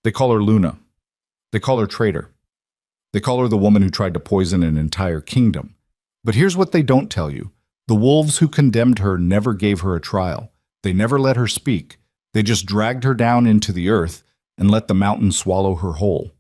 They call her Luna. They call her traitor. They call her the woman who tried to poison an entire kingdom. But here's what they don't tell you. The wolves who condemned her never gave her a trial. They never let her speak. They just dragged her down into the earth and let the mountain swallow her whole.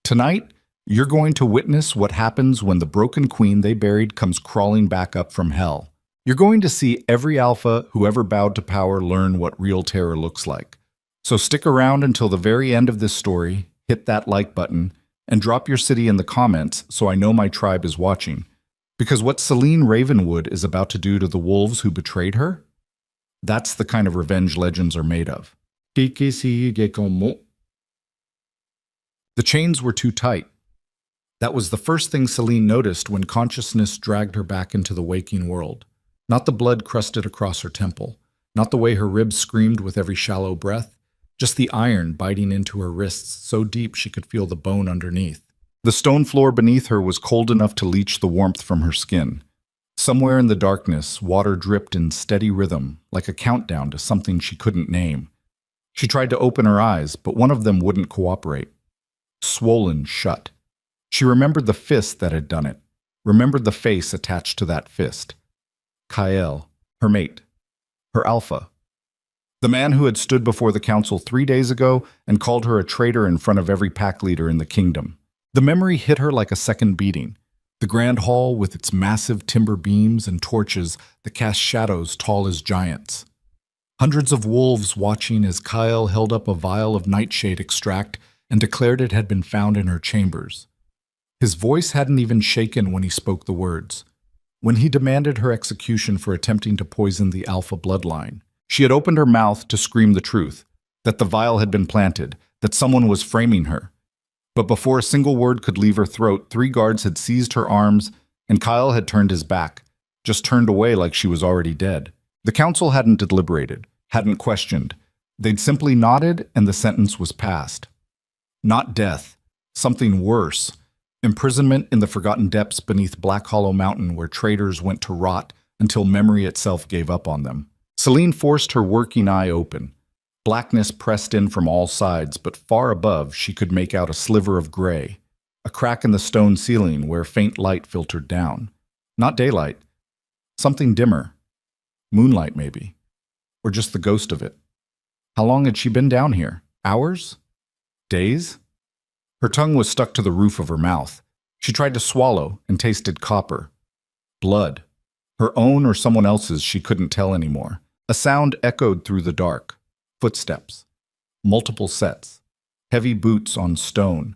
Tonight, you're going to witness what happens when the broken queen they buried comes crawling back up from hell. You're going to see every alpha who ever bowed to power learn what real terror looks like. So stick around until the very end of this story, hit that like button, and drop your city in the comments so I know my tribe is watching. Because what Celine Ravenwood is about to do to the wolves who betrayed her, that's the kind of revenge legends are made of. The chains were too tight. That was the first thing Celine noticed when consciousness dragged her back into the waking world. Not the blood crusted across her temple, not the way her ribs screamed with every shallow breath, just the iron biting into her wrists so deep she could feel the bone underneath. The stone floor beneath her was cold enough to leach the warmth from her skin. Somewhere in the darkness, water dripped in steady rhythm, like a countdown to something she couldn't name. She tried to open her eyes, but one of them wouldn't cooperate. Swollen shut. She remembered the fist that had done it, remembered the face attached to that fist. Kael, her mate, her alpha. The man who had stood before the council 3 days ago and called her a traitor in front of every pack leader in the kingdom. The memory hit her like a second beating. The grand hall with its massive timber beams and torches that cast shadows tall as giants. Hundreds of wolves watching as Kael held up a vial of nightshade extract and declared it had been found in her chambers. His voice hadn't even shaken when he spoke the words. When he demanded her execution for attempting to poison the Alpha bloodline, she had opened her mouth to scream the truth, that the vial had been planted, that someone was framing her. But before a single word could leave her throat, 3 guards had seized her arms, and Kyle had turned his back, just turned away like she was already dead. The council hadn't deliberated, hadn't questioned. They'd simply nodded, and the sentence was passed. Not death, something worse. Imprisonment in the forgotten depths beneath Black Hollow Mountain where traitors went to rot until memory itself gave up on them. Celine forced her working eye open. Blackness pressed in from all sides, but far above she could make out a sliver of gray, a crack in the stone ceiling where faint light filtered down. Not daylight, something dimmer. Moonlight, maybe. Or just the ghost of it. How long had she been down here? Hours? Days? Her tongue was stuck to the roof of her mouth. She tried to swallow and tasted copper. Blood. Her own or someone else's, she couldn't tell anymore. A sound echoed through the dark. Footsteps. Multiple sets. Heavy boots on stone.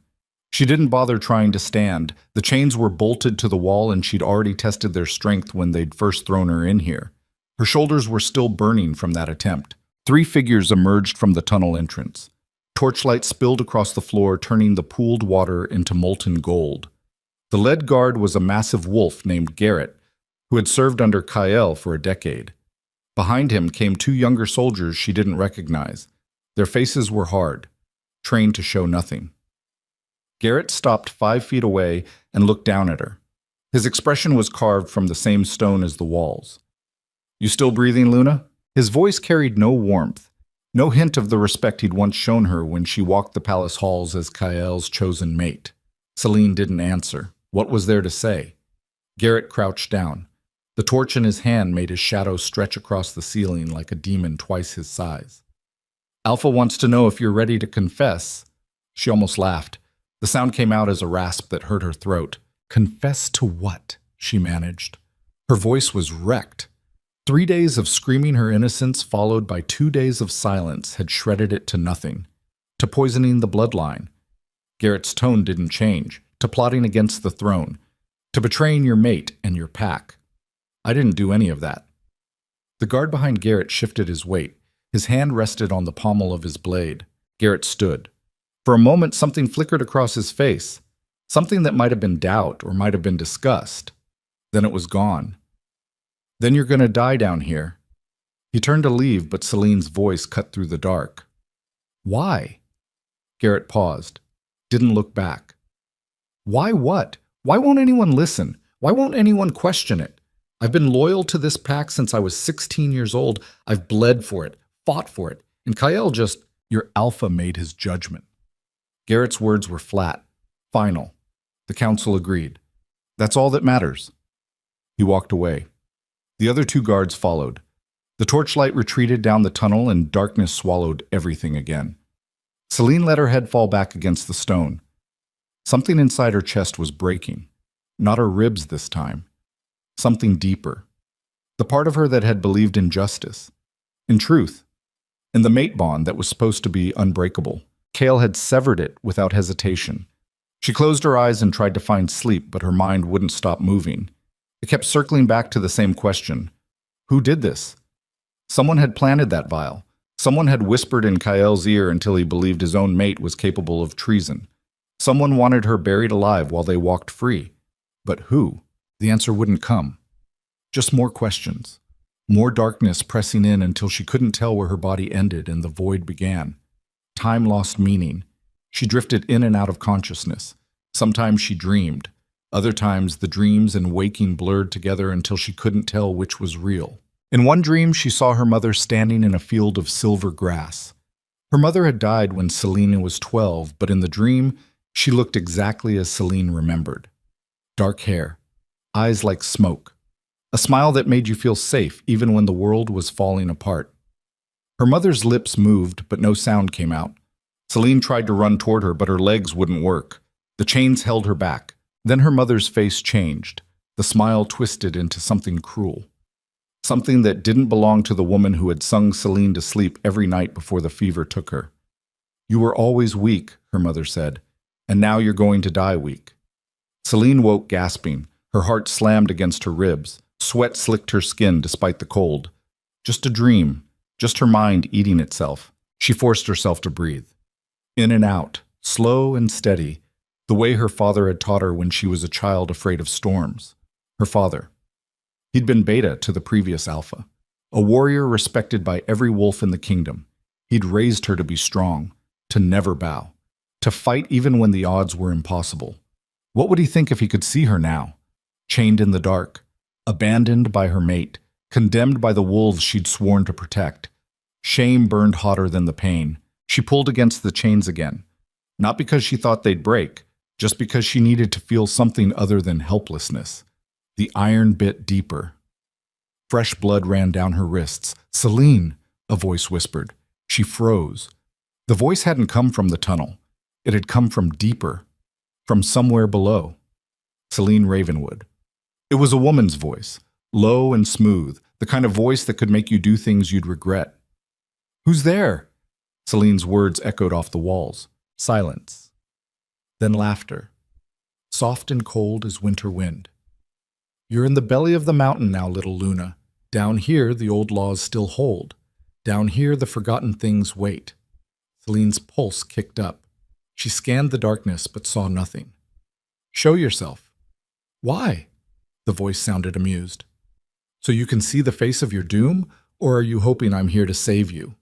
She didn't bother trying to stand. The chains were bolted to the wall and she'd already tested their strength when they'd first thrown her in here. Her shoulders were still burning from that attempt. 3 figures emerged from the tunnel entrance. Torchlight spilled across the floor, turning the pooled water into molten gold. The lead guard was a massive wolf named Garrett, who had served under Kael for a decade. Behind him came 2 younger soldiers she didn't recognize. Their faces were hard, trained to show nothing. Garrett stopped 5 feet away and looked down at her. His expression was carved from the same stone as the walls. "You still breathing, Luna?" His voice carried no warmth, no hint of the respect he'd once shown her when she walked the palace halls as Kael's chosen mate. Celine didn't answer. What was there to say? Garrett crouched down. The torch in his hand made his shadow stretch across the ceiling like a demon twice his size. "Alpha wants to know if you're ready to confess." She almost laughed. The sound came out as a rasp that hurt her throat. "Confess to what?" she managed. Her voice was wrecked. 3 days of screaming her innocence followed by 2 days of silence had shredded it to nothing. To poisoning the bloodline. Garrett's tone didn't change. To plotting against the throne. To betraying your mate and your pack. "I didn't do any of that." The guard behind Garrett shifted his weight. His hand rested on the pommel of his blade. Garrett stood. For a moment, something flickered across his face. Something that might have been doubt or might have been disgust. Then it was gone. "Then you're gonna die down here." He turned to leave, but Celine's voice cut through the dark. "Why?" Garrett paused. Didn't look back. "Why what? Why won't anyone listen? Why won't anyone question it? I've been loyal to this pack since I was 16 years old. I've bled for it, fought for it. And Kael just, your alpha made his judgment." Garrett's words were flat, final. The council agreed. That's all that matters. He walked away. The other two guards followed. The torchlight retreated down the tunnel and darkness swallowed everything again. Celine let her head fall back against the stone. Something inside her chest was breaking. Not her ribs this time. Something deeper. The part of her that had believed in justice, in truth, in the mate bond that was supposed to be unbreakable. Kale had severed it without hesitation. She closed her eyes and tried to find sleep, but her mind wouldn't stop moving. It kept circling back to the same question. Who did this? Someone had planted that vial. Someone had whispered in Kael's ear until he believed his own mate was capable of treason. Someone wanted her buried alive while they walked free. But who? The answer wouldn't come. Just more questions. More darkness pressing in until she couldn't tell where her body ended and the void began. Time lost meaning. She drifted in and out of consciousness. Sometimes she dreamed. Other times the dreams and waking blurred together until she couldn't tell which was real. In one dream, she saw her mother standing in a field of silver grass. Her mother had died when Celine was 12, but in the dream, she looked exactly as Celine remembered. Dark hair, eyes like smoke, a smile that made you feel safe even when the world was falling apart. Her mother's lips moved, but no sound came out. Celine tried to run toward her, but her legs wouldn't work. The chains held her back. Then her mother's face changed. The smile twisted into something cruel. Something that didn't belong to the woman who had sung Celine to sleep every night before the fever took her. You were always weak, her mother said, and now you're going to die weak. Celine woke gasping. Her heart slammed against her ribs. Sweat slicked her skin despite the cold. Just a dream, just her mind eating itself. She forced herself to breathe. In and out, slow and steady, the way her father had taught her when she was a child afraid of storms. Her father. He'd been Beta to the previous Alpha, a warrior respected by every wolf in the kingdom. He'd raised her to be strong, to never bow, to fight even when the odds were impossible. What would he think if he could see her now? Chained in the dark, abandoned by her mate, condemned by the wolves she'd sworn to protect. Shame burned hotter than the pain. She pulled against the chains again, not because she thought they'd break, just because she needed to feel something other than helplessness. The iron bit deeper. Fresh blood ran down her wrists. "Celine," a voice whispered. She froze. The voice hadn't come from the tunnel. It had come from deeper, from somewhere below. Celine Ravenwood. It was a woman's voice, low and smooth, the kind of voice that could make you do things you'd regret. "Who's there?" Celine's words echoed off the walls. Silence. Then laughter. Soft and cold as winter wind. "You're in the belly of the mountain now, little Luna. Down here, the old laws still hold. Down here, the forgotten things wait." Celine's pulse kicked up. She scanned the darkness but saw nothing. "Show yourself." "Why?" The voice sounded amused. "So you can see the face of your doom, or are you hoping I'm here to save you?"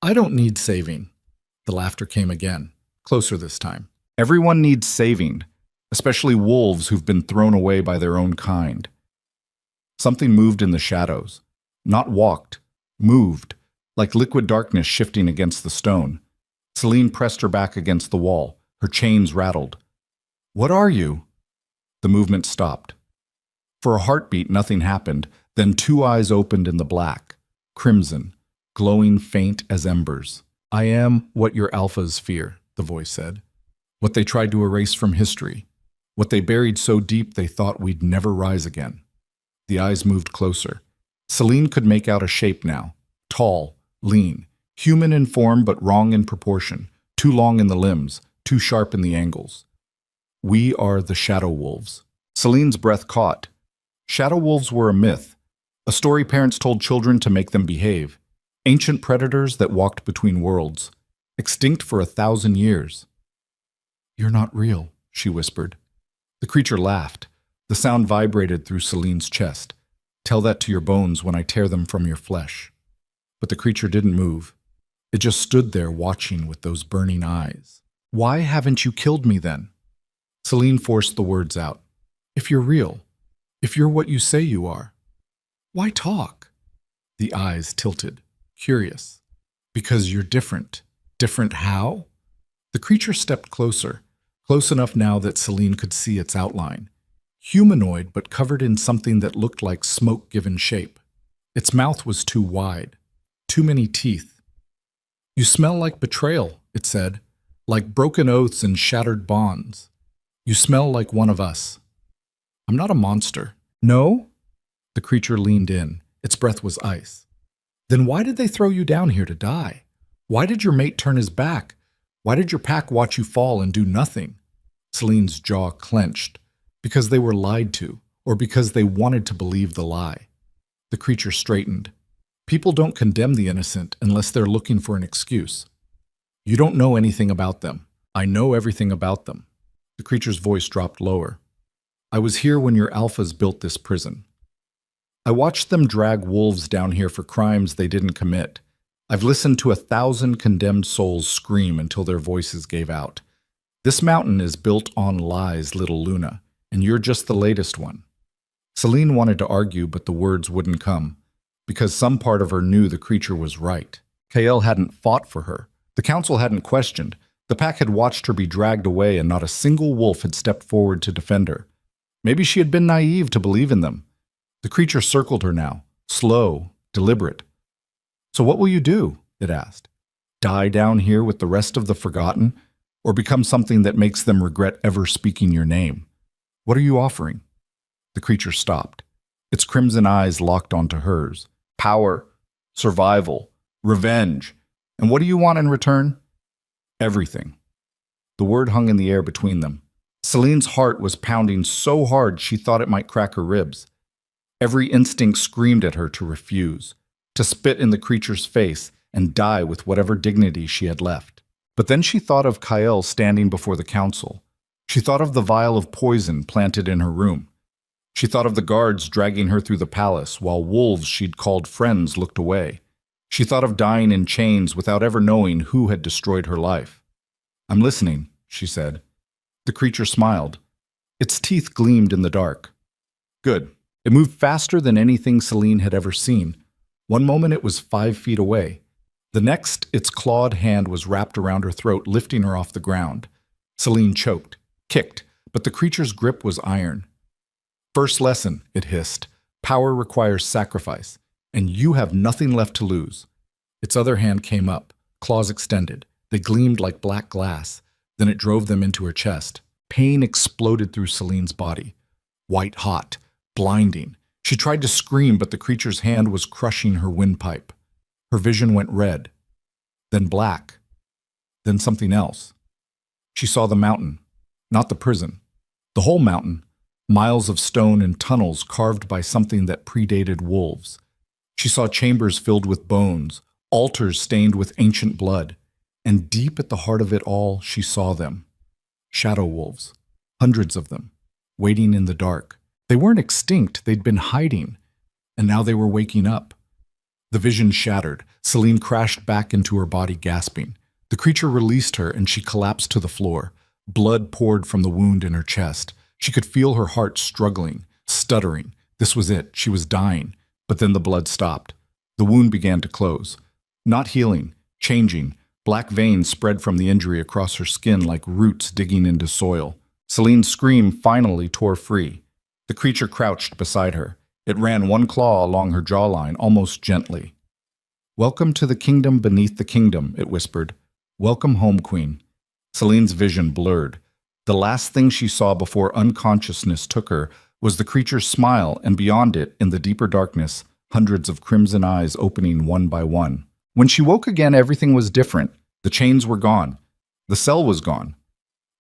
"I don't need saving." The laughter came again, closer this time. "Everyone needs saving, especially wolves who've been thrown away by their own kind." Something moved in the shadows. Not walked, moved, like liquid darkness shifting against the stone. Celine pressed her back against the wall. Her chains rattled. "What are you?" The movement stopped. For a heartbeat, nothing happened. Then two eyes opened in the black, crimson, glowing faint as embers. "I am what your alphas fear," the voice said. "What they tried to erase from history. What they buried so deep they thought we'd never rise again." The eyes moved closer. Celine could make out a shape now. Tall, lean, human in form but wrong in proportion. Too long in the limbs, too sharp in the angles. "We are the shadow wolves." Celine's breath caught. Shadow wolves were a myth, a story parents told children to make them behave. Ancient predators that walked between worlds, extinct for 1,000 years. "You're not real," she whispered. The creature laughed. The sound vibrated through Celine's chest. "Tell that to your bones when I tear them from your flesh." But the creature didn't move. It just stood there watching with those burning eyes. "Why haven't you killed me then?" Celine forced the words out. "If you're real, if you're what you say you are, why talk?" The eyes tilted, curious. "Because you're different." "Different how?" The creature stepped closer, close enough now that Celine could see its outline. Humanoid, but covered in something that looked like smoke-given shape. Its mouth was too wide. Too many teeth. "You smell like betrayal," it said, "like broken oaths and shattered bonds. You smell like one of us." "I'm not a monster." "No?" The creature leaned in. Its breath was ice. "Then why did they throw you down here to die? Why did your mate turn his back? Why did your pack watch you fall and do nothing?" Celine's jaw clenched. Because they were lied to, or because they wanted to believe the lie. The creature straightened. "People don't condemn the innocent unless they're looking for an excuse. You don't know anything about them. I know everything about them." The creature's voice dropped lower. "I was here when your alphas built this prison. I watched them drag wolves down here for crimes they didn't commit. I've listened to 1,000 condemned souls scream until their voices gave out. This mountain is built on lies, little Luna, and you're just the latest one." Celine wanted to argue, but the words wouldn't come, because some part of her knew the creature was right. Kael hadn't fought for her. The council hadn't questioned. The pack had watched her be dragged away, and not a single wolf had stepped forward to defend her. Maybe she had been naive to believe in them. The creature circled her now, slow, deliberate. "So what will you do?" it asked. "Die down here with the rest of the forgotten, or become something that makes them regret ever speaking your name? What are you offering?" The creature stopped. Its crimson eyes locked onto hers. "Power, survival, revenge. And what do you want in return?" "Everything." The word hung in the air between them. Celine's heart was pounding so hard she thought it might crack her ribs. Every instinct screamed at her to refuse, to spit in the creature's face and die with whatever dignity she had left. But then she thought of Kael standing before the council. She thought of the vial of poison planted in her room. She thought of the guards dragging her through the palace while wolves she'd called friends looked away. She thought of dying in chains without ever knowing who had destroyed her life. "I'm listening," she said. The creature smiled. Its teeth gleamed in the dark. "Good." It moved faster than anything Celine had ever seen. One moment it was 5 feet away. The next, its clawed hand was wrapped around her throat, lifting her off the ground. Celine choked, kicked, but the creature's grip was iron. "First lesson," it hissed. "Power requires sacrifice, and you have nothing left to lose." Its other hand came up, claws extended. They gleamed like black glass. Then it drove them into her chest. Pain exploded through Celine's body. White hot, blinding. She tried to scream, but the creature's hand was crushing her windpipe. Her vision went red, then black, then something else. She saw the mountain, not the prison. The whole mountain, miles of stone and tunnels carved by something that predated wolves. She saw chambers filled with bones, altars stained with ancient blood, and deep at the heart of it all, she saw them. Shadow wolves, hundreds of them, waiting in the dark. They weren't extinct, they'd been hiding, and now they were waking up. The vision shattered. Celine crashed back into her body, gasping. The creature released her, and she collapsed to the floor. Blood poured from the wound in her chest. She could feel her heart struggling, stuttering. This was it. She was dying. But then the blood stopped. The wound began to close. Not healing, changing. Black veins spread from the injury across her skin like roots digging into soil. Celine's scream finally tore free. The creature crouched beside her. It ran one claw along her jawline, almost gently. "Welcome to the kingdom beneath the kingdom," it whispered. "Welcome home, Queen." Celine's vision blurred. The last thing she saw before unconsciousness took her was the creature's smile, and beyond it, in the deeper darkness, hundreds of crimson eyes opening one by one. When she woke again, everything was different. The chains were gone. The cell was gone.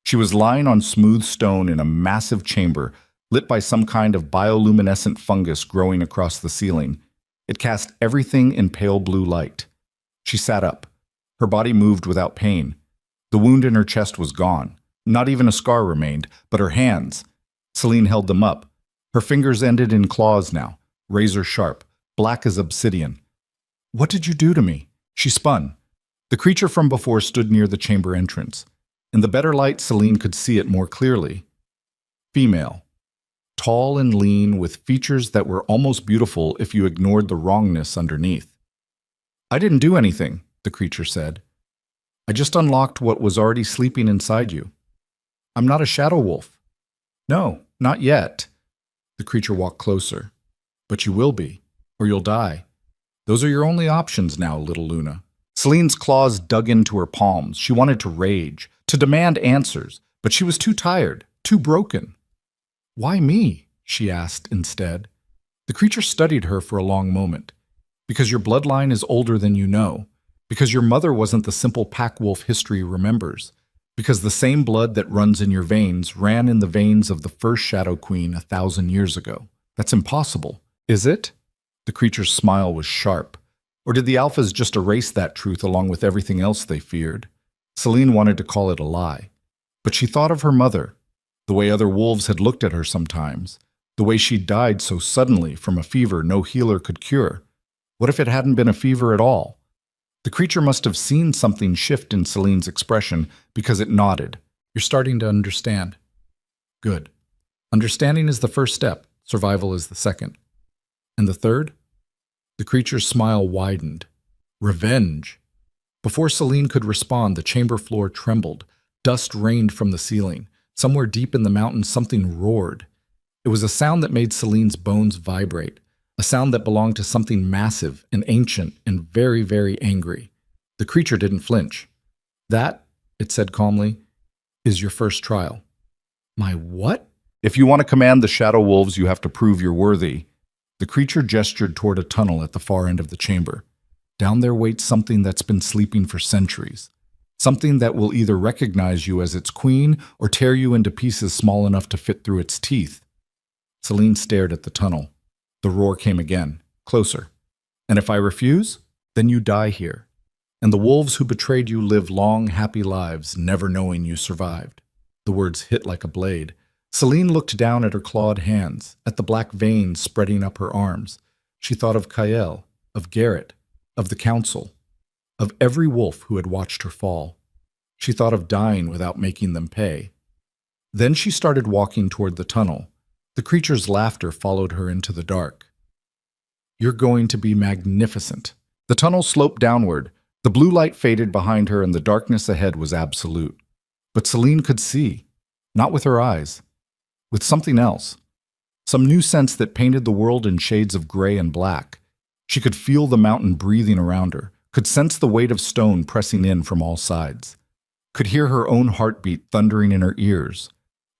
She was lying on smooth stone in a massive chamber, lit by some kind of bioluminescent fungus growing across the ceiling. It cast everything in pale blue light. She sat up. Her body moved without pain. The wound in her chest was gone. Not even a scar remained, but her hands. Celine held them up. Her fingers ended in claws now, razor sharp, black as obsidian. "What did you do to me?" She spun. The creature from before stood near the chamber entrance. In the better light, Celine could see it more clearly. Female. Tall and lean, with features that were almost beautiful if you ignored the wrongness underneath. "I didn't do anything," the creature said. I just unlocked what was already sleeping inside you. I'm not a shadow wolf. No, not yet. The creature walked closer. But you will be, or you'll die. Those are your only options now, little Luna. Celine's claws dug into her palms. She wanted to rage, to demand answers, but she was too tired, too broken. Why me? She asked instead. The creature studied her for a long moment. Because your bloodline is older than you know. Because your mother wasn't the simple pack wolf history remembers. Because the same blood that runs in your veins ran in the veins of the first Shadow Queen 1,000 years ago. That's impossible. Is it? The creature's smile was sharp. Or did the alphas just erase that truth along with everything else they feared? Celine wanted to call it a lie. But she thought of her mother, the way other wolves had looked at her sometimes, the way she died so suddenly from a fever no healer could cure. What if it hadn't been a fever at all? The creature must have seen something shift in Celine's expression because it nodded. You're starting to understand. Good. Understanding is the first step. Survival is the second. And the third? The creature's smile widened. Revenge. Before Celine could respond, the chamber floor trembled. Dust rained from the ceiling. Somewhere deep in the mountains, something roared. It was a sound that made Celine's bones vibrate. A sound that belonged to something massive and ancient and very, very angry. The creature didn't flinch. That, it said calmly, is your first trial. My what? If you want to command the shadow wolves, you have to prove you're worthy. The creature gestured toward a tunnel at the far end of the chamber. Down there waits something that's been sleeping for centuries. Something that will either recognize you as its queen or tear you into pieces small enough to fit through its teeth. Celine stared at the tunnel. The roar came again, closer. And if I refuse, then you die here. And the wolves who betrayed you live long, happy lives, never knowing you survived. The words hit like a blade. Celine looked down at her clawed hands, at the black veins spreading up her arms. She thought of Kael, of Garrett, of the council, of every wolf who had watched her fall. She thought of dying without making them pay. Then she started walking toward the tunnel. The creature's laughter followed her into the dark. You're going to be magnificent. The tunnel sloped downward. The blue light faded behind her and the darkness ahead was absolute. But Celine could see, not with her eyes, with something else. Some new sense that painted the world in shades of gray and black. She could feel the mountain breathing around her, could sense the weight of stone pressing in from all sides, could hear her own heartbeat thundering in her ears.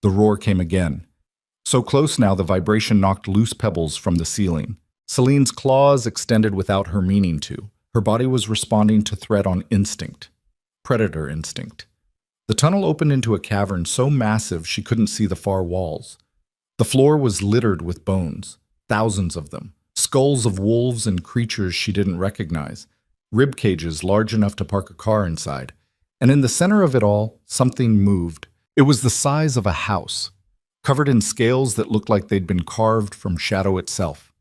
The roar came again. So close now the vibration knocked loose pebbles from the ceiling. Celine's claws extended without her meaning to. Her body was responding to threat on instinct. Predator instinct. The tunnel opened into a cavern so massive she couldn't see the far walls. The floor was littered with bones, thousands of them, skulls of wolves and creatures she didn't recognize, rib cages large enough to park a car inside. And in the center of it all, something moved. It was the size of a house, covered in scales that looked like they'd been carved from shadow itself.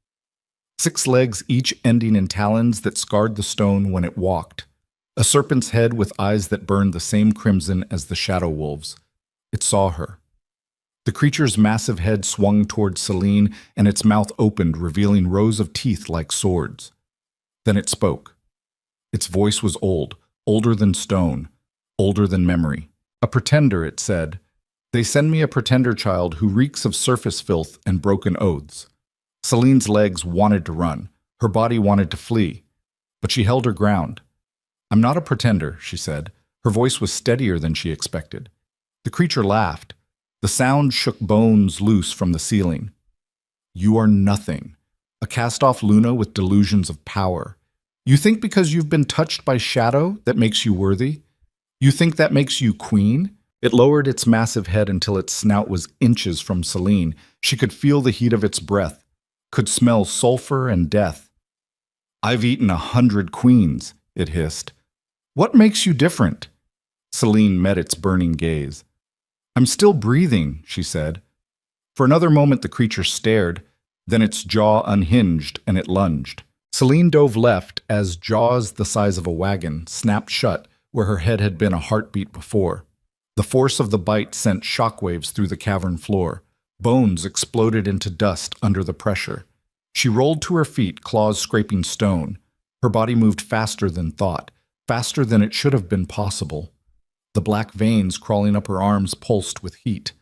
6 legs, each ending in talons that scarred the stone when it walked. A serpent's head with eyes that burned the same crimson as the shadow wolves. It saw her. The creature's massive head swung toward Celine, and its mouth opened, revealing rows of teeth like swords. Then it spoke. Its voice was old, older than stone, older than memory. A pretender, it said. They send me a pretender child who reeks of surface filth and broken oaths. Celine's legs wanted to run. Her body wanted to flee. But she held her ground. I'm not a pretender, she said. Her voice was steadier than she expected. The creature laughed. The sound shook bones loose from the ceiling. You are nothing. A cast-off Luna with delusions of power. You think because you've been touched by shadow that makes you worthy? You think that makes you queen? It lowered its massive head until its snout was inches from Celine. She could feel the heat of its breath, could smell sulfur and death. I've eaten 100 queens, it hissed. What makes you different? Celine met its burning gaze. I'm still breathing, she said. For another moment the creature stared, then its jaw unhinged and it lunged. Celine dove left as jaws the size of a wagon snapped shut where her head had been a heartbeat before. The force of the bite sent shockwaves through the cavern floor. Bones exploded into dust under the pressure. She rolled to her feet, claws scraping stone. Her body moved faster than thought. faster than it should have been possible. The black veins crawling up her arms pulsed with heat.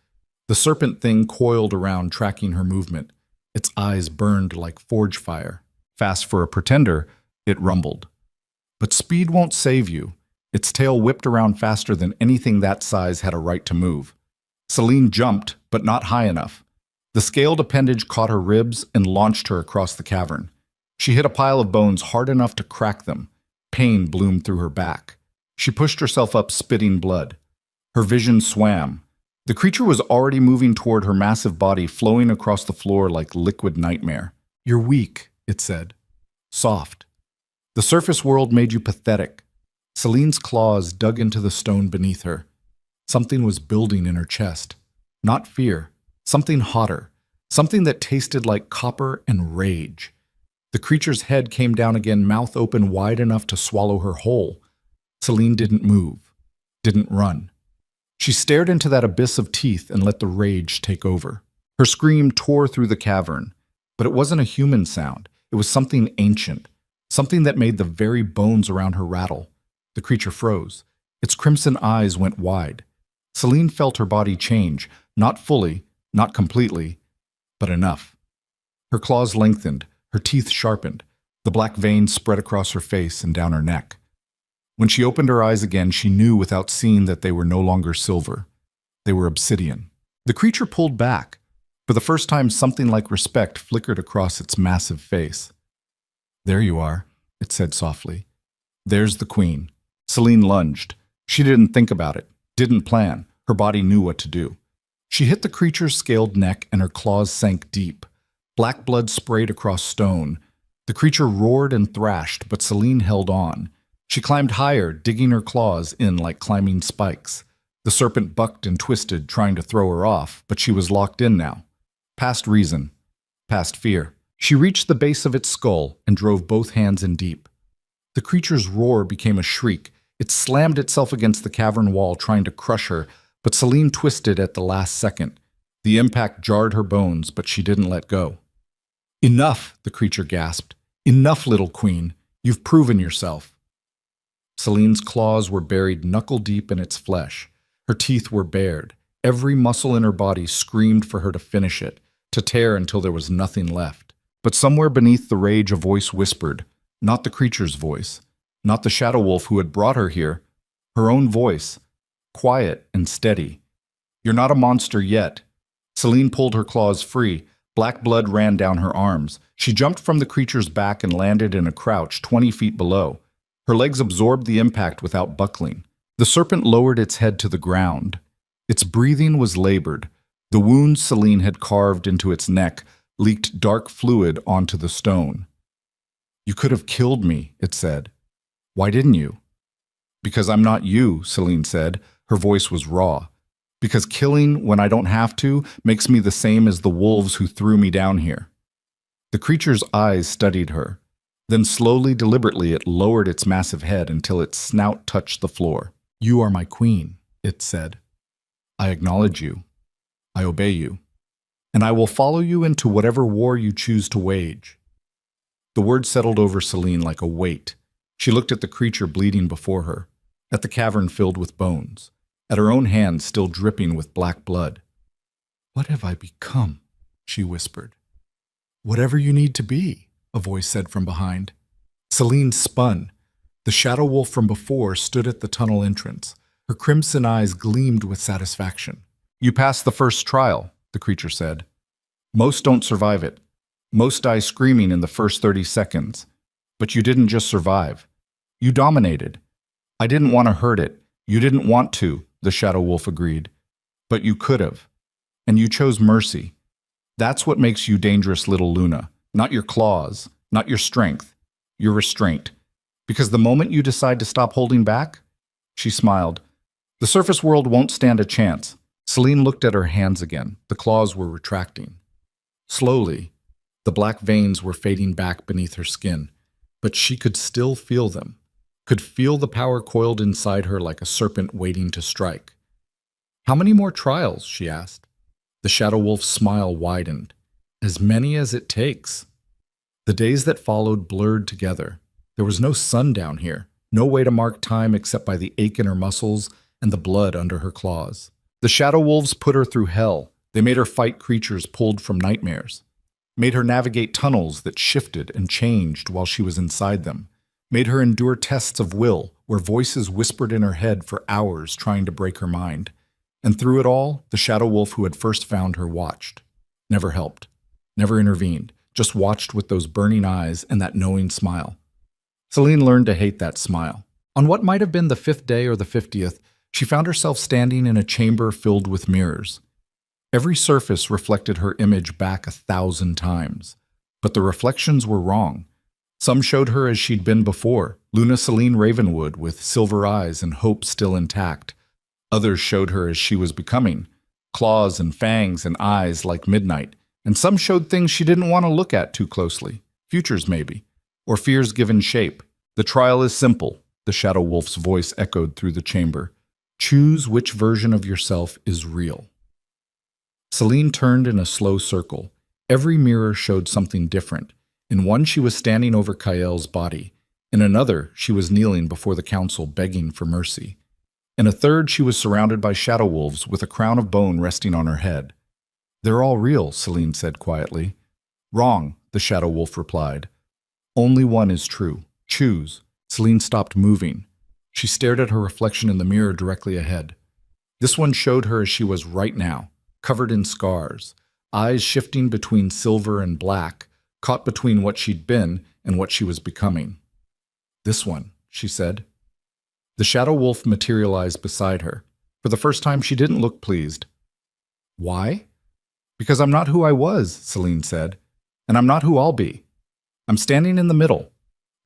The serpent thing coiled around, tracking her movement. Its eyes burned like forge fire. Fast for a pretender, it rumbled. But speed won't save you. Its tail whipped around faster than anything that size had a right to move. Celine jumped, but not high enough. The scaled appendage caught her ribs and launched her across the cavern. She hit a pile of bones hard enough to crack them. Pain bloomed through her back. She pushed herself up, spitting blood. Her vision swam. The creature was already moving toward her massive body, flowing across the floor like liquid nightmare. "You're weak," it said. Soft. "The surface world made you pathetic." Celine's claws dug into the stone beneath her. Something was building in her chest. Not fear. Something hotter. Something that tasted like copper and rage. The creature's head came down again, mouth open wide enough to swallow her whole. Celine didn't move. Didn't run. She stared into that abyss of teeth and let the rage take over. Her scream tore through the cavern. But it wasn't a human sound. It was something ancient. Something that made the very bones around her rattle. The creature froze. Its crimson eyes went wide. Celine felt her body change, not fully, not completely, but enough. Her claws lengthened, her teeth sharpened. The black veins spread across her face and down her neck. When she opened her eyes again, she knew without seeing that they were no longer silver. They were obsidian. The creature pulled back. For the first time, something like respect flickered across its massive face. "There you are," it said softly. "There's the queen." Celine lunged. She didn't think about it, didn't plan. Her body knew what to do. She hit the creature's scaled neck and her claws sank deep. Black blood sprayed across stone. The creature roared and thrashed, but Celine held on. She climbed higher, digging her claws in like climbing spikes. The serpent bucked and twisted, trying to throw her off, but she was locked in now. Past reason. Past fear. She reached the base of its skull and drove both hands in deep. The creature's roar became a shriek. It slammed itself against the cavern wall, trying to crush her, but Celine twisted at the last second. The impact jarred her bones, but she didn't let go. "Enough," the creature gasped. "Enough, little queen. You've proven yourself." Celine's claws were buried knuckle-deep in its flesh. Her teeth were bared. Every muscle in her body screamed for her to finish it, to tear until there was nothing left. But somewhere beneath the rage a voice whispered, not the creature's voice, not the shadow wolf who had brought her here, her own voice, quiet and steady. "You're not a monster yet." Celine pulled her claws free. Black blood ran down her arms. She jumped from the creature's back and landed in a crouch 20 feet below. Her legs absorbed the impact without buckling. The serpent lowered its head to the ground. Its breathing was labored. The wounds Celine had carved into its neck leaked dark fluid onto the stone. "You could have killed me," it said. "Why didn't you?" "Because I'm not you," Celine said. Her voice was raw. "Because killing when I don't have to makes me the same as the wolves who threw me down here." The creature's eyes studied her. Then slowly, deliberately, it lowered its massive head until its snout touched the floor. "You are my queen," it said. "I acknowledge you. I obey you. And I will follow you into whatever war you choose to wage." The word settled over Celine like a weight. She looked at the creature bleeding before her, at the cavern filled with bones, at her own hands still dripping with black blood. "What have I become?" she whispered. "Whatever you need to be," a voice said from behind. Celine spun. The shadow wolf from before stood at the tunnel entrance. Her crimson eyes gleamed with satisfaction. "You passed the first trial," the creature said. "Most don't survive it. Most die screaming in the first 30 seconds. But you didn't just survive. You dominated. I didn't want to hurt it. You didn't want to," the shadow wolf agreed. "But you could have. And you chose mercy. That's what makes you dangerous, little Luna. Not your claws, not your strength, your restraint. Because the moment you decide to stop holding back," she smiled, "the surface world won't stand a chance." Celine looked at her hands again. The claws were retracting. Slowly, the black veins were fading back beneath her skin, but she could still feel them, could feel the power coiled inside her like a serpent waiting to strike. "How many more trials?" she asked. The shadow wolf's smile widened. "As many as it takes." The days that followed blurred together. There was no sun down here, No way to mark time except by the ache in her muscles and the blood under her claws. The shadow wolves put her through hell. They made her fight creatures pulled from nightmares. Made her navigate tunnels that shifted and changed while she was inside them. Made her endure tests of will where voices whispered in her head for hours trying to break her mind. And through it all, the shadow wolf who had first found her watched. Never helped. Never intervened. Just watched with those burning eyes and that knowing smile. Celine learned to hate that smile. On what might have been the 5th day or the 50th, she found herself standing in a chamber filled with mirrors. Every surface reflected her image back 1,000 times. But the reflections were wrong. Some showed her as she'd been before, Luna Celine Ravenwood with silver eyes and hope still intact. Others showed her as she was becoming, claws and fangs and eyes like midnight. And some showed things she didn't want to look at too closely, futures maybe, or fears given shape. The trial is simple, the shadow wolf's voice echoed through the chamber. Choose which version of yourself is real. Celine turned in a slow circle. Every mirror showed something different. In one, she was standing over Kael's body. In another, she was kneeling before the council begging for mercy. In a third, she was surrounded by shadow wolves with a crown of bone resting on her head. They're all real, Celine said quietly. Wrong, the shadow wolf replied. Only one is true. Choose. Celine stopped moving. She stared at her reflection in the mirror directly ahead. This one showed her as she was right now, covered in scars, eyes shifting between silver and black, caught between what she'd been and what she was becoming. This one, she said. The shadow wolf materialized beside her. For the first time, she didn't look pleased. Why? Because I'm not who I was, Celine said, and I'm not who I'll be. I'm standing in the middle,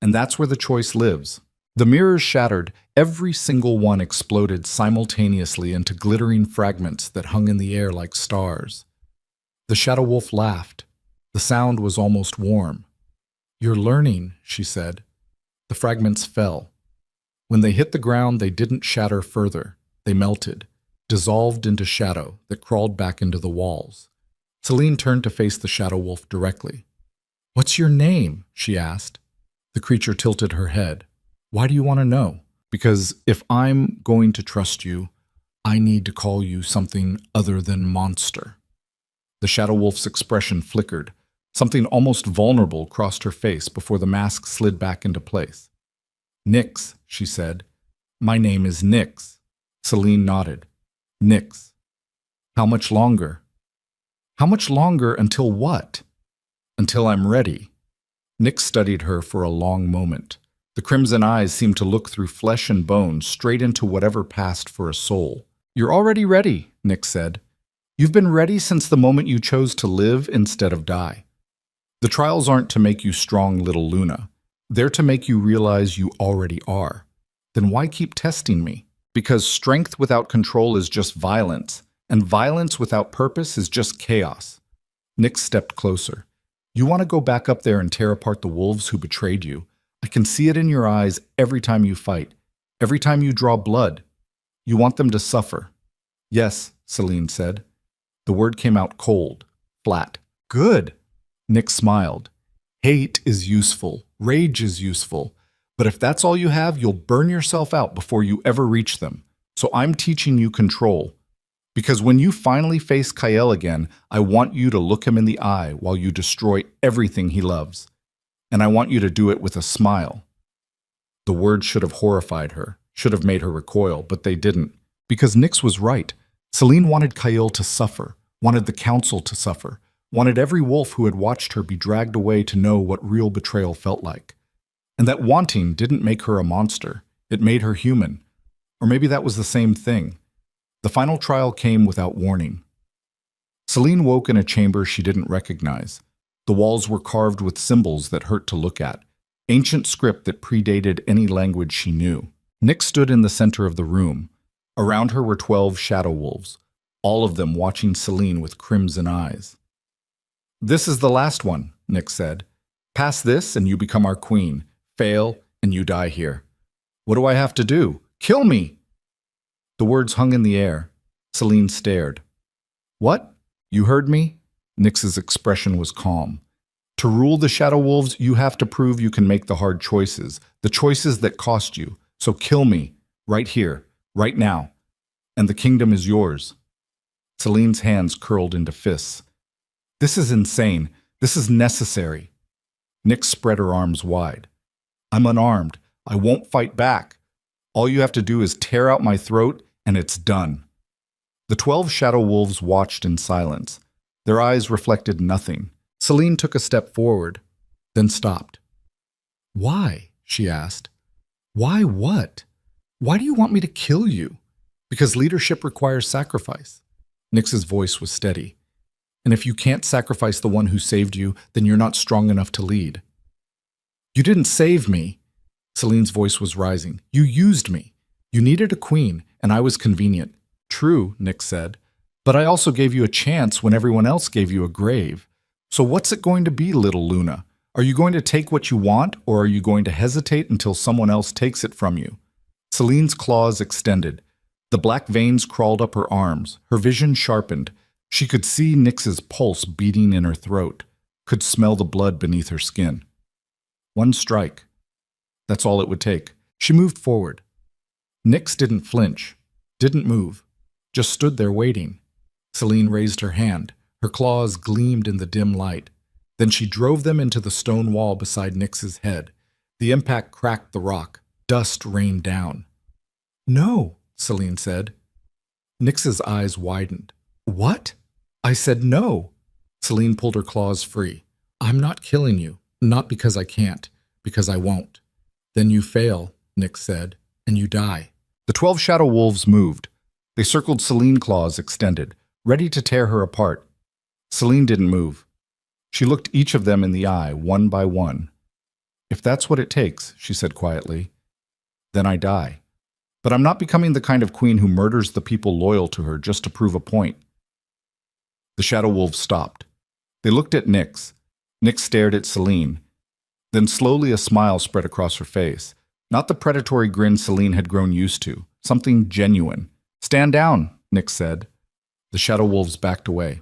and that's where the choice lives. The mirrors shattered, every single one exploded simultaneously into glittering fragments that hung in the air like stars. The shadow wolf laughed. The sound was almost warm. You're learning, she said. The fragments fell. When they hit the ground, they didn't shatter further. They melted, dissolved into shadow that crawled back into the walls. Celine turned to face the shadow wolf directly. What's your name? She asked. The creature tilted her head. Why do you want to know? Because if I'm going to trust you, I need to call you something other than monster. The shadow wolf's expression flickered. Something almost vulnerable crossed her face before the mask slid back into place. Nyx, she said. My name is Nyx. Celine nodded. Nyx. How much longer? How much longer until what? Until I'm ready. Nyx studied her for a long moment. The crimson eyes seemed to look through flesh and bone straight into whatever passed for a soul. You're already ready, Nyx said. You've been ready since the moment you chose to live instead of die. The trials aren't to make you strong, little Luna. They're to make you realize you already are. Then why keep testing me? Because strength without control is just violence, and violence without purpose is just chaos. Nyx stepped closer. You want to go back up there and tear apart the wolves who betrayed you. I can see it in your eyes every time you fight, every time you draw blood. You want them to suffer. Yes, Celine said. The word came out cold, flat. Good. Nyx smiled. Hate is useful. Rage is useful. But if that's all you have, you'll burn yourself out before you ever reach them. So I'm teaching you control. Because when you finally face Kael again, I want you to look him in the eye while you destroy everything he loves. And I want you to do it with a smile. The words should have horrified her, should have made her recoil, but they didn't. Because Nyx was right. Celine wanted Kael to suffer, wanted the council to suffer, wanted every wolf who had watched her be dragged away to know what real betrayal felt like. And that wanting didn't make her a monster. It made her human. Or maybe that was the same thing. The final trial came without warning. Celine woke in a chamber she didn't recognize. The walls were carved with symbols that hurt to look at, ancient script that predated any language she knew. Nyx stood in the center of the room. Around her were 12 shadow wolves, all of them watching Celine with crimson eyes. This is the last one, Nyx said. Pass this and you become our queen. Fail and you die here. What do I have to do? Kill me! The words hung in the air. Celine stared. What? You heard me? Nyx's expression was calm. To rule the shadow wolves, you have to prove you can make the hard choices, the choices that cost you, So kill me, right here, right now, and the kingdom is yours. Celine's hands curled into fists. This is insane. This is necessary. Nyx spread her arms wide. I'm unarmed. I won't fight back. All you have to do is tear out my throat, and it's done. The 12 shadow wolves watched in silence. Their eyes reflected nothing. Celine took a step forward, then stopped. Why? She asked. Why what? Why do you want me to kill you? Because leadership requires sacrifice. Nyx's voice was steady. And if you can't sacrifice the one who saved you, then you're not strong enough to lead. You didn't save me. Celine's voice was rising. You used me. You needed a queen, and I was convenient. True, Nyx said. But I also gave you a chance when everyone else gave you a grave. So what's it going to be, little Luna? Are you going to take what you want, or are you going to hesitate until someone else takes it from you? Celine's claws extended. The black veins crawled up her arms. Her vision sharpened. She could see Nyx's pulse beating in her throat, could smell the blood beneath her skin. One strike. That's all it would take. She moved forward. Nyx didn't flinch, didn't move, just stood there waiting. Celine raised her hand. Her claws gleamed in the dim light. Then she drove them into the stone wall beside Nyx's head. The impact cracked the rock. Dust rained down. No, Celine said. Nyx's eyes widened. What? I said no. Celine pulled her claws free. I'm not killing you. Not because I can't. Because I won't. Then you fail, Nyx said, and you die. The 12 shadow wolves moved. They circled Celine, claws extended, ready to tear her apart. Celine didn't move. She looked each of them in the eye, one by one. If that's what it takes, she said quietly, then I die. But I'm not becoming the kind of queen who murders the people loyal to her just to prove a point. The shadow wolves stopped. They looked at Nyx. Nyx stared at Celine. Then slowly a smile spread across her face. Not the predatory grin Celine had grown used to. Something genuine. Stand down, Nyx said. The shadow wolves backed away.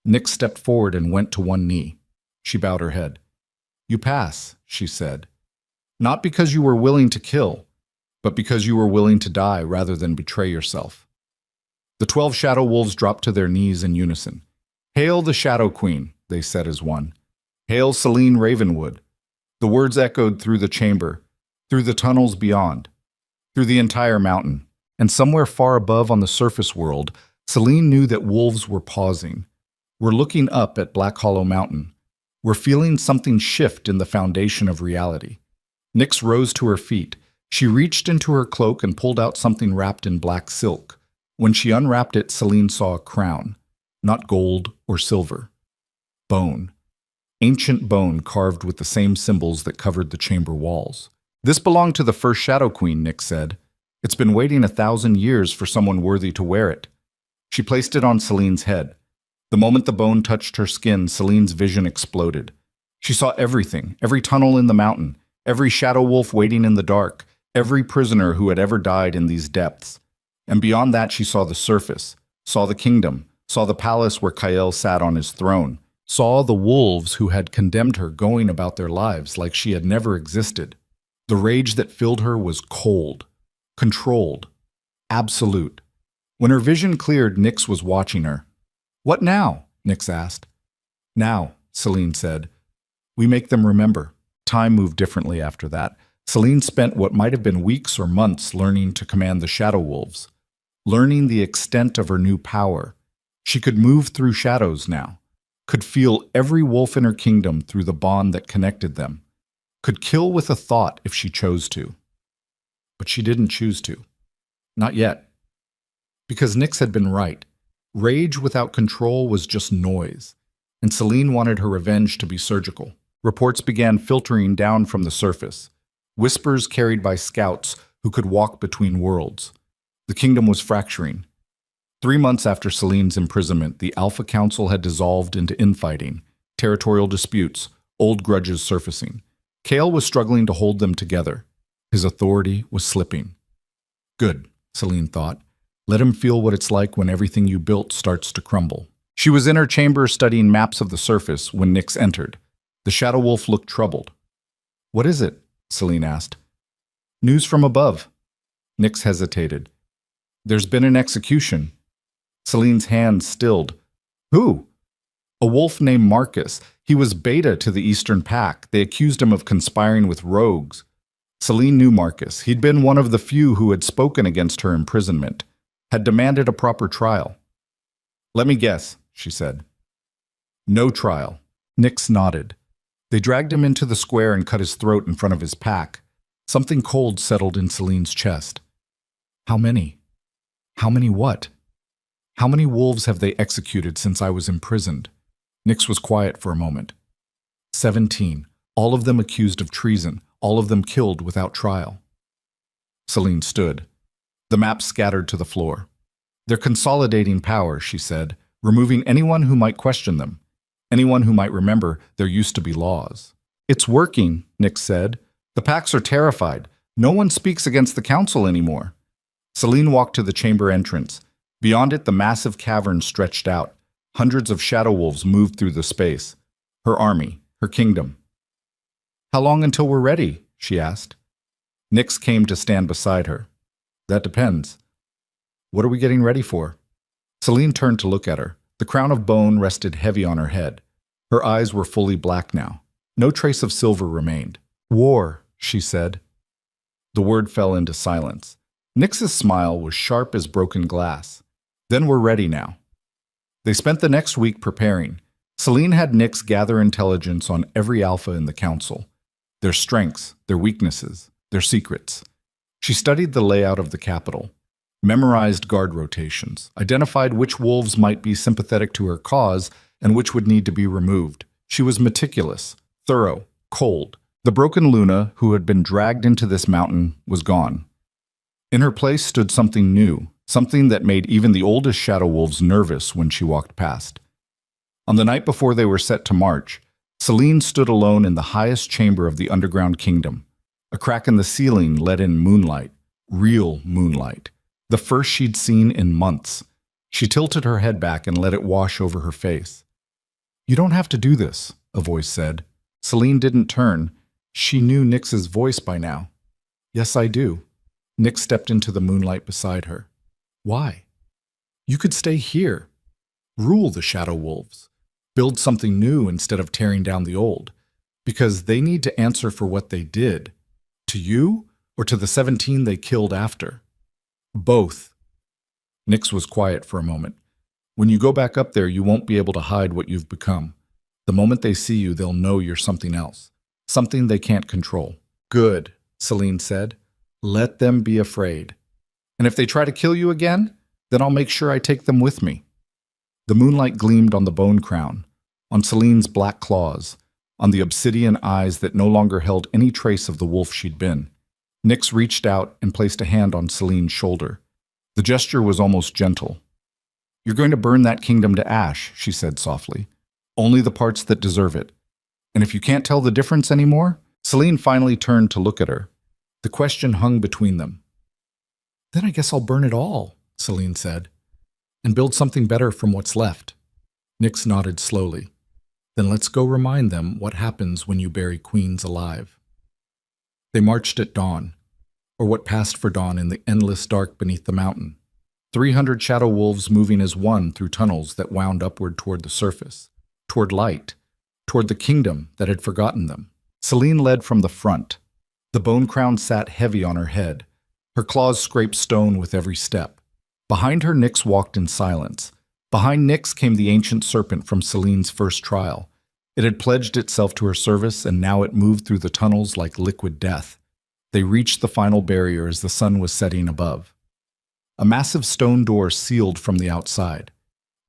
Nyx stepped forward and went to one knee. She bowed her head. You pass, she said. Not because you were willing to kill, but because you were willing to die rather than betray yourself. The 12 shadow wolves dropped to their knees in unison. Hail the Shadow Queen, they said as one. Hail Celine Ravenwood. The words echoed through the chamber, through the tunnels beyond, through the entire mountain. And somewhere far above on the surface world, Celine knew that wolves were pausing. Were looking up at Black Hollow Mountain. Were feeling something shift in the foundation of reality. Nyx rose to her feet. She reached into her cloak and pulled out something wrapped in black silk. When she unwrapped it, Celine saw a crown. Not gold or silver. Bone. Ancient bone carved with the same symbols that covered the chamber walls. This belonged to the first Shadow Queen, Nyx said. It's been waiting 1,000 years for someone worthy to wear it. She placed it on Celine's head. The moment the bone touched her skin, Celine's vision exploded. She saw everything, every tunnel in the mountain, every shadow wolf waiting in the dark, every prisoner who had ever died in these depths. And beyond that, she saw the surface, saw the kingdom, saw the palace where Kael sat on his throne, saw the wolves who had condemned her going about their lives like she had never existed. The rage that filled her was cold, controlled, absolute. When her vision cleared, Nyx was watching her. What now? Nyx asked. Now, Celine said. We make them remember. Time moved differently after that. Celine spent what might have been weeks or months learning to command the shadow wolves, learning the extent of her new power. She could move through shadows now, could feel every wolf in her kingdom through the bond that connected them, could kill with a thought if she chose to. But she didn't choose to. Not yet. Because Nyx had been right. Rage without control was just noise, and Celine wanted her revenge to be surgical. Reports began filtering down from the surface, whispers carried by scouts who could walk between worlds. The kingdom was fracturing. 3 months after Celine's imprisonment, the Alpha Council had dissolved into infighting, territorial disputes, old grudges surfacing. Kael was struggling to hold them together. His authority was slipping. Good, Celine thought. Let him feel what it's like when everything you built starts to crumble. She was in her chamber studying maps of the surface when Nyx entered. The shadow wolf looked troubled. What is it? Celine asked. News from above, Nyx hesitated. There's been an execution. Celine's hand stilled. Who? A wolf named Marcus. He was beta to the Eastern Pack. They accused him of conspiring with rogues. Celine knew Marcus. He'd been one of the few who had spoken against her imprisonment, had demanded a proper trial. Let me guess, she said. No trial. Nyx nodded. They dragged him into the square and cut his throat in front of his pack. Something cold settled in Celine's chest. How many? How many what? How many wolves have they executed since I was imprisoned? Nyx was quiet for a moment. 17, all of them accused of treason, all of them killed without trial. Celine stood. The map scattered to the floor. They're consolidating power, she said, removing anyone who might question them, anyone who might remember there used to be laws. It's working, Nyx said. The packs are terrified. No one speaks against the council anymore. Celine walked to the chamber entrance. Beyond it, the massive cavern stretched out. Hundreds of shadow wolves moved through the space. Her army, her kingdom. How long until we're ready? She asked. Nyx came to stand beside her. That depends. What are we getting ready for? Celine turned to look at her. The crown of bone rested heavy on her head. Her eyes were fully black now. No trace of silver remained. War, she said. The word fell into silence. Nyx's smile was sharp as broken glass. Then we're ready now. They spent the next week preparing. Celine had Nyx gather intelligence on every alpha in the council. Their strengths, their weaknesses, their secrets. She studied the layout of the capital, memorized guard rotations, identified which wolves might be sympathetic to her cause and which would need to be removed. She was meticulous, thorough, cold. The broken Luna, who had been dragged into this mountain, was gone. In her place stood something new, something that made even the oldest shadow wolves nervous when she walked past. On the night before they were set to march, Celine stood alone in the highest chamber of the underground kingdom. A crack in the ceiling let in moonlight, real moonlight, the first she'd seen in months. She tilted her head back and let it wash over her face. You don't have to do this, a voice said. Celine didn't turn. She knew Nyx's voice by now. Yes, I do. Nyx stepped into the moonlight beside her. Why? You could stay here. Rule the shadow wolves. Build something new instead of tearing down the old. Because they need to answer for what they did. To you or to the 17 they killed after? Both. Nyx was quiet for a moment. When you go back up there, you won't be able to hide what you've become. The moment they see you, they'll know you're something else. Something they can't control. Good, Celine said. Let them be afraid. And if they try to kill you again, then I'll make sure I take them with me. The moonlight gleamed on the bone crown, on Celine's black claws, on the obsidian eyes that no longer held any trace of the wolf she'd been. Nyx reached out and placed a hand on Celine's shoulder. The gesture was almost gentle. You're going to burn that kingdom to ash, she said softly. Only the parts that deserve it. And if you can't tell the difference anymore? Celine finally turned to look at her. The question hung between them. Then I guess I'll burn it all, Celine said, and build something better from what's left. Nyx nodded slowly. Then let's go remind them what happens when you bury queens alive. They marched at dawn, or what passed for dawn in the endless dark beneath the mountain. 300 shadow wolves moving as one through tunnels that wound upward toward the surface, toward light, toward the kingdom that had forgotten them. Celine led from the front. The bone crown sat heavy on her head. Her claws scraped stone with every step. Behind her, Nyx walked in silence. Behind Nyx came the ancient serpent from Celine's first trial. It had pledged itself to her service, and now it moved through the tunnels like liquid death. They reached the final barrier as the sun was setting above. A massive stone door sealed from the outside.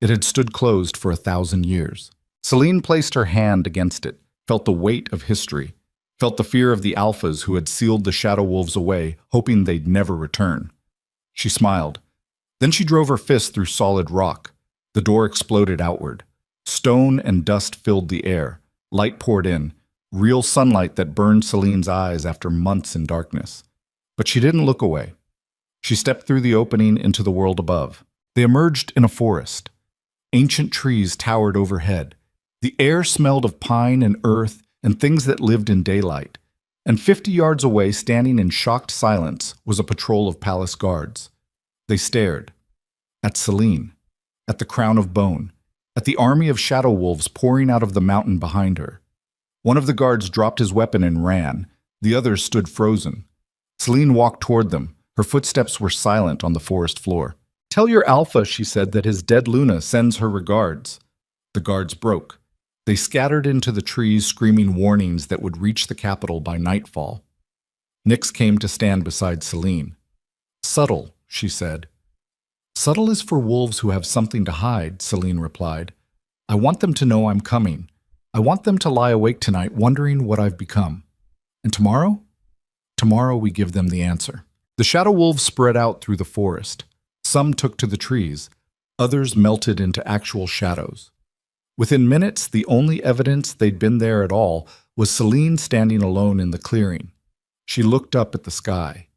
It had stood closed for 1,000 years. Celine placed her hand against it, felt the weight of history, felt the fear of the alphas who had sealed the shadow wolves away, hoping they'd never return. She smiled. Then she drove her fist through solid rock. The door exploded outward. Stone and dust filled the air. Light poured in, real sunlight that burned Celine's eyes after months in darkness. But she didn't look away. She stepped through the opening into the world above. They emerged in a forest. Ancient trees towered overhead. The air smelled of pine and earth and things that lived in daylight. And 50 yards away, standing in shocked silence, was a patrol of palace guards. They stared. At Celine. At the crown of bone. At the army of shadow wolves pouring out of the mountain behind her. One of the guards dropped his weapon and ran. The others stood frozen. Celine walked toward them. Her footsteps were silent on the forest floor. "Tell your alpha," she said, "that his dead Luna sends her regards." The guards broke. They scattered into the trees, screaming warnings that would reach the capital by nightfall. Nyx came to stand beside Celine. "Subtle," she said. "Subtle is for wolves who have something to hide," Celine replied. "I want them to know I'm coming. I want them to lie awake tonight wondering what I've become. And tomorrow? Tomorrow we give them the answer." The shadow wolves spread out through the forest. Some took to the trees. Others melted into actual shadows. Within minutes, the only evidence they'd been there at all was Celine standing alone in the clearing. She looked up at the sky.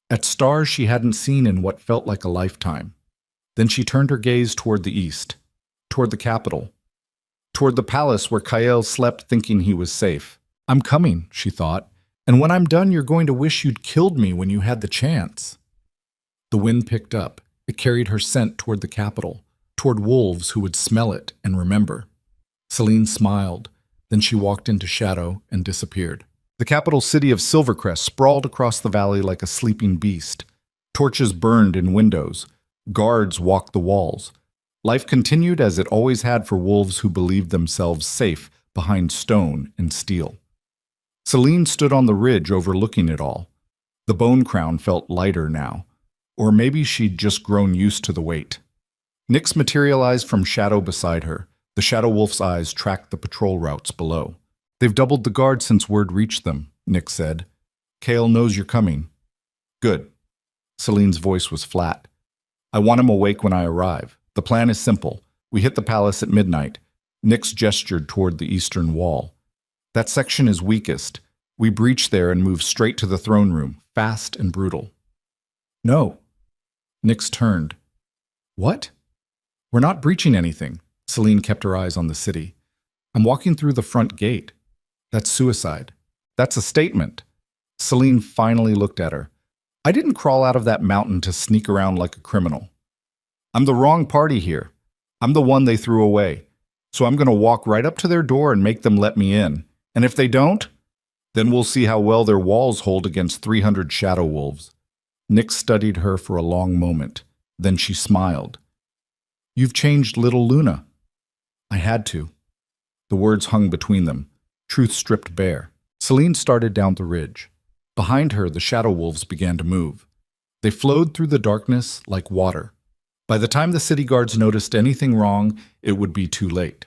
At stars she hadn't seen in what felt like a lifetime. Then she turned her gaze toward the east, toward the capital, toward the palace where Kael slept thinking he was safe. "I'm coming," she thought, "and when I'm done you're going to wish you'd killed me when you had the chance." The wind picked up. It carried her scent toward the capital, toward wolves who would smell it and remember. Celine smiled. Then she walked into shadow and disappeared. The capital city of Silvercrest sprawled across the valley like a sleeping beast. Torches burned in windows. Guards walked the walls. Life continued as it always had for wolves who believed themselves safe behind stone and steel. Celine stood on the ridge overlooking it all. The bone crown felt lighter now. Or maybe she'd just grown used to the weight. Nyx materialized from shadow beside her. The shadow wolf's eyes tracked the patrol routes below. "They've doubled the guard since word reached them," Nyx said. "Kael knows you're coming." "Good." Celine's voice was flat. "I want him awake when I arrive. The plan is simple. We hit the palace at midnight." Nyx gestured toward the eastern wall. "That section is weakest. We breach there and move straight to the throne room, fast and brutal." "No." Nyx turned. "What?" "We're not breaching anything." Celine kept her eyes on the city. "I'm walking through the front gate. That's suicide. That's a statement." Celine finally looked at her. "I didn't crawl out of that mountain to sneak around like a criminal. I'm the wrong party here. I'm the one they threw away. So I'm going to walk right up to their door and make them let me in. And if they don't, then we'll see how well their walls hold against 300 shadow wolves." Nyx studied her for a long moment. Then she smiled. "You've changed little Luna." "I had to." The words hung between them, truth stripped bare. Celine started down the ridge. Behind her, the shadow wolves began to move. They flowed through the darkness like water. By the time the city guards noticed anything wrong, it would be too late.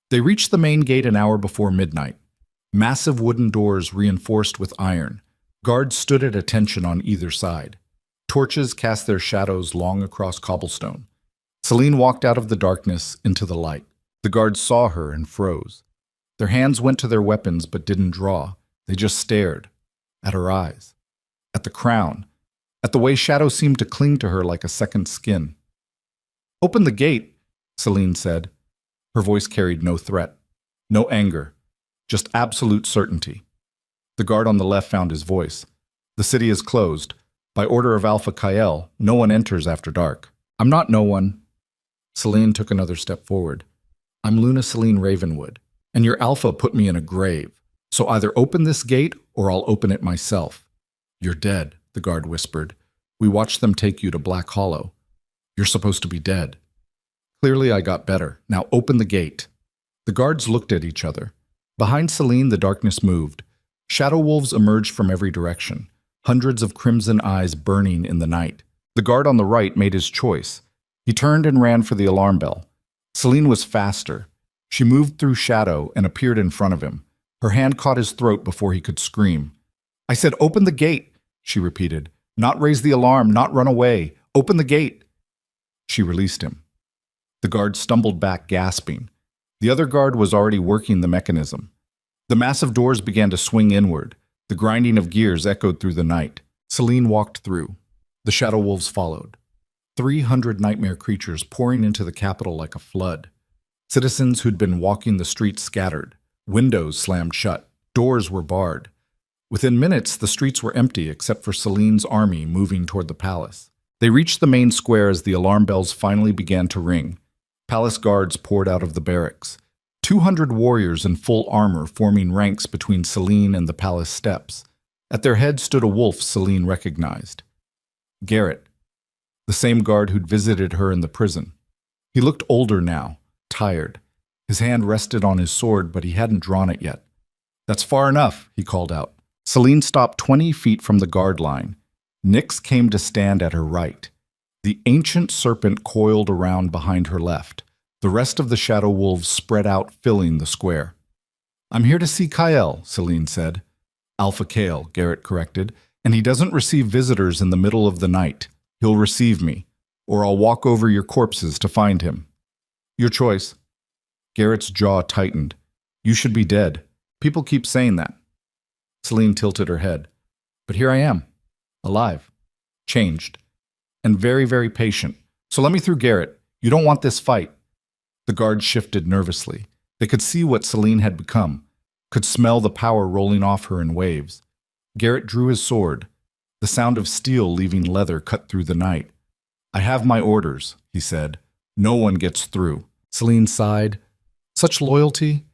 They reached the main gate an hour before midnight. Massive wooden doors reinforced with iron. Guards stood at attention on either side. Torches cast their shadows long across cobblestone. Celine walked out of the darkness into the light. The guards saw her and froze. Their hands went to their weapons but didn't draw. They just stared. At her eyes. At the crown. At the way shadow seemed to cling to her like a second skin. "Open the gate," Celine said. Her voice carried no threat. No anger. Just absolute certainty. The guard on the left found his voice. "The city is closed. By order of Alpha Kael, no one enters after dark." "I'm not no one." Celine took another step forward. "I'm Luna Celine Ravenwood, and your Alpha put me in a grave. So either open this gate or I'll open it myself." "You're dead," the guard whispered. "We watched them take you to Black Hollow. You're supposed to be dead." "Clearly I got better. Now open the gate." The guards looked at each other. Behind Celine, the darkness moved. Shadow wolves emerged from every direction, hundreds of crimson eyes burning in the night. The guard on the right made his choice. He turned and ran for the alarm bell. Celine was faster. She moved through shadow and appeared in front of him. Her hand caught his throat before he could scream. "I said open the gate," she repeated. "Not raise the alarm, not run away. Open the gate." She released him. The guard stumbled back, gasping. The other guard was already working the mechanism. The massive doors began to swing inward. The grinding of gears echoed through the night. Celine walked through. The shadow wolves followed. 300 nightmare creatures pouring into the capital like a flood. Citizens who'd been walking the streets scattered. Windows slammed shut. Doors were barred. Within minutes, the streets were empty except for Celine's army moving toward the palace. They reached the main square as the alarm bells finally began to ring. Palace guards poured out of the barracks. 200 warriors in full armor forming ranks between Celine and the palace steps. At their head stood a wolf Celine recognized. Garrett, the same guard who'd visited her in the prison. He looked older now, tired. His hand rested on his sword, but he hadn't drawn it yet. "That's far enough," he called out. Celine stopped 20 feet from the guard line. Nyx came to stand at her right. The ancient serpent coiled around behind her left. The rest of the shadow wolves spread out, filling the square. "I'm here to see Kyle," Celine said. "Alpha Kale," Garrett corrected, "and he doesn't receive visitors in the middle of the night. He'll receive me, or I'll walk over your corpses to find him." "Your choice." Garrett's jaw tightened. "You should be dead. People keep saying that." Celine tilted her head. "But here I am, alive, changed, and very, very patient. So let me through, Garrett. You don't want this fight." The guards shifted nervously. They could see what Celine had become, could smell the power rolling off her in waves. Garrett drew his sword. The sound of steel leaving leather cut through the night. "I have my orders," he said. "No one gets through." Celine sighed. "Such loyalty.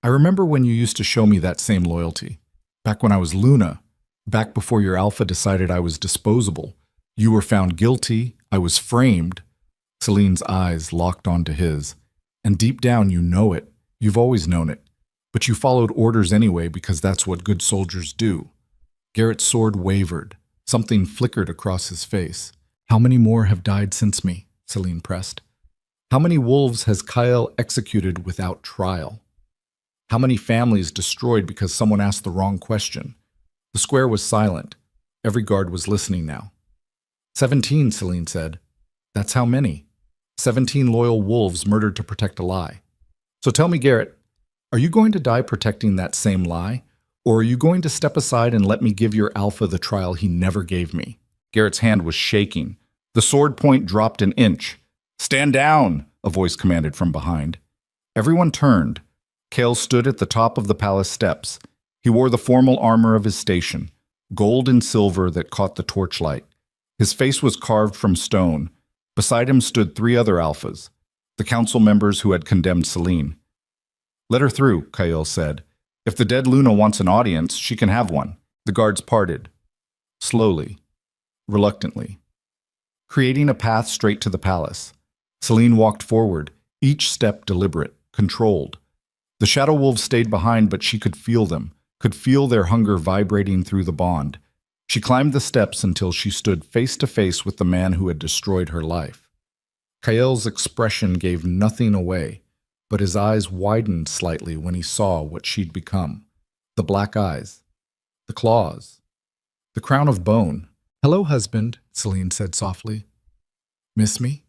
I remember when you used to show me that same loyalty. Back when I was Luna, back before your alpha decided I was disposable. You were found guilty. I was framed." Celine's eyes locked onto his. "And deep down you know it. You've always known it. But you followed orders anyway because that's what good soldiers do." Garrett's sword wavered. Something flickered across his face. "How many more have died since me?" Celine pressed. "How many wolves has Kyle executed without trial? How many families destroyed because someone asked the wrong question?" The square was silent. Every guard was listening now. 17, Celine said. "That's how many. 17 loyal wolves murdered to protect a lie. So tell me, Garrett, are you going to die protecting that same lie? Or are you going to step aside and let me give your alpha the trial he never gave me?" Garrett's hand was shaking. The sword point dropped an inch. "Stand down," a voice commanded from behind. Everyone turned. Kale stood at the top of the palace steps. He wore the formal armor of his station, gold and silver that caught the torchlight. His face was carved from stone. Beside him stood 3 other alphas, the council members who had condemned Celine. "Let her through," Kyle said. "If the dead Luna wants an audience, she can have one." The guards parted. Slowly, reluctantly, creating a path straight to the palace. Celine walked forward, each step deliberate, controlled. The shadow wolves stayed behind, but she could feel them, could feel their hunger vibrating through the bond. She climbed the steps until she stood face to face with the man who had destroyed her life. Kael's expression gave nothing away, but his eyes widened slightly when he saw what she'd become. The black eyes, the claws, the crown of bone. "Hello, husband," Celine said softly. "Miss me?"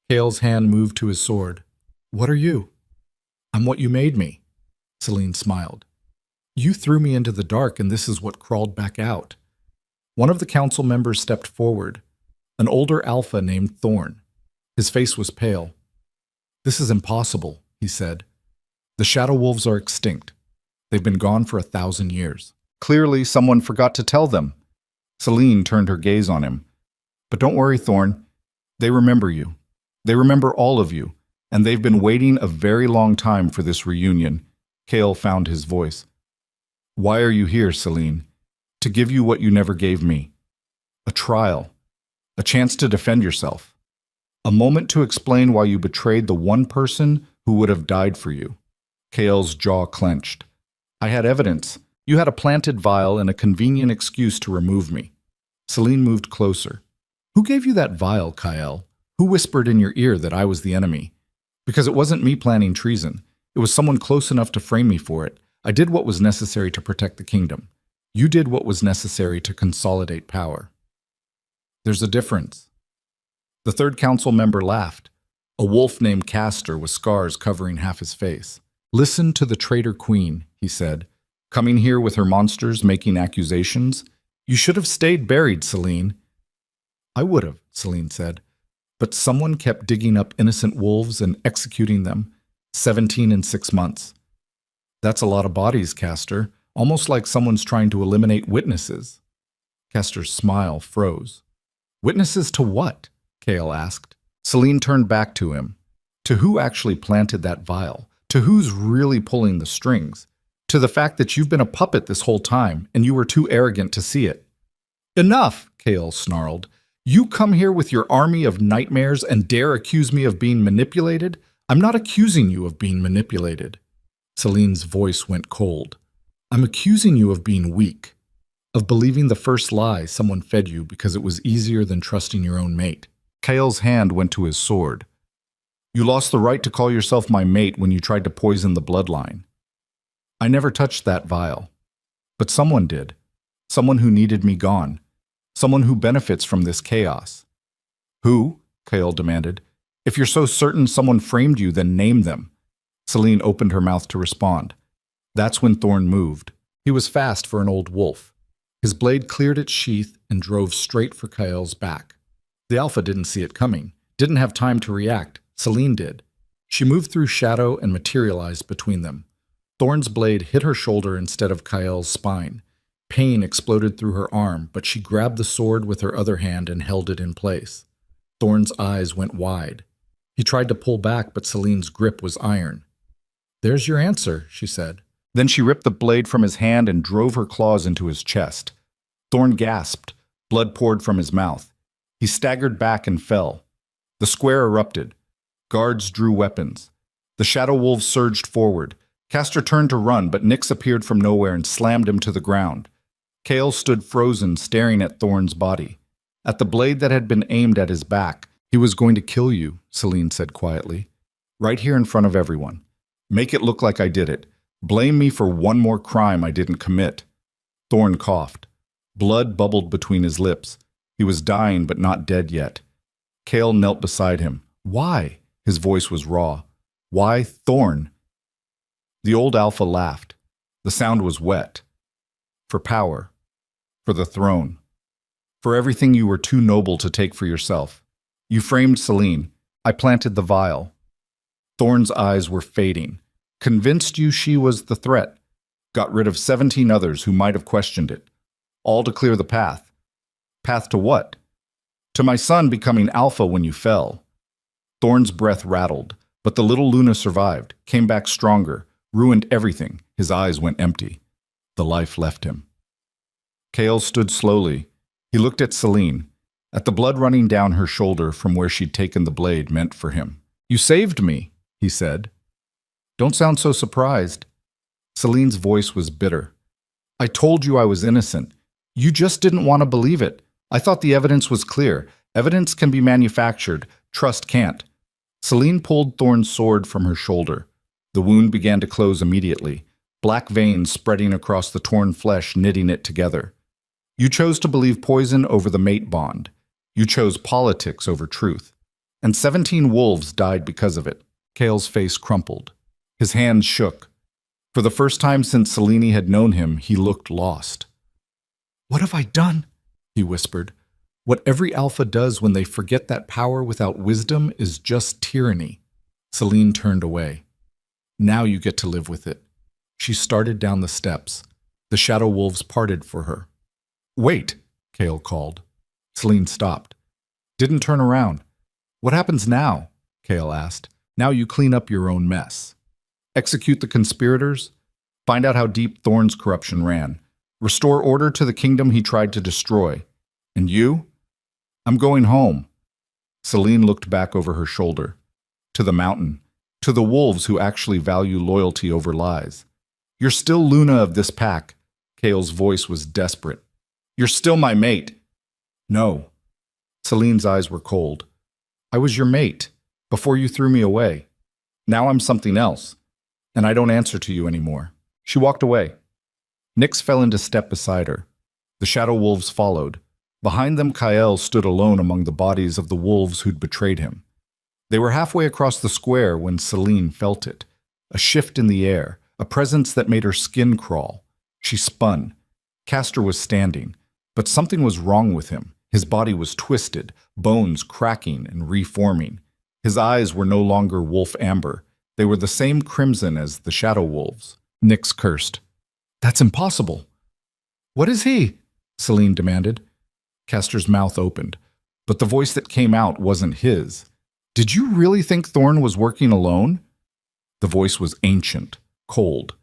Kael's hand moved to his sword. "What are you?" "I'm what you made me," Celine smiled. "You threw me into the dark, and this is what crawled back out." One of the council members stepped forward, an older alpha named Thorn. His face was pale. "This is impossible," he said. "The shadow wolves are extinct. They've been gone for 1,000 years. Clearly, someone forgot to tell them." Celine turned her gaze on him. "But don't worry, Thorn. They remember you. They remember all of you, and they've been waiting a very long time for this reunion." Kale found his voice. "Why are you here, Celine? To give you what you never gave me. A trial. A chance to defend yourself. A moment to explain why you betrayed the one person who would have died for you." Kale's jaw clenched. "I had evidence. You had a planted vial and a convenient excuse to remove me." Celine moved closer. "Who gave you that vial, Kyle? Who whispered in your ear that I was the enemy? Because it wasn't me planning treason. It was someone close enough to frame me for it. I did what was necessary to protect the kingdom. You did what was necessary to consolidate power." "There's a difference." The third council member laughed. A wolf named Castor with scars covering half his face. "Listen to the traitor queen," he said. "Coming here with her monsters making accusations. You should have stayed buried, Celine." "I would have," Celine said. "But someone kept digging up innocent wolves and executing them. 17 in 6 months. That's a lot of bodies, Castor. almost like someone's trying to eliminate witnesses. Kester's smile froze. Witnesses to what? Kale asked. Celine turned back to him. To who actually planted that vial? To who's really pulling the strings? To the fact that you've been a puppet this whole time and you were too arrogant to see it. Enough, Kale snarled. You come here with your army of nightmares and dare accuse me of being manipulated? I'm not accusing you of being manipulated. Celine's voice went cold. I'm accusing you of being weak, of believing the first lie someone fed you because it was easier than trusting your own mate. Kale's hand went to his sword. You lost the right to call yourself my mate when you tried to poison the bloodline. I never touched that vial. But someone did. Someone who needed me gone. Someone who benefits from this chaos. Who? Kale demanded. If you're so certain someone framed you, then name them. Celine opened her mouth to respond. That's when Thorn moved. He was fast for an old wolf. His blade cleared its sheath and drove straight for Kale's back. The Alpha didn't see it coming, didn't have time to react. Celine did. She moved through shadow and materialized between them. Thorn's blade hit her shoulder instead of Kale's spine. Pain exploded through her arm, but she grabbed the sword with her other hand and held it in place. Thorn's eyes went wide. He tried to pull back, but Celine's grip was iron. There's your answer, she said. Then she ripped the blade from his hand and drove her claws into his chest. Thorn gasped. Blood poured from his mouth. He staggered back and fell. The square erupted. Guards drew weapons. The shadow wolves surged forward. Castor turned to run, but Nyx appeared from nowhere and slammed him to the ground. Kale stood frozen, staring at Thorn's body. At the blade that had been aimed at his back. He was going to kill you, Celine said quietly. Right here in front of everyone. Make it look like I did it. Blame me for one more crime I didn't commit. Thorn coughed. Blood bubbled between his lips. He was dying, but not dead yet. Kale knelt beside him. Why? His voice was raw. Why Thorn? The old Alpha laughed. The sound was wet. For power. For the throne. For everything you were too noble to take for yourself. You framed Celine. I planted the vial. Thorn's eyes were fading. Convinced you she was the threat. Got rid of 17 others who might have questioned it. All to clear the path. Path to what? To my son becoming Alpha when you fell. Thorn's breath rattled, but the little Luna survived, came back stronger, ruined everything. His eyes went empty. The life left him. Kale stood slowly. He looked at Celine. At the blood running down her shoulder from where she'd taken the blade meant for him. You saved me, he said. Don't sound so surprised. Celine's voice was bitter. I told you I was innocent. You just didn't want to believe it. I thought the evidence was clear. Evidence can be manufactured. Trust can't. Celine pulled Thorn's sword from her shoulder. The wound began to close immediately, black veins spreading across the torn flesh, knitting it together. You chose to believe poison over the mate bond. You chose politics over truth. And 17 wolves died because of it. Kale's face crumpled. His hands shook. For the first time since Selene had known him, he looked lost. What have I done? He whispered. What every Alpha does when they forget that power without wisdom is just tyranny. Selene turned away. Now you get to live with it. She started down the steps. The shadow wolves parted for her. Wait, Kale called. Selene stopped. Didn't turn around. What happens now? Kale asked. Now you clean up your own mess. Execute the conspirators. Find out how deep Thorn's corruption ran. Restore order to the kingdom he tried to destroy. And you? I'm going home. Selene looked back over her shoulder. To the mountain. To the wolves who actually value loyalty over lies. You're still Luna of this pack. Kale's voice was desperate. You're still my mate. No. Celine's eyes were cold. I was your mate, before you threw me away. Now I'm something else, and I don't answer to you anymore. She walked away. Nyx fell into step beside her. The shadow wolves followed. Behind them, Kael stood alone among the bodies of the wolves who'd betrayed him. They were halfway across the square when Celine felt it. A shift in the air, a presence that made her skin crawl. She spun. Castor was standing, but something was wrong with him. His body was twisted, bones cracking and reforming. His eyes were no longer wolf amber. They were the same crimson as the shadow wolves. Nyx cursed. That's impossible. What is he? Celine demanded. Castor's mouth opened, but the voice that came out wasn't his. Did you really think Thorn was working alone? The voice was ancient, cold.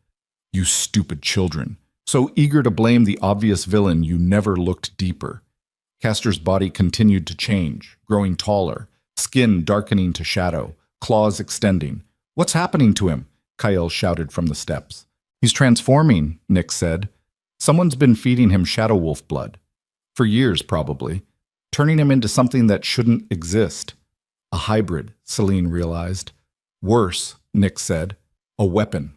You stupid children, so eager to blame the obvious villain you never looked deeper. Castor's body continued to change, growing taller, skin darkening to shadow, claws extending. What's happening to him? Kyle shouted from the steps. He's transforming, Nick said. Someone's been feeding him shadow wolf blood. For years, probably. Turning him into something that shouldn't exist. A hybrid, Celine realized. Worse, Nick said. A weapon.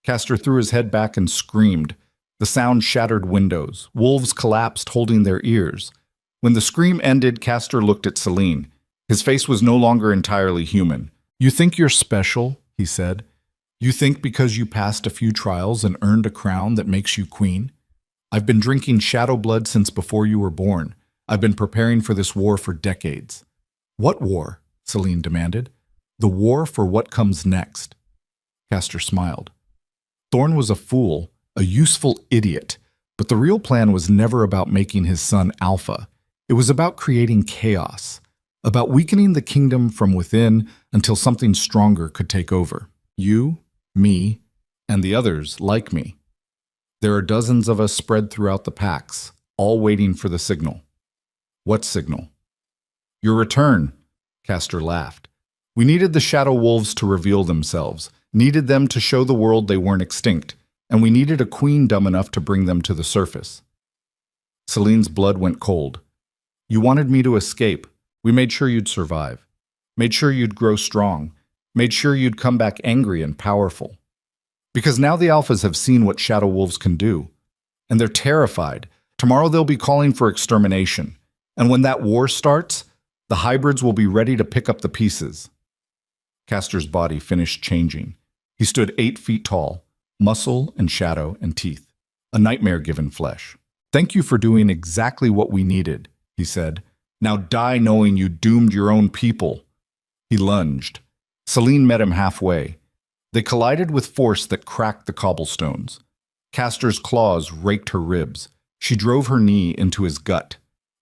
Castor threw his head back and screamed. The sound shattered windows. Wolves collapsed, holding their ears. When the scream ended, Castor looked at Celine. His face was no longer entirely human. You think you're special, he said. You think because you passed a few trials and earned a crown that makes you queen? I've been drinking shadow blood since before you were born. I've been preparing for this war for decades. What war? Celine demanded. The war for what comes next. Castor smiled. Thorn was a fool, a useful idiot, but the real plan was never about making his son Alpha. It was about creating chaos, about weakening the kingdom from within until something stronger could take over. You, me, and the others like me. There are dozens of us spread throughout the packs, all waiting for the signal. What signal? Your return, Castor laughed. We needed the shadow wolves to reveal themselves, needed them to show the world they weren't extinct, and we needed a queen dumb enough to bring them to the surface. Celine's blood went cold. You wanted me to escape. We made sure you'd survive. Made sure you'd grow strong. Made sure you'd come back angry and powerful. Because now the alphas have seen what shadow wolves can do. And they're terrified. Tomorrow they'll be calling for extermination. And when that war starts, the hybrids will be ready to pick up the pieces. Castor's body finished changing. He stood 8 feet tall, muscle and shadow and teeth. A nightmare given flesh. Thank you for doing exactly what we needed, he said. Now die knowing you doomed your own people. He lunged. Celine met him halfway. They collided with force that cracked the cobblestones. Castor's claws raked her ribs. She drove her knee into his gut.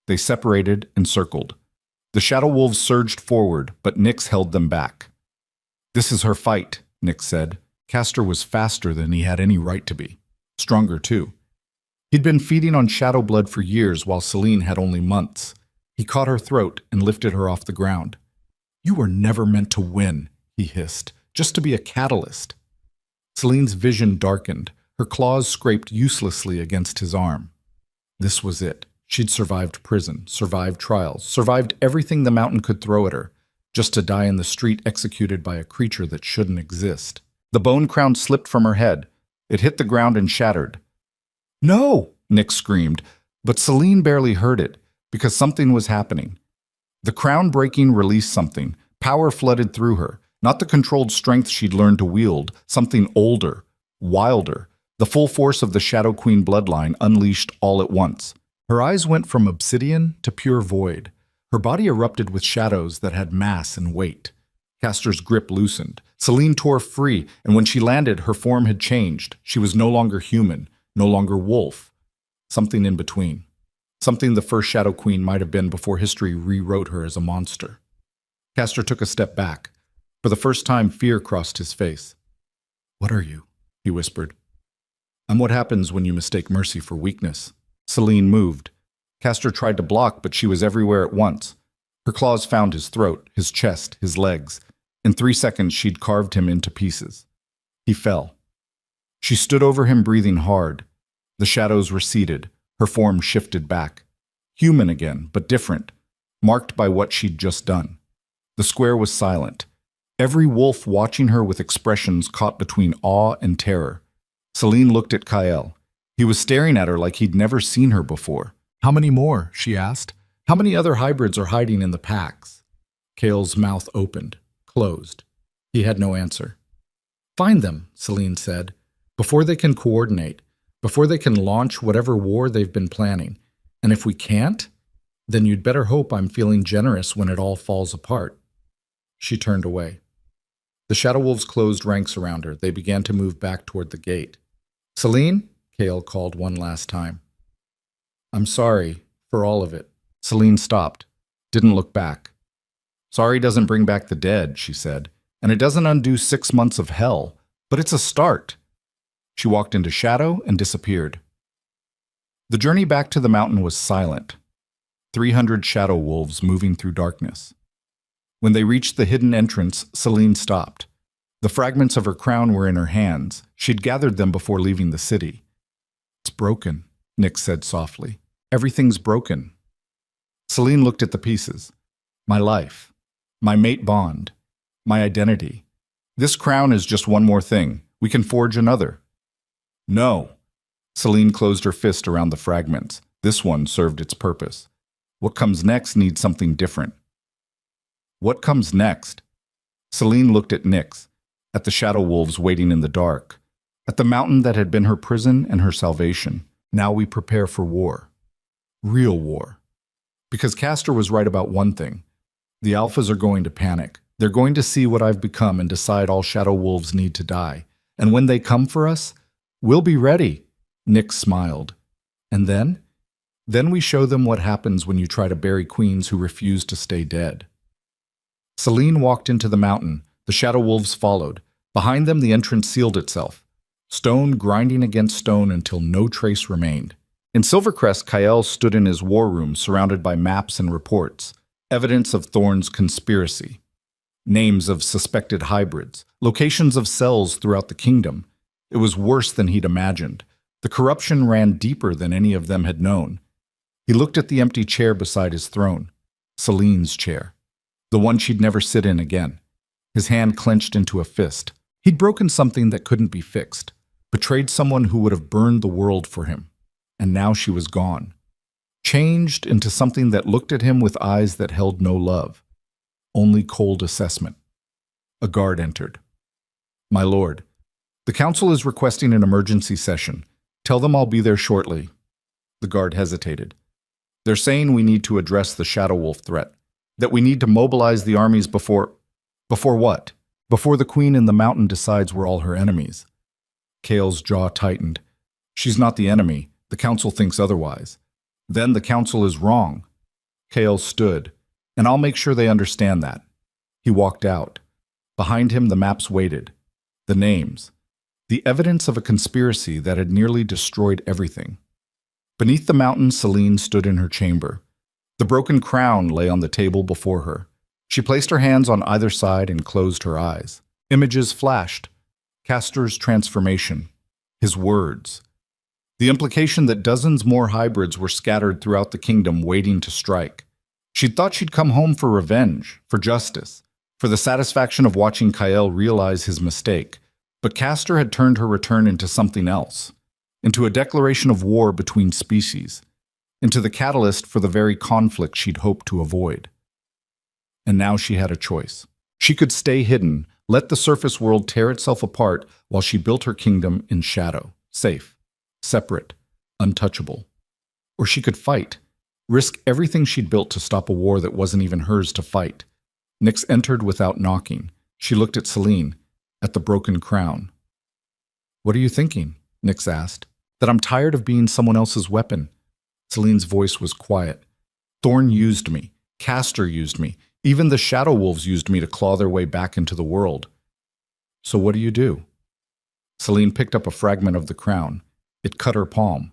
They separated and circled. The shadow wolves surged forward, but Nyx held them back. This is her fight, Nyx said. Castor was faster than he had any right to be. Stronger, too. He'd been feeding on shadow blood for years while Celine had only months. He caught her throat and lifted her off the ground. You were never meant to win, he hissed, just to be a catalyst. Celine's vision darkened. Her claws scraped uselessly against his arm. This was it. She'd survived prison, survived trials, survived everything the mountain could throw at her, just to die in the street executed by a creature that shouldn't exist. The bone crown slipped from her head. It hit the ground and shattered. No, Nyx screamed, but Celine barely heard it, because something was happening. The crown breaking released something. Power flooded through her, not the controlled strength she'd learned to wield, something older, wilder. The full force of the Shadow Queen bloodline unleashed all at once. Her eyes went from obsidian to pure void. Her body erupted with shadows that had mass and weight. Castor's grip loosened. Celine tore free, and when she landed, her form had changed. She was no longer human, no longer wolf. Something in between. Something the first Shadow Queen might have been before history rewrote her as a monster. Castor took a step back. For the first time, fear crossed his face. What are you? He whispered. I'm what happens when you mistake mercy for weakness. Celine moved. Castor tried to block, but she was everywhere at once. Her claws found his throat, his chest, his legs. In 3 seconds, she'd carved him into pieces. He fell. She stood over him, breathing hard. The shadows receded. Her form shifted back. Human again, but different, marked by what she'd just done. The square was silent. Every wolf watching her with expressions caught between awe and terror. Celine looked at Kyle. He was staring at her like he'd never seen her before. How many more? She asked. How many other hybrids are hiding in the packs? Kale's mouth opened, closed. He had no answer. Find them, Celine said, before they can coordinate, before they can launch whatever war they've been planning. And if we can't, then you'd better hope I'm feeling generous when it all falls apart. She turned away. The Shadow Wolves closed ranks around her. They began to move back toward the gate. Celine? Kale called one last time. I'm sorry for all of it. Celine stopped, didn't look back. Sorry doesn't bring back the dead, she said, and it doesn't undo 6 months of hell, but it's a start. She walked into shadow and disappeared. The journey back to the mountain was silent. 300 shadow wolves moving through darkness. When they reached the hidden entrance, Celine stopped. The fragments of her crown were in her hands. She'd gathered them before leaving the city. It's broken, Nick said softly. Everything's broken. Celine looked at the pieces. My life. My mate bond. My identity. This crown is just one more thing. We can forge another. No. Celine closed her fist around the fragments. This one served its purpose. What comes next needs something different. What comes next? Celine looked at Nyx, at the shadow wolves waiting in the dark, at the mountain that had been her prison and her salvation. Now we prepare for war. Real war. Because Castor was right about one thing. The alphas are going to panic. They're going to see what I've become and decide all shadow wolves need to die. And when they come for us, we'll be ready. Nyx smiled. And then? Then we show them what happens when you try to bury queens who refuse to stay dead. Celine walked into the mountain. The shadow wolves followed. Behind them, the entrance sealed itself, stone grinding against stone until no trace remained. In Silvercrest, Kyle stood in his war room surrounded by maps and reports, evidence of Thorn's conspiracy, names of suspected hybrids, locations of cells throughout the kingdom. It was worse than he'd imagined. The corruption ran deeper than any of them had known. He looked at the empty chair beside his throne, Celine's chair, the one she'd never sit in again. His hand clenched into a fist. He'd broken something that couldn't be fixed, betrayed someone who would have burned the world for him. And now she was gone, changed into something that looked at him with eyes that held no love, only cold assessment. A guard entered. My lord, the council is requesting an emergency session. Tell them I'll be there shortly. The guard hesitated. They're saying we need to address the shadow wolf threat, that we need to mobilize the armies before what? Before the queen in the mountain decides we're all her enemies. Kale's jaw tightened. She's not the enemy. The council thinks otherwise. Then the council is wrong. Kale stood, and I'll make sure they understand that. He walked out. Behind him, the maps waited. The names. The evidence of a conspiracy that had nearly destroyed everything. Beneath the mountain, Celine stood in her chamber. The broken crown lay on the table before her. She placed her hands on either side and closed her eyes. Images flashed. Castor's transformation. His words. The implication that dozens more hybrids were scattered throughout the kingdom waiting to strike. She'd thought she'd come home for revenge, for justice, for the satisfaction of watching Kyle realize his mistake. But Castor had turned her return into something else, into a declaration of war between species, into the catalyst for the very conflict she'd hoped to avoid. And now she had a choice. She could stay hidden, let the surface world tear itself apart while she built her kingdom in shadow, safe, separate, untouchable. Or she could fight, risk everything she'd built to stop a war that wasn't even hers to fight. Nyx entered without knocking. She looked at Celine, at the broken crown. What are you thinking? Nyx asked. That I'm tired of being someone else's weapon. Celine's voice was quiet. Thorn used me. Castor used me. Even the shadow wolves used me to claw their way back into the world. So what do you do? Celine picked up a fragment of the crown. It cut her palm.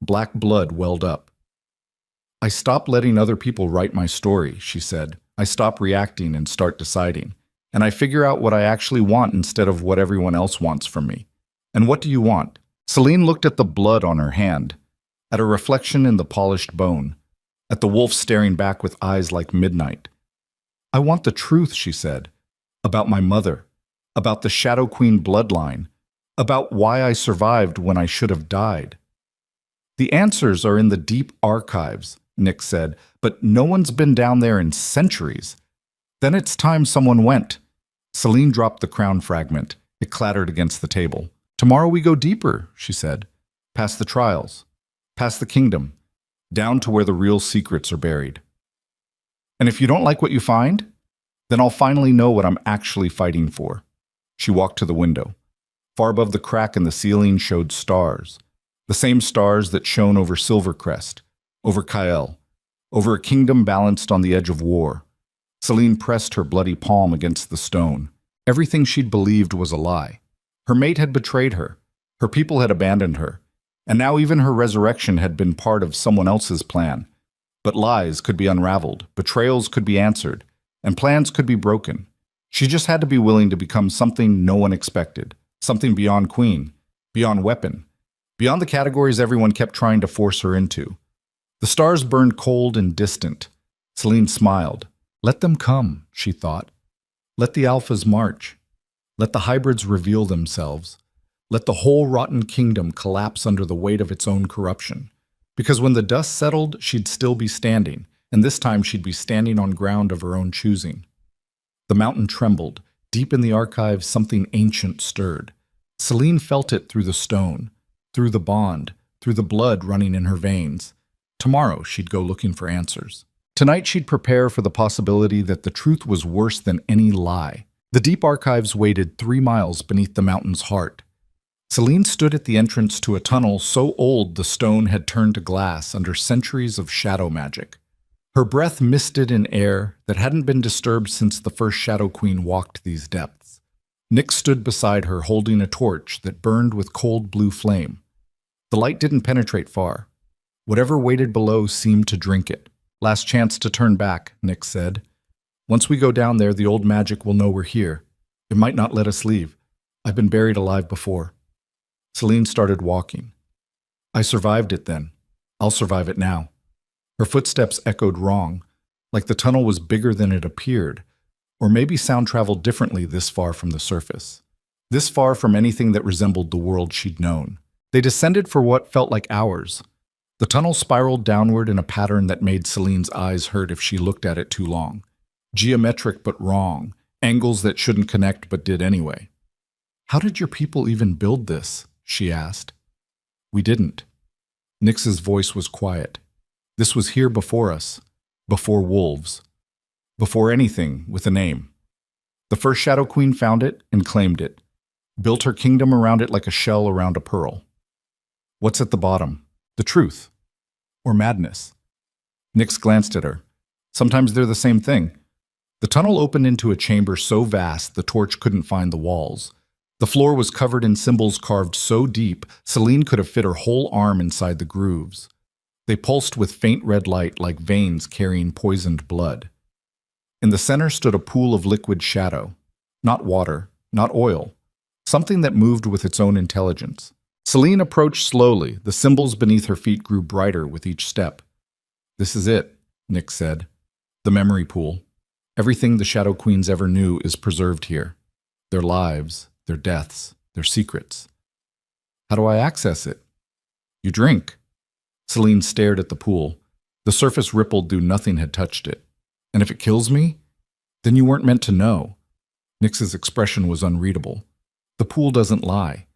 Black blood welled up. I stop letting other people write my story, she said. I stop reacting and start deciding. And I figure out what I actually want instead of what everyone else wants from me. And what do you want? Celine looked at the blood on her hand, at a reflection in the polished bone, at the wolf staring back with eyes like midnight. I want the truth, she said, about my mother, about the Shadow Queen bloodline, about why I survived when I should have died. The answers are in the deep archives, Nyx said, but no one's been down there in centuries. Then it's time someone went. Celine dropped the crown fragment. It clattered against the table. Tomorrow we go deeper, she said, past the trials, past the kingdom, down to where the real secrets are buried. And if you don't like what you find, then I'll finally know what I'm actually fighting for. She walked to the window. Far above the crack in the ceiling showed stars, the same stars that shone over Silvercrest, over Kael, over a kingdom balanced on the edge of war. Celine pressed her bloody palm against the stone. Everything she'd believed was a lie. Her mate had betrayed her. Her people had abandoned her. And now even her resurrection had been part of someone else's plan. But lies could be unraveled, betrayals could be answered, and plans could be broken. She just had to be willing to become something no one expected, something beyond queen, beyond weapon, beyond the categories everyone kept trying to force her into. The stars burned cold and distant. Celine smiled. Let them come, she thought. Let the alphas march. Let the hybrids reveal themselves. Let the whole rotten kingdom collapse under the weight of its own corruption. Because when the dust settled, she'd still be standing, and this time she'd be standing on ground of her own choosing. The mountain trembled. Deep in the archives, something ancient stirred. Celine felt it through the stone, through the bond, through the blood running in her veins. Tomorrow she'd go looking for answers. Tonight she'd prepare for the possibility that the truth was worse than any lie. The deep archives waited 3 miles beneath the mountain's heart. Celine stood at the entrance to a tunnel so old the stone had turned to glass under centuries of shadow magic. Her breath misted in air that hadn't been disturbed since the first Shadow Queen walked these depths. Nick stood beside her holding a torch that burned with cold blue flame. The light didn't penetrate far. Whatever waited below seemed to drink it. Last chance to turn back, Nick said. Once we go down there, the old magic will know we're here. It might not let us leave. I've been buried alive before. Celine started walking. I survived it then. I'll survive it now. Her footsteps echoed wrong, like the tunnel was bigger than it appeared, or maybe sound traveled differently this far from the surface. This far from anything that resembled the world she'd known. They descended for what felt like hours. The tunnel spiraled downward in a pattern that made Celine's eyes hurt if she looked at it too long. Geometric but wrong, angles that shouldn't connect but did anyway. How did your people even build this? She asked. We didn't. Nyx's voice was quiet. This was here before us, before wolves, before anything with a name. The first Shadow Queen found it and claimed it, built her kingdom around it like a shell around a pearl. What's at the bottom? The truth. Or madness? Nyx glanced at her. Sometimes they're the same thing. The tunnel opened into a chamber so vast the torch couldn't find the walls. The floor was covered in symbols carved so deep, Celine could have fit her whole arm inside the grooves. They pulsed with faint red light like veins carrying poisoned blood. In the center stood a pool of liquid shadow. Not water, not oil. Something that moved with its own intelligence. Celine approached slowly. The symbols beneath her feet grew brighter with each step. This is it, Nyx said. The memory pool. Everything the Shadow Queens ever knew is preserved here. Their lives, their deaths, their secrets. How do I access it? You drink. Celine stared at the pool. The surface rippled though nothing had touched it. And if it kills me? Then you weren't meant to know. Nyx's expression was unreadable. The pool doesn't lie.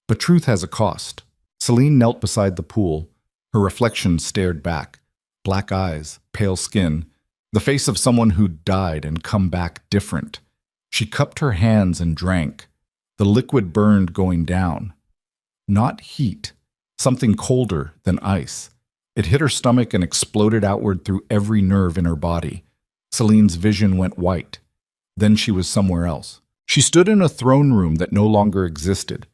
But truth has a cost. Celine knelt beside the pool. Her reflection stared back. Black eyes, pale skin, the face of someone who'd died and come back different. She cupped her hands and drank. The liquid burned going down. Not heat, something colder than ice. It hit her stomach and exploded outward through every nerve in her body. Celine's vision went white. Then she was somewhere else. She stood in a throne room that no longer existed.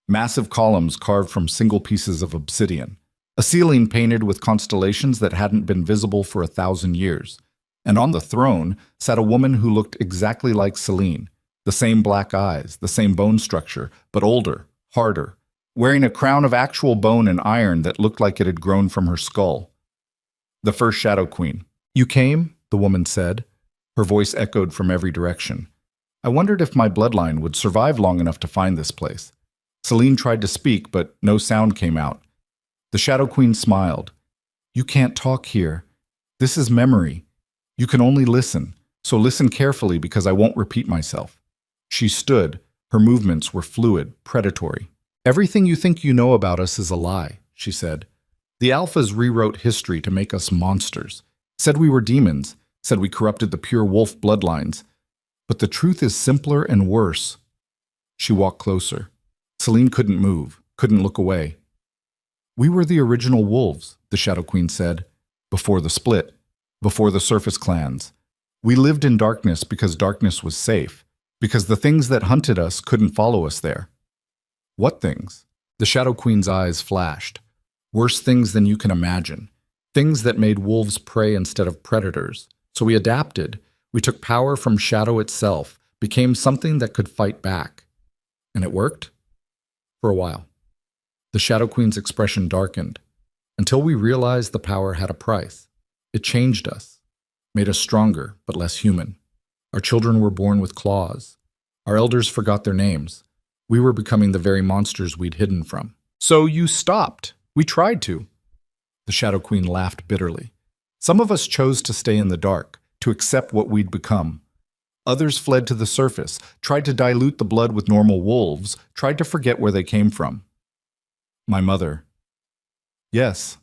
Massive columns carved from single pieces of obsidian. A ceiling painted with constellations that hadn't been visible for 1,000 years. And on the throne sat a woman who looked exactly like Celine. The same black eyes, the same bone structure, but older, harder. Wearing a crown of actual bone and iron that looked like it had grown from her skull. The first Shadow Queen. You came, the woman said. Her voice echoed from every direction. I wondered if my bloodline would survive long enough to find this place. Celine tried to speak, but no sound came out. The Shadow Queen smiled. You can't talk here. This is memory. You can only listen, so listen carefully because I won't repeat myself. She stood. Her movements were fluid, predatory. Everything you think you know about us is a lie, she said. The Alphas rewrote history to make us monsters. Said we were demons. Said we corrupted the pure wolf bloodlines. But the truth is simpler and worse. She walked closer. Celine couldn't move, couldn't look away. We were the original wolves, the Shadow Queen said, before the split, before the surface clans. We lived in darkness because darkness was safe, because the things that hunted us couldn't follow us there. What things? The Shadow Queen's eyes flashed. Worse things than you can imagine. Things that made wolves prey instead of predators. So we adapted. We took power from shadow itself, became something that could fight back. And it worked? For a while. The Shadow Queen's expression darkened, until we realized the power had a price. It changed us, made us stronger but less human. Our children were born with claws. Our elders forgot their names. We were becoming the very monsters we'd hidden from. So you stopped. We tried to. The Shadow Queen laughed bitterly. Some of us chose to stay in the dark, to accept what we'd become. Others fled to the surface, tried to dilute the blood with normal wolves, tried to forget where they came from. My mother. Yes.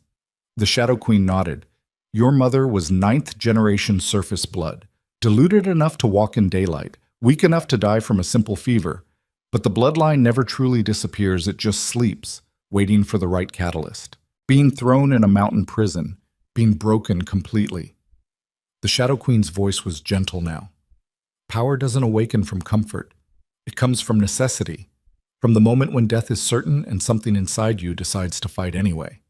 The Shadow Queen nodded. Your mother was 9th-generation surface blood, diluted enough to walk in daylight, weak enough to die from a simple fever. But the bloodline never truly disappears, it just sleeps, waiting for the right catalyst. Being thrown in a mountain prison, being broken completely. The Shadow Queen's voice was gentle now. Power doesn't awaken from comfort. It comes from necessity, from the moment when death is certain and something inside you decides to fight anyway.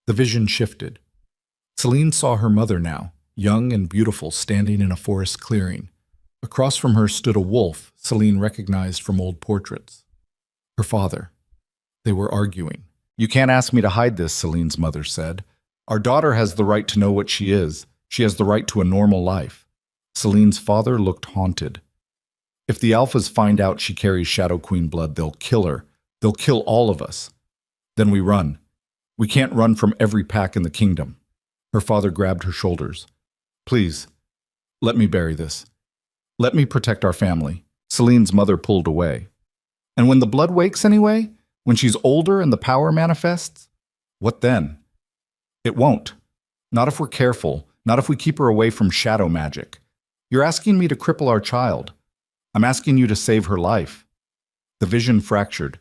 The vision shifted. Celine saw her mother now, young and beautiful, standing in a forest clearing. Across from her stood a wolf Celine recognized from old portraits. Her father. They were arguing. You can't ask me to hide this, Celine's mother said. Our daughter has the right to know what she is. She has the right to a normal life. Celine's father looked haunted. If the Alphas find out she carries Shadow Queen blood, they'll kill her. They'll kill all of us. Then we run. We can't run from every pack in the kingdom. Her father grabbed her shoulders. Please, let me bury this. Let me protect our family. Celine's mother pulled away. And when the blood wakes anyway? When she's older and the power manifests? What then? It won't. Not if we're careful. Not if we keep her away from shadow magic. You're asking me to cripple our child. I'm asking you to save her life. The vision fractured.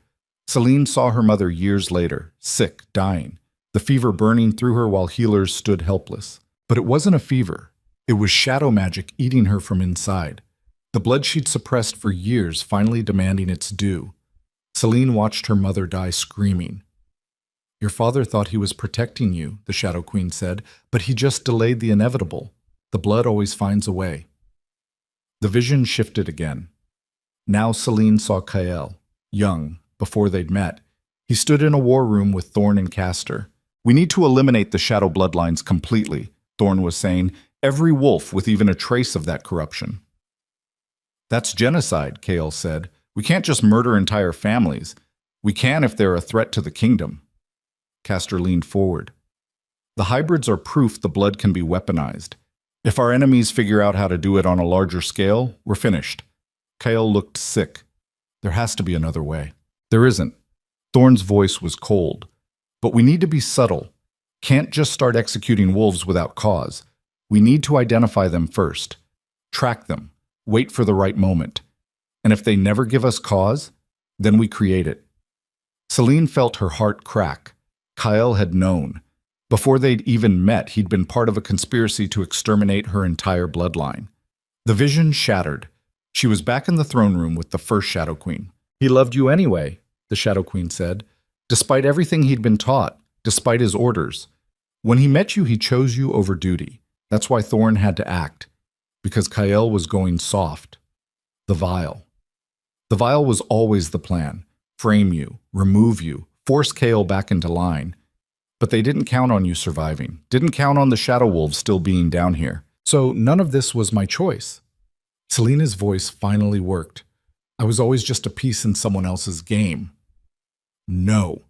Celine saw her mother years later, sick, dying, the fever burning through her while healers stood helpless. But it wasn't a fever. It was shadow magic eating her from inside. The blood she'd suppressed for years finally demanding its due. Celine watched her mother die screaming. Your father thought he was protecting you, the Shadow Queen said, but he just delayed the inevitable. The blood always finds a way. The vision shifted again. Now Celine saw Kael, young, before they'd met. He stood in a war room with Thorn and Castor. We need to eliminate the shadow bloodlines completely, Thorn was saying. Every wolf with even a trace of that corruption. That's genocide, Kael said. We can't just murder entire families. We can if they're a threat to the kingdom. Castor leaned forward. The hybrids are proof the blood can be weaponized. If our enemies figure out how to do it on a larger scale, we're finished. Kael looked sick. There has to be another way. There isn't. Thorn's voice was cold. But we need to be subtle. Can't just start executing wolves without cause. We need to identify them first. Track them. Wait for the right moment. And if they never give us cause, then we create it. Celine felt her heart crack. Kael had known. Before they'd even met, he'd been part of a conspiracy to exterminate her entire bloodline. The vision shattered. She was back in the throne room with the first Shadow Queen. He loved you anyway, the Shadow Queen said, despite everything he'd been taught, despite his orders. When he met you, he chose you over duty. That's why Thorn had to act, because Kael was going soft. The vial. The vial was always the plan. Frame you, remove you, force Kael back into line. But they didn't count on you surviving, didn't count on the Shadow Wolves still being down here. So none of this was my choice. Selena's voice finally worked. I was always just a piece in someone else's game. No.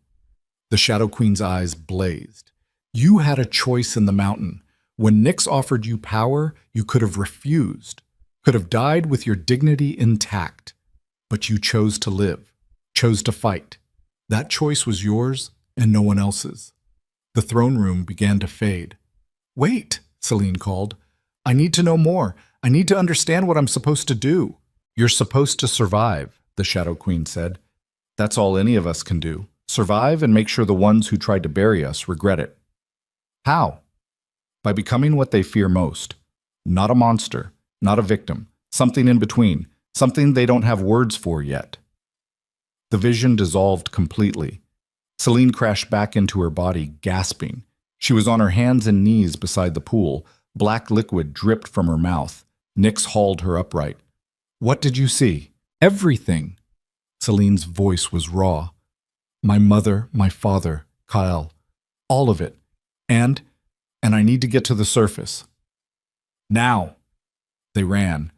The Shadow Queen's eyes blazed. You had a choice in the mountain. When Nyx offered you power, you could have refused, could have died with your dignity intact. But you chose to live, chose to fight. That choice was yours and no one else's. The throne room began to fade. Wait, Celine called. I need to know more. I need to understand what I'm supposed to do. You're supposed to survive, the Shadow Queen said. That's all any of us can do. Survive and make sure the ones who tried to bury us regret it. How? By becoming what they fear most. Not a monster, not a victim, something in between, something they don't have words for yet. The vision dissolved completely. Celine crashed back into her body, gasping. She was on her hands and knees beside the pool. Black liquid dripped from her mouth. Nyx hauled her upright. What did you see? Everything. Celine's voice was raw. My mother, my father, Kyle. All of it. And I need to get to the surface. Now. They ran.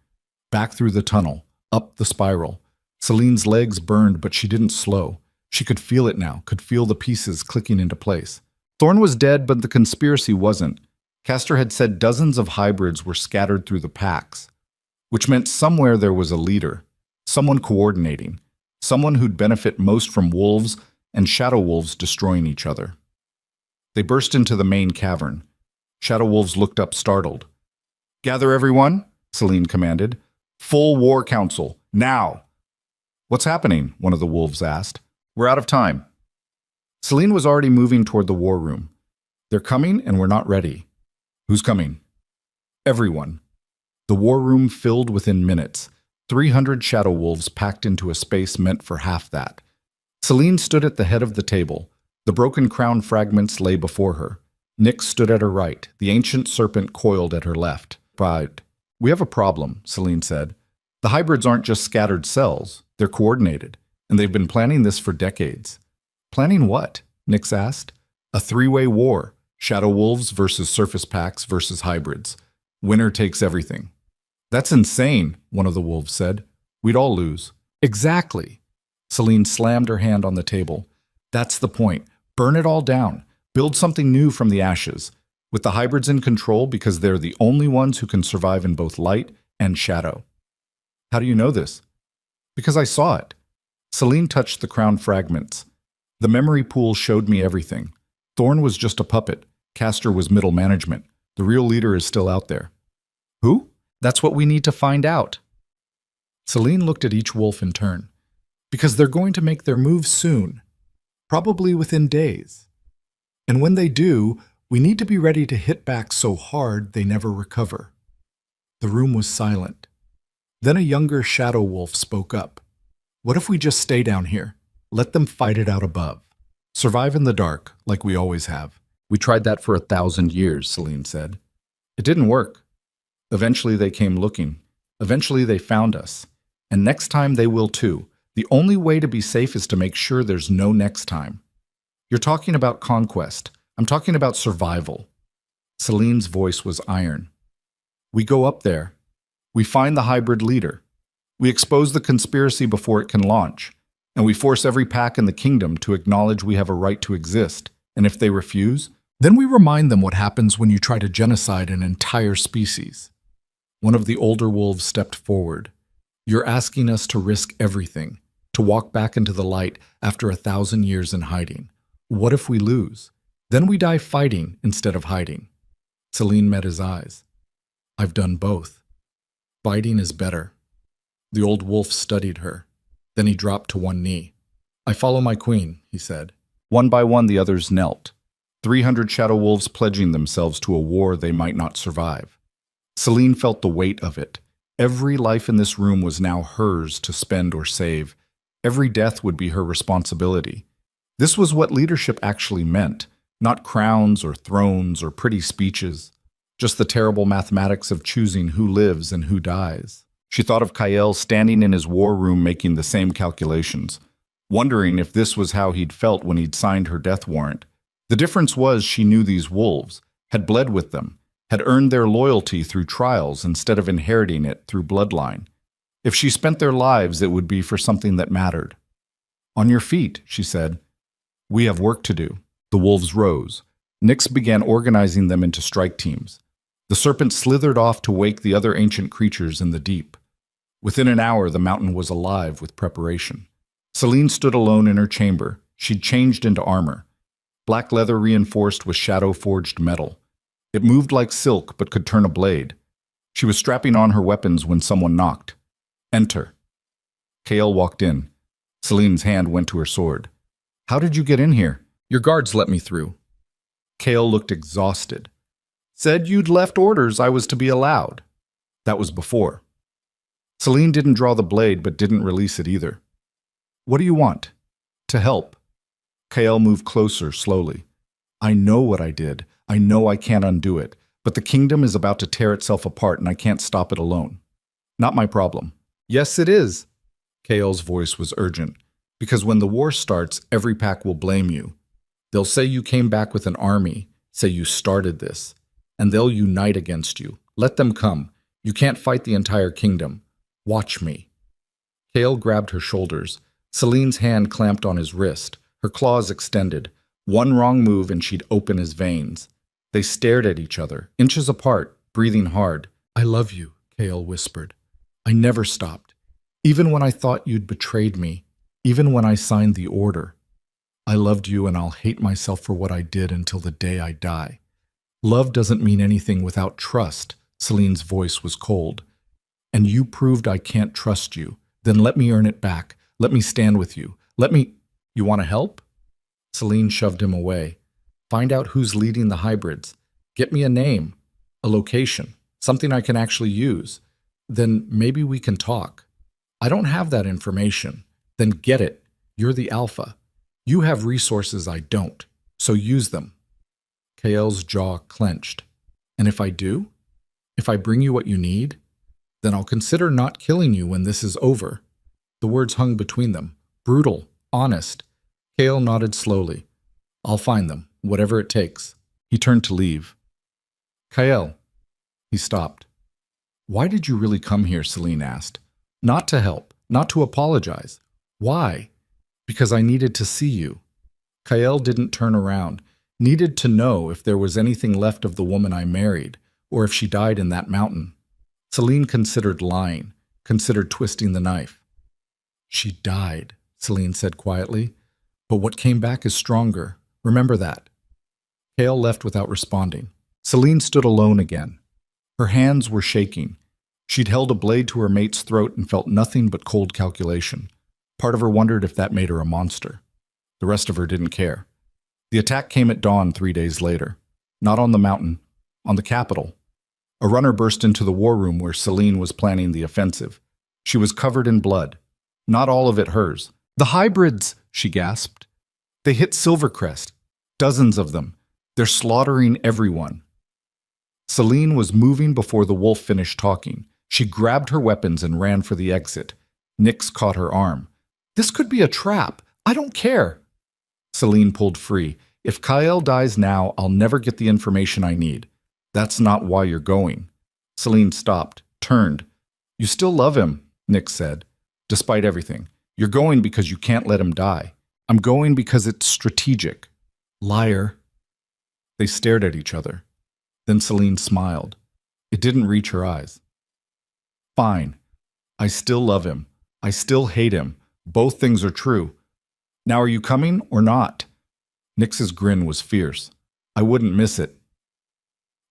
Back through the tunnel. Up the spiral. Celine's legs burned, but she didn't slow. She could feel it now, could feel the pieces clicking into place. Thorn was dead, but the conspiracy wasn't. Castor had said dozens of hybrids were scattered through the packs, which meant somewhere there was a leader, someone coordinating, someone who'd benefit most from wolves and shadow wolves destroying each other. They burst into the main cavern. Shadow wolves looked up startled. Gather everyone, Celine commanded. Full war council, now. What's happening? One of the wolves asked. We're out of time. Celine was already moving toward the war room. They're coming and we're not ready. Who's coming? Everyone. The war room filled within minutes. 300 shadow wolves packed into a space meant for half that. Celine stood at the head of the table. The broken crown fragments lay before her. Nyx stood at her right, the ancient serpent coiled at her left. We have a problem, Celine said. The hybrids aren't just scattered cells, they're coordinated, and they've been planning this for decades. Planning what? Nyx asked. A three-way war, shadow wolves versus surface packs versus hybrids. Winner takes everything. That's insane, one of the wolves said. We'd all lose. Exactly. Celine slammed her hand on the table. That's the point. Burn it all down. Build something new from the ashes. With the hybrids in control because they're the only ones who can survive in both light and shadow. How do you know this? Because I saw it. Celine touched the crown fragments. The memory pool showed me everything. Thorn was just a puppet. Castor was middle management. The real leader is still out there. Who? That's what we need to find out. Celine looked at each wolf in turn. Because they're going to make their move soon. Probably within days. And when they do, we need to be ready to hit back so hard they never recover. The room was silent. Then a younger shadow wolf spoke up. What if we just stay down here? Let them fight it out above. Survive in the dark, like we always have. We tried that for 1,000 years, Celine said. It didn't work. Eventually they came looking. Eventually they found us. And next time they will too. The only way to be safe is to make sure there's no next time. You're talking about conquest. I'm talking about survival. Celine's voice was iron. We go up there. We find the hybrid leader. We expose the conspiracy before it can launch. And we force every pack in the kingdom to acknowledge we have a right to exist. And if they refuse, then we remind them what happens when you try to genocide an entire species. One of the older wolves stepped forward. You're asking us to risk everything, to walk back into the light after 1,000 years in hiding. What if we lose? Then we die fighting instead of hiding. Celine met his eyes. I've done both. Fighting is better. The old wolf studied her. Then he dropped to one knee. I follow my queen, he said. One by one the others knelt. 300 shadow wolves pledging themselves to a war they might not survive. Celine felt the weight of it. Every life in this room was now hers to spend or save. Every death would be her responsibility. This was what leadership actually meant. Not crowns or thrones or pretty speeches, just the terrible mathematics of choosing who lives and who dies. She thought of Kyle standing in his war room making the same calculations, wondering if this was how he'd felt when he'd signed her death warrant. The difference was she knew these wolves, had bled with them, had earned their loyalty through trials instead of inheriting it through bloodline. If she spent their lives, it would be for something that mattered. On your feet, she said. We have work to do. The wolves rose. Nyx began organizing them into strike teams. The serpent slithered off to wake the other ancient creatures in the deep. Within an hour, the mountain was alive with preparation. Celine stood alone in her chamber. She'd changed into armor. Black leather reinforced with shadow-forged metal. It moved like silk but could turn a blade. She was strapping on her weapons when someone knocked. Enter. Kale walked in. Celine's hand went to her sword. How did you get in here? Your guards let me through. Kale looked exhausted. Said you'd left orders I was to be allowed. That was before. Celine didn't draw the blade but didn't release it either. What do you want? To help. Kael moved closer slowly. I know what I did. I know I can't undo it. But the kingdom is about to tear itself apart and I can't stop it alone. Not my problem. Yes, it is. Kael's voice was urgent. Because when the war starts, every pack will blame you. They'll say you came back with an army, say you started this, and they'll unite against you. Let them come. You can't fight the entire kingdom. Watch me. Kael grabbed her shoulders. Celine's hand clamped on his wrist, her claws extended. One wrong move and she'd open his veins. They stared at each other, inches apart, breathing hard. I love you, Kael whispered. I never stopped. Even when I thought you'd betrayed me, even when I signed the order. I loved you and I'll hate myself for what I did until the day I die. Love doesn't mean anything without trust. Celine's voice was cold. And you proved I can't trust you. Then let me earn it back. Let me stand with you. You want to help? Celine shoved him away. Find out who's leading the hybrids. Get me a name, a location, something I can actually use. Then maybe we can talk. I don't have that information. Then get it. You're the alpha. You have resources I don't, so use them. Kael's jaw clenched. And if I do? If I bring you what you need? Then I'll consider not killing you when this is over. The words hung between them. Brutal, honest. Kael nodded slowly. I'll find them, whatever it takes. He turned to leave. Kael. He stopped. Why did you really come here? Celine asked. Not to help, not to apologize. Why? Because I needed to see you. Kael didn't turn around, needed to know if there was anything left of the woman I married, or if she died in that mountain. Celine considered lying, considered twisting the knife. She died, Celine said quietly. But what came back is stronger. Remember that. Kael left without responding. Celine stood alone again. Her hands were shaking. She'd held a blade to her mate's throat and felt nothing but cold calculation. Part of her wondered if that made her a monster. The rest of her didn't care. The attack came at dawn 3 days later. Not on the mountain, on the capital. A runner burst into the war room where Celine was planning the offensive. She was covered in blood. Not all of it hers. The hybrids, she gasped. They hit Silvercrest. Dozens of them. They're slaughtering everyone. Celine was moving before the wolf finished talking. She grabbed her weapons and ran for the exit. Nyx caught her arm. This could be a trap. I don't care. Celine pulled free. If Kael dies now, I'll never get the information I need. That's not why you're going. Celine stopped, turned. You still love him, Nyx said. Despite everything. You're going because you can't let him die. I'm going because it's strategic. Liar. They stared at each other. Then Celine smiled. It didn't reach her eyes. Fine. I still love him. I still hate him. Both things are true. Now are you coming or not? Nyx's grin was fierce. I wouldn't miss it.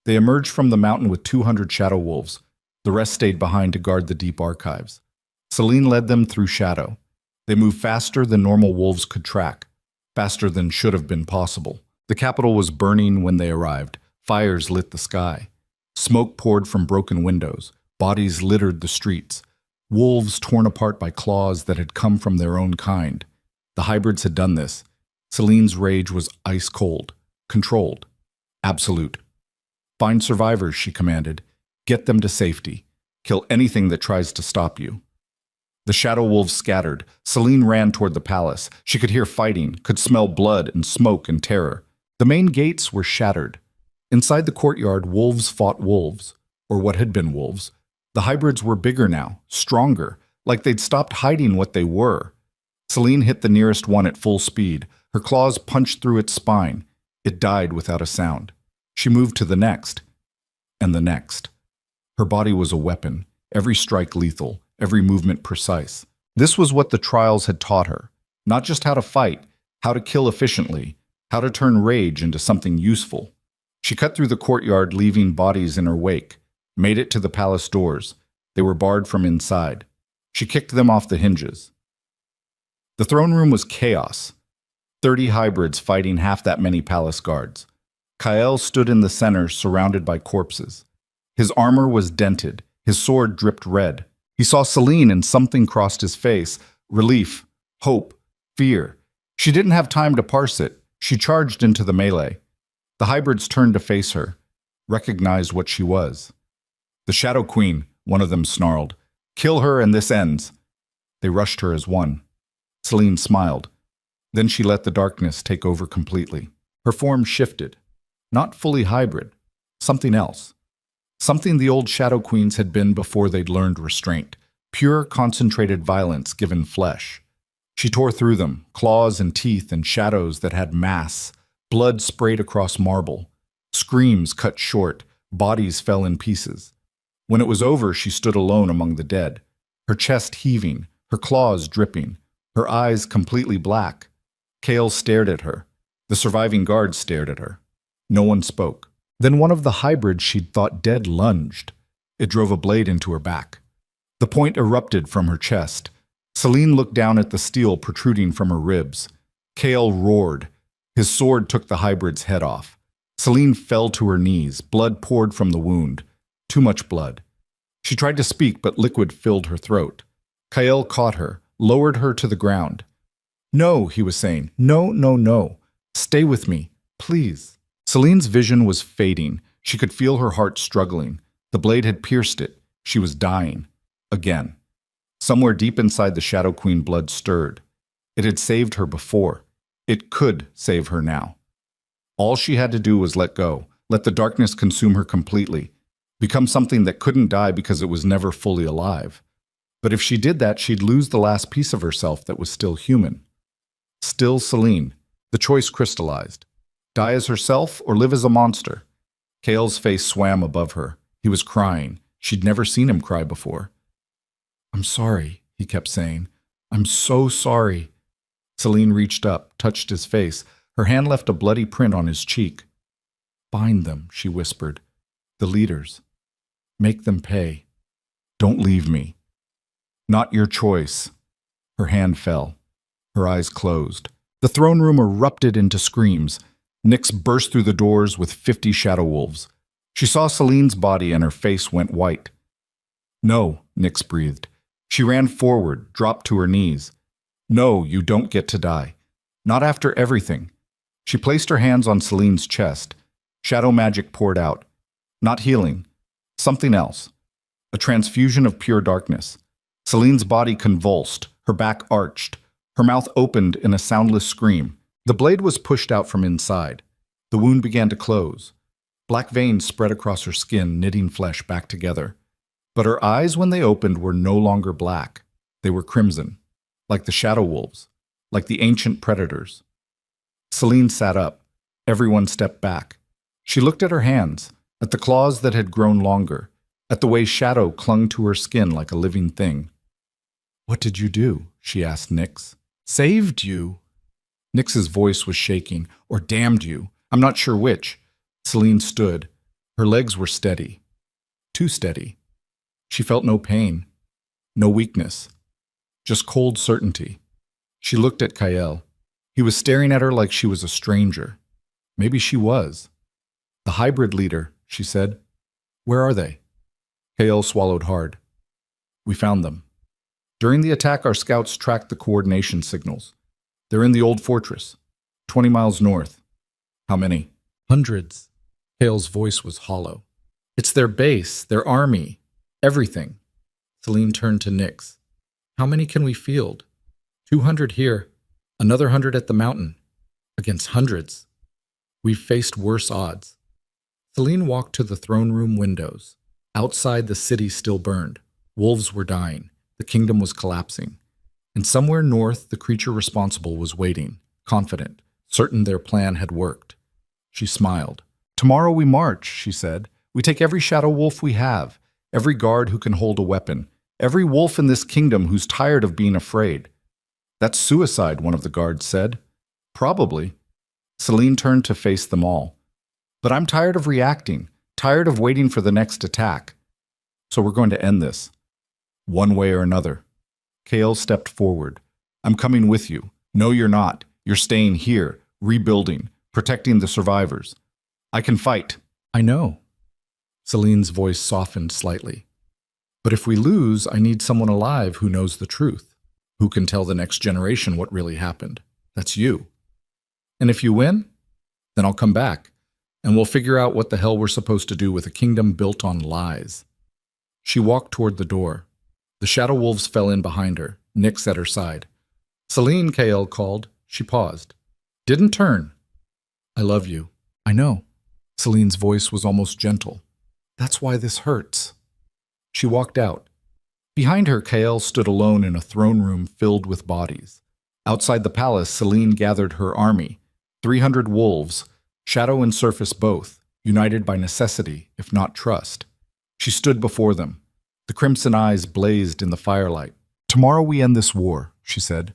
They emerged from the mountain with 200 shadow wolves. The rest stayed behind to guard the deep archives. Celine led them through shadow. They moved faster than normal wolves could track, faster than should have been possible. The capital was burning when they arrived. Fires lit the sky. Smoke poured from broken windows. Bodies littered the streets. Wolves torn apart by claws that had come from their own kind. The hybrids had done this. Celine's rage was ice cold, controlled, absolute. Find survivors, she commanded. Get them to safety. Kill anything that tries to stop you. The shadow wolves scattered. Celine ran toward the palace. She could hear fighting, could smell blood and smoke and terror. The main gates were shattered. Inside the courtyard, wolves fought wolves, or what had been wolves. The hybrids were bigger now, stronger, like they'd stopped hiding what they were. Celine hit the nearest one at full speed. Her claws punched through its spine. It died without a sound. She moved to the next, and the next. Her body was a weapon, every strike lethal, every movement precise. This was what the trials had taught her. Not just how to fight, how to kill efficiently, how to turn rage into something useful. She cut through the courtyard, leaving bodies in her wake, made it to the palace doors. They were barred from inside. She kicked them off the hinges. The throne room was chaos. 30 hybrids fighting half that many palace guards. Kael stood in the center, surrounded by corpses. His armor was dented. His sword dripped red. He saw Celine and something crossed his face. Relief, hope, fear. She didn't have time to parse it. She charged into the melee. The hybrids turned to face her, recognized what she was. "The Shadow Queen," one of them snarled. "Kill her and this ends." They rushed her as one. Celine smiled. Then she let the darkness take over completely. Her form shifted. Not fully hybrid. Something else. Something the old Shadow Queens had been before they'd learned restraint. Pure, concentrated violence given flesh. She tore through them, claws and teeth and shadows that had mass. Blood sprayed across marble. Screams cut short. Bodies fell in pieces. When it was over, she stood alone among the dead. Her chest heaving, her claws dripping, her eyes completely black. Kael stared at her. The surviving guards stared at her. No one spoke. Then one of the hybrids she'd thought dead lunged. It drove a blade into her back. The point erupted from her chest. Celine looked down at the steel protruding from her ribs. Kael roared. His sword took the hybrid's head off. Celine fell to her knees. Blood poured from the wound. Too much blood. She tried to speak, but liquid filled her throat. Kael caught her, lowered her to the ground. "No," he was saying. "No, no, no. Stay with me, please." Celine's vision was fading. She could feel her heart struggling. The blade had pierced it. She was dying. Again. Somewhere deep inside the Shadow Queen, blood stirred. It had saved her before. It could save her now. All she had to do was let go, let the darkness consume her completely, become something that couldn't die because it was never fully alive. But if she did that, she'd lose the last piece of herself that was still human. Still Celine. The choice crystallized. Die as herself or live as a monster? Kael's face swam above her. He was crying. She'd never seen him cry before. "I'm sorry," he kept saying. "I'm so sorry." Celine reached up, touched his face. Her hand left a bloody print on his cheek. "Find them," she whispered. "The leaders. Make them pay. Don't leave me." "Not your choice." Her hand fell. Her eyes closed. The throne room erupted into screams. Nyx burst through the doors with 50 shadow wolves. She saw Celine's body and her face went white. "No," Nyx breathed. She ran forward, dropped to her knees. "No, you don't get to die. Not after everything." She placed her hands on Celine's chest. Shadow magic poured out. Not healing. Something else. A transfusion of pure darkness. Celine's body convulsed, her back arched. Her mouth opened in a soundless scream. The blade was pushed out from inside. The wound began to close. Black veins spread across her skin, knitting flesh back together. But her eyes, when they opened, were no longer black. They were crimson, like the shadow wolves, like the ancient predators. Celine sat up. Everyone stepped back. She looked at her hands, at the claws that had grown longer, at the way shadow clung to her skin like a living thing. "What did you do?" she asked Nyx. "Saved you." Nyx's voice was shaking. "Or damned you. I'm not sure which." Celine stood. Her legs were steady. Too steady. She felt no pain, no weakness, just cold certainty. She looked at Kael. He was staring at her like she was a stranger. Maybe she was. "The hybrid leader," she said. "Where are they?" Kael swallowed hard. "We found them. During the attack, our scouts tracked the coordination signals. They're in the old fortress, 20 miles north." "How many?" "Hundreds." Kael's voice was hollow. "It's their base, their army, everything." Celine turned to Nyx. "How many can we field?" 200 here, another 100 at the mountain. Against hundreds. We've faced worse odds." Celine walked to the throne room windows. Outside, the city still burned. Wolves were dying. The kingdom was collapsing. And somewhere north, the creature responsible was waiting, confident, certain their plan had worked. She smiled. "Tomorrow we march," she said. "We take every shadow wolf we have, every guard who can hold a weapon, every wolf in this kingdom who's tired of being afraid." "That's suicide," one of the guards said. "Probably." Celine turned to face them all. "But I'm tired of reacting, tired of waiting for the next attack. So we're going to end this. One way or another." Kael stepped forward. I'm coming with you. No, you're not. You're staying here, rebuilding, protecting the survivors. I can fight. I know. Celine's voice softened slightly. But if we lose, I need someone alive who knows the truth, who can tell the next generation what really happened. That's you. And if you win, then I'll come back, and we'll figure out what the hell we're supposed to do with a kingdom built on lies. She walked toward the door. The shadow wolves fell in behind her, Nyx at her side. Celine, Kael called. She paused. Didn't turn. I love you. I know. Celine's voice was almost gentle. That's why this hurts. She walked out. Behind her, Kael stood alone in a throne room filled with bodies. Outside the palace, Celine gathered her army, 300 wolves, shadow and surface both, united by necessity, if not trust. She stood before them. The crimson eyes blazed in the firelight. Tomorrow we end this war, she said.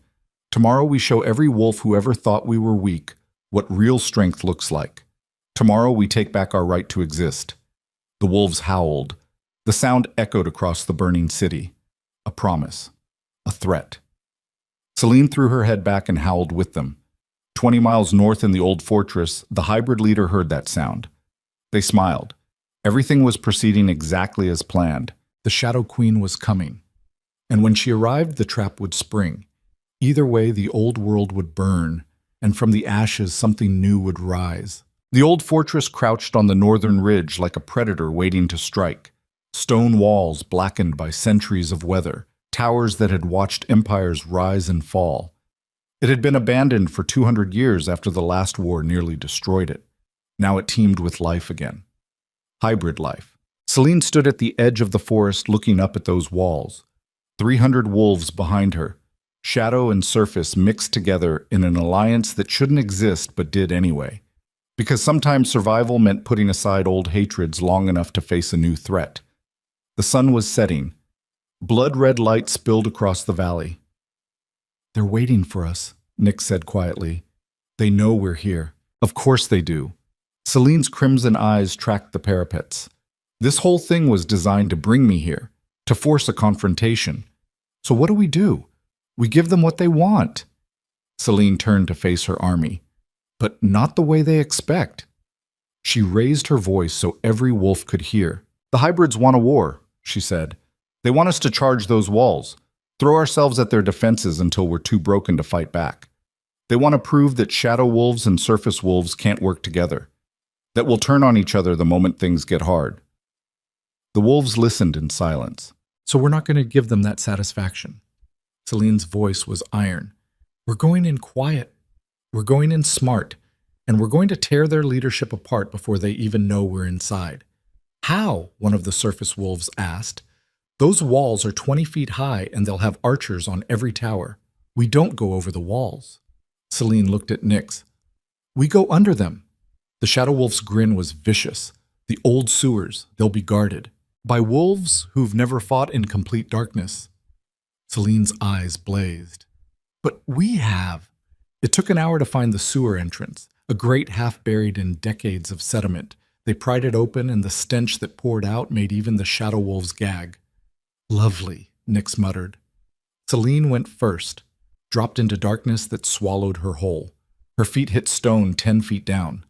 Tomorrow we show every wolf who ever thought we were weak what real strength looks like. Tomorrow we take back our right to exist. The wolves howled. The sound echoed across the burning city. A promise. A threat. Celine threw her head back and howled with them. 20 miles north in the old fortress, the hybrid leader heard that sound. They smiled. Everything was proceeding exactly as planned. The Shadow Queen was coming. And when she arrived, the trap would spring. Either way, the old world would burn, and from the ashes something new would rise. The old fortress crouched on the northern ridge like a predator waiting to strike. Stone walls blackened by centuries of weather, towers that had watched empires rise and fall. It had been abandoned for 200 years after the last war nearly destroyed it. Now it teemed with life again. Hybrid life. Celine stood at the edge of the forest looking up at those walls. 300 wolves behind her. Shadow and surface mixed together in an alliance that shouldn't exist but did anyway. Because sometimes survival meant putting aside old hatreds long enough to face a new threat. The sun was setting. Blood-red light spilled across the valley. They're waiting for us, Nyx said quietly. They know we're here. Of course they do. Celine's crimson eyes tracked the parapets. This whole thing was designed to bring me here, to force a confrontation. So what do? We give them what they want. Celine turned to face her army. But not the way they expect. She raised her voice so every wolf could hear. The hybrids want a war, she said. They want us to charge those walls, throw ourselves at their defenses until we're too broken to fight back. They want to prove that shadow wolves and surface wolves can't work together, that we'll turn on each other the moment things get hard. The wolves listened in silence. So we're not going to give them that satisfaction. Celine's voice was iron. We're going in quiet. We're going in smart. And we're going to tear their leadership apart before they even know we're inside. How? One of the surface wolves asked. Those walls are 20 feet high and they'll have archers on every tower. We don't go over the walls. Celine looked at Nyx. We go under them. The shadow wolf's grin was vicious. The old sewers, they'll be guarded. By wolves who've never fought in complete darkness. Celine's eyes blazed. But we have. It took an hour to find the sewer entrance, a grate half buried in decades of sediment. They pried it open and the stench that poured out made even the shadow wolves gag. Lovely, Nyx muttered. Celine went first, dropped into darkness that swallowed her whole. Her feet hit stone 10 feet down.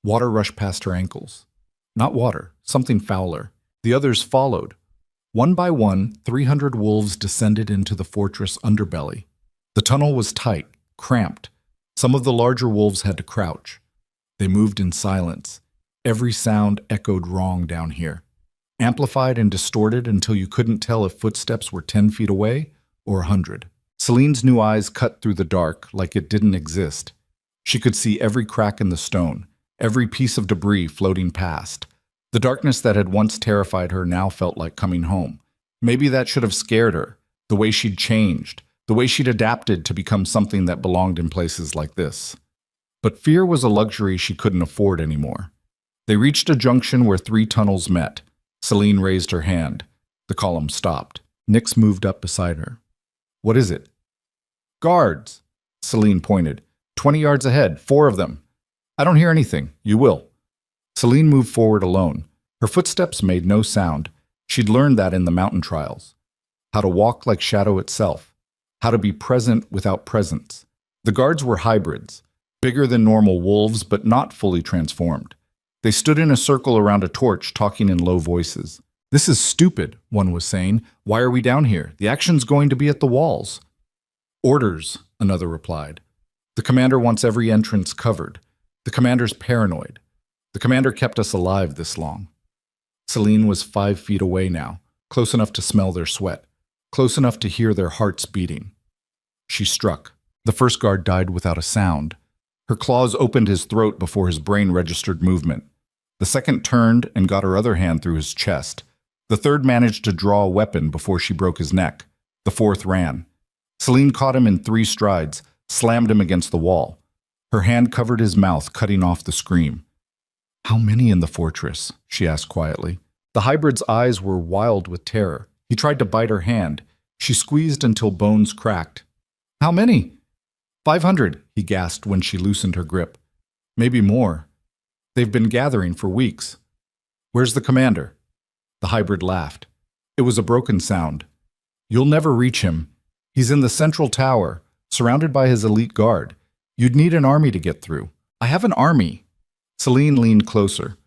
Water rushed past her ankles. Not water, something fouler. The others followed. One by one, 300 wolves descended into the fortress underbelly. The tunnel was tight, cramped. Some of the larger wolves had to crouch. They moved in silence. Every sound echoed wrong down here, amplified and distorted until you couldn't tell if footsteps were 10 feet away or 100. Celine's new eyes cut through the dark like it didn't exist. She could see every crack in the stone, every piece of debris floating past. The darkness that had once terrified her now felt like coming home. Maybe that should have scared her, the way she'd changed, the way she'd adapted to become something that belonged in places like this. But fear was a luxury she couldn't afford anymore. They reached a junction where 3 tunnels met. Celine raised her hand. The column stopped. Nyx moved up beside her. What is it? Guards, Celine pointed. 20 yards ahead, 4 of them. I don't hear anything. You will. Celine moved forward alone. Her footsteps made no sound. She'd learned that in the mountain trials. How to walk like shadow itself. how to be present without presence. The guards were hybrids, bigger than normal wolves but not fully transformed. They stood in a circle around a torch, talking in low voices. "This is stupid," one was saying. "Why are we down here? The action's going to be at the walls." "Orders," another replied. "The commander wants every entrance covered. The commander's paranoid. The commander kept us alive this long." Celine was 5 feet away now, close enough to smell their sweat, close enough to hear their hearts beating. She struck. The first guard died without a sound. Her claws opened his throat before his brain registered movement. The second turned and got her other hand through his chest. The third managed to draw a weapon before she broke his neck. The fourth ran. Celine caught him in 3 strides, slammed him against the wall. Her hand covered his mouth, cutting off the scream. "How many in the fortress?" she asked quietly. The hybrid's eyes were wild with terror. He tried to bite her hand. She squeezed until bones cracked. "How many?" 500, he gasped when she loosened her grip. "Maybe more. They've been gathering for weeks." "Where's the commander?" The hybrid laughed. It was a broken sound. "You'll never reach him. He's in the central tower, surrounded by his elite guard. You'd need an army to get through." "I have an army." Celine leaned closer.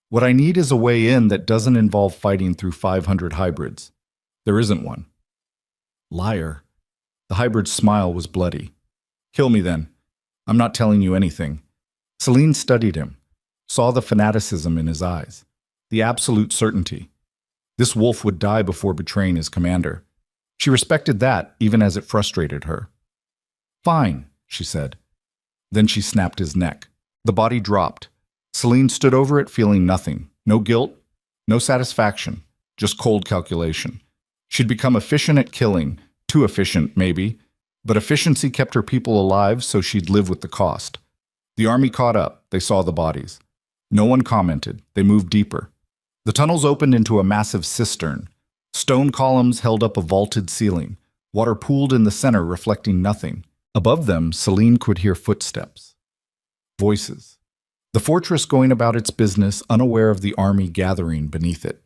"What I need is a way in that doesn't involve fighting through 500 hybrids. There isn't one." "Liar." The hybrid's smile was bloody. "Kill me then. I'm not telling you anything." Celine studied him, saw the fanaticism in his eyes, the absolute certainty. This wolf would die before betraying his commander. She respected that, even as it frustrated her. "Fine," she said. Then she snapped his neck. The body dropped. Celine stood over it, feeling nothing. No guilt, no satisfaction, just cold calculation. She'd become efficient at killing, too efficient, maybe, but efficiency kept her people alive, so she'd live with the cost. The army caught up. They saw the bodies. No one commented. They moved deeper. The tunnels opened into a massive cistern. Stone columns held up a vaulted ceiling. Water pooled in the center, reflecting nothing. Above them, Celine could hear footsteps. Voices. The fortress going about its business, unaware of the army gathering beneath it.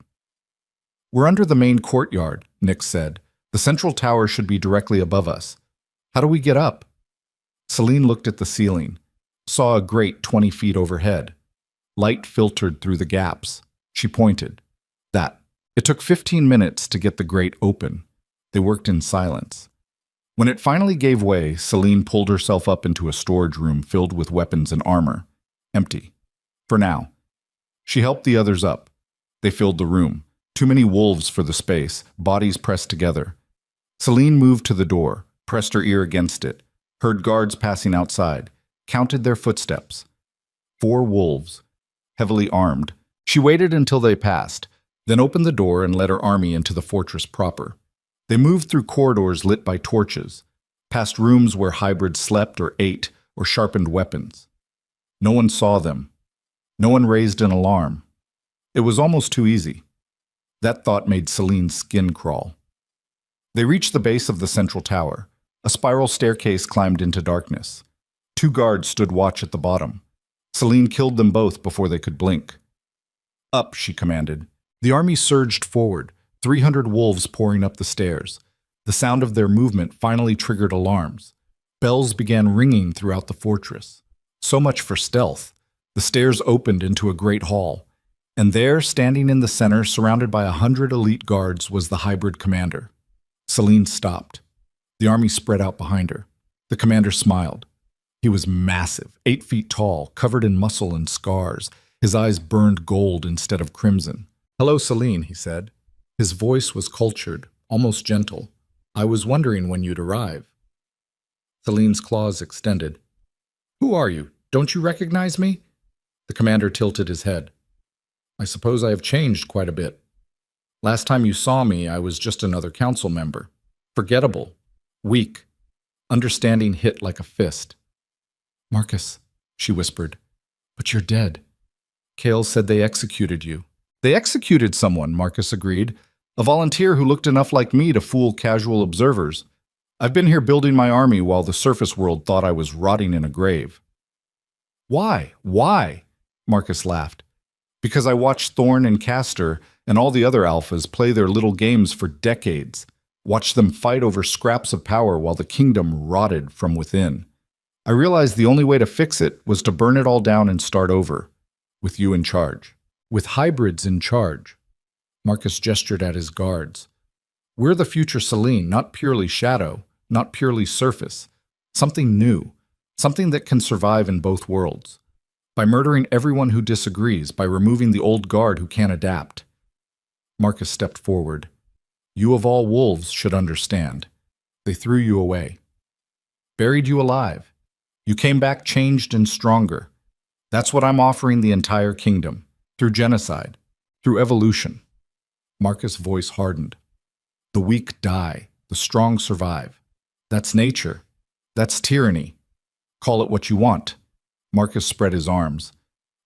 "We're under the main courtyard," Nick said. "The central tower should be directly above us. How do we get up?" Celine looked at the ceiling, saw a grate 20 feet overhead. Light filtered through the gaps. She pointed. That. It took 15 minutes to get the grate open. They worked in silence. When it finally gave way, Celine pulled herself up into a storage room filled with weapons and armor. Empty. For now. She helped the others up. They filled the room. Too many wolves for the space, bodies pressed together. Celine moved to the door, pressed her ear against it, heard guards passing outside, counted their footsteps. 4 wolves, heavily armed. She waited until they passed, then opened the door and led her army into the fortress proper. They moved through corridors lit by torches, past rooms where hybrids slept or ate or sharpened weapons. No one saw them. No one raised an alarm. It was almost too easy. That thought made Celine's skin crawl. They reached the base of the central tower. A spiral staircase climbed into darkness. 2 guards stood watch at the bottom. Celine killed them both before they could blink. "Up," she commanded. The army surged forward, 300 wolves pouring up the stairs. The sound of their movement finally triggered alarms. Bells began ringing throughout the fortress. So much for stealth. The stairs opened into a great hall. And there, standing in the center, surrounded by 100 elite guards, was the hybrid commander. Celine stopped. The army spread out behind her. The commander smiled. He was massive, 8 feet tall, covered in muscle and scars. His eyes burned gold instead of crimson. "Hello, Celine," he said. His voice was cultured, almost gentle. "I was wondering when you'd arrive." Celine's claws extended. "Who are you? Don't you recognize me?" The commander tilted his head. "I suppose I have changed quite a bit. Last time you saw me, I was just another council member. Forgettable. Weak. Understanding hit like a fist." "Marcus," she whispered. "But you're dead. Kale said they executed you." "They executed someone," Marcus agreed. "A volunteer who looked enough like me to fool casual observers. I've been here building my army while the surface world thought I was rotting in a grave." "Why? Why?" Marcus laughed. "Because I watched Thorn and Castor and all the other alphas play their little games for decades. Watched them fight over scraps of power while the kingdom rotted from within. I realized the only way to fix it was to burn it all down and start over, with you in charge. With hybrids in charge. Marcus gestured at his guards. We're the future Selene, not purely shadow, not purely surface. Something new, something that can survive in both worlds. By murdering everyone who disagrees, by removing the old guard who can't adapt. Marcus stepped forward. You of all wolves should understand. They threw you away. Buried you alive. You came back changed and stronger. That's what I'm offering the entire kingdom. Through genocide. Through evolution. Marcus' voice hardened. The weak die. The strong survive. That's nature. That's tyranny. Call it what you want. Marcus spread his arms.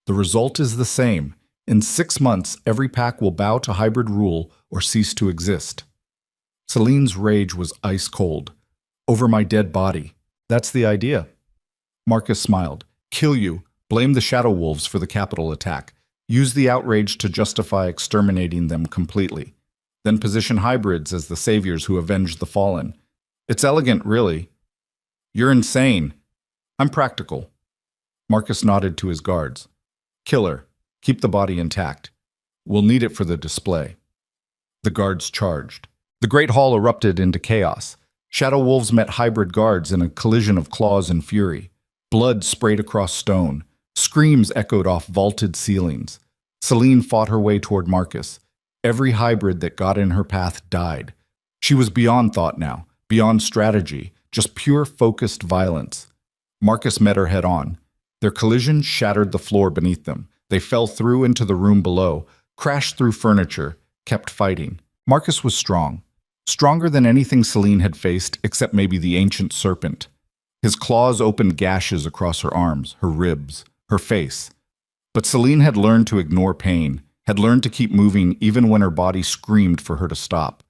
The result is the same. In 6 months, every pack will bow to hybrid rule or cease to exist. Selene's rage was ice cold. Over my dead body. That's the idea. Marcus smiled. Kill you. Blame the shadow wolves for the capital attack. Use the outrage to justify exterminating them completely. Then position hybrids as the saviors who avenge the fallen. It's elegant, really. You're insane. I'm practical. Marcus nodded to his guards. Kill her. Keep the body intact. We'll need it for the display. The guards charged. The great hall erupted into chaos. Shadow wolves met hybrid guards in a collision of claws and fury. Blood sprayed across stone. Screams echoed off vaulted ceilings. Selene fought her way toward Marcus. Every hybrid that got in her path died. She was beyond thought now, beyond strategy, just pure focused violence. Marcus met her head on. Their collision shattered the floor beneath them. They fell through into the room below, crashed through furniture, kept fighting. Marcus was strong. Stronger than anything Selene had faced, except maybe the ancient serpent. His claws opened gashes across her arms, her ribs, her face. But Selene had learned to ignore pain, had learned to keep moving even when her body screamed for her to stop.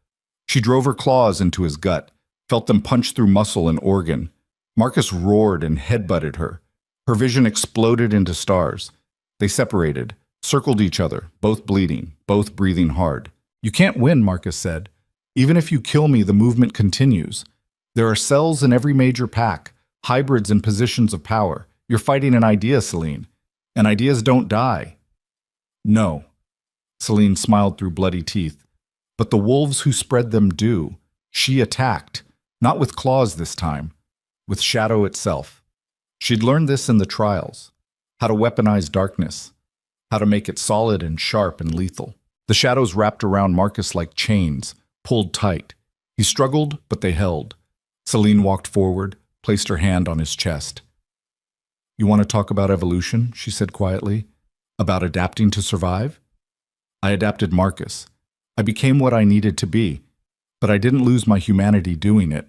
She drove her claws into his gut, felt them punch through muscle and organ. Marcus roared and headbutted her. Her vision exploded into stars. They separated, circled each other, both bleeding, both breathing hard. You can't win, Marcus said. Even if you kill me, the movement continues. There are cells in every major pack, hybrids in positions of power. You're fighting an idea, Selene. And ideas don't die. No. Selene smiled through bloody teeth. But the wolves who spread them do. She attacked, not with claws this time, with shadow itself. She'd learned this in the trials. How to weaponize darkness. How to make it solid and sharp and lethal. The shadows wrapped around Marcus like chains, pulled tight. He struggled, but they held. Selene walked forward, placed her hand on his chest. You want to talk about evolution? She said quietly. About adapting to survive? I adapted Marcus. I became what I needed to be, but I didn't lose my humanity doing it.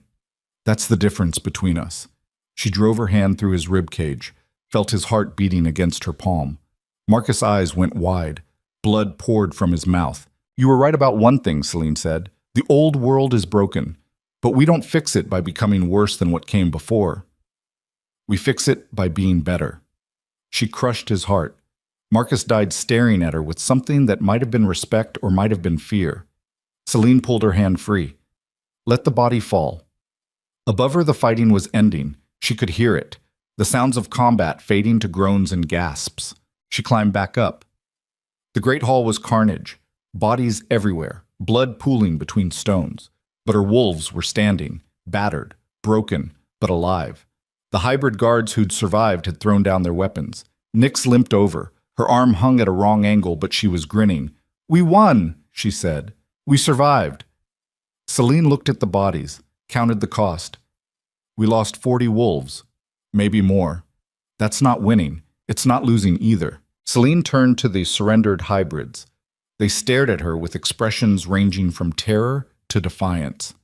That's the difference between us. She drove her hand through his rib cage, felt his heart beating against her palm. Marcus' eyes went wide. Blood poured from his mouth. You were right about one thing, Selene said. The old world is broken, but we don't fix it by becoming worse than what came before. We fix it by being better. She crushed his heart. Marcus died staring at her with something that might have been respect or might have been fear. Selene pulled her hand free. Let the body fall. Above her, the fighting was ending. She could hear it, the sounds of combat fading to groans and gasps. She climbed back up. The great hall was carnage, bodies everywhere, blood pooling between stones. But her wolves were standing, battered, broken, but alive. The hybrid guards who'd survived had thrown down their weapons. Nyx limped over. Her arm hung at a wrong angle, but she was grinning. We won, she said. We survived. Selene looked at the bodies, counted the cost. We lost 40 wolves, maybe more. That's not winning. It's not losing either. Selene turned to the surrendered hybrids. They stared at her with expressions ranging from terror to defiance.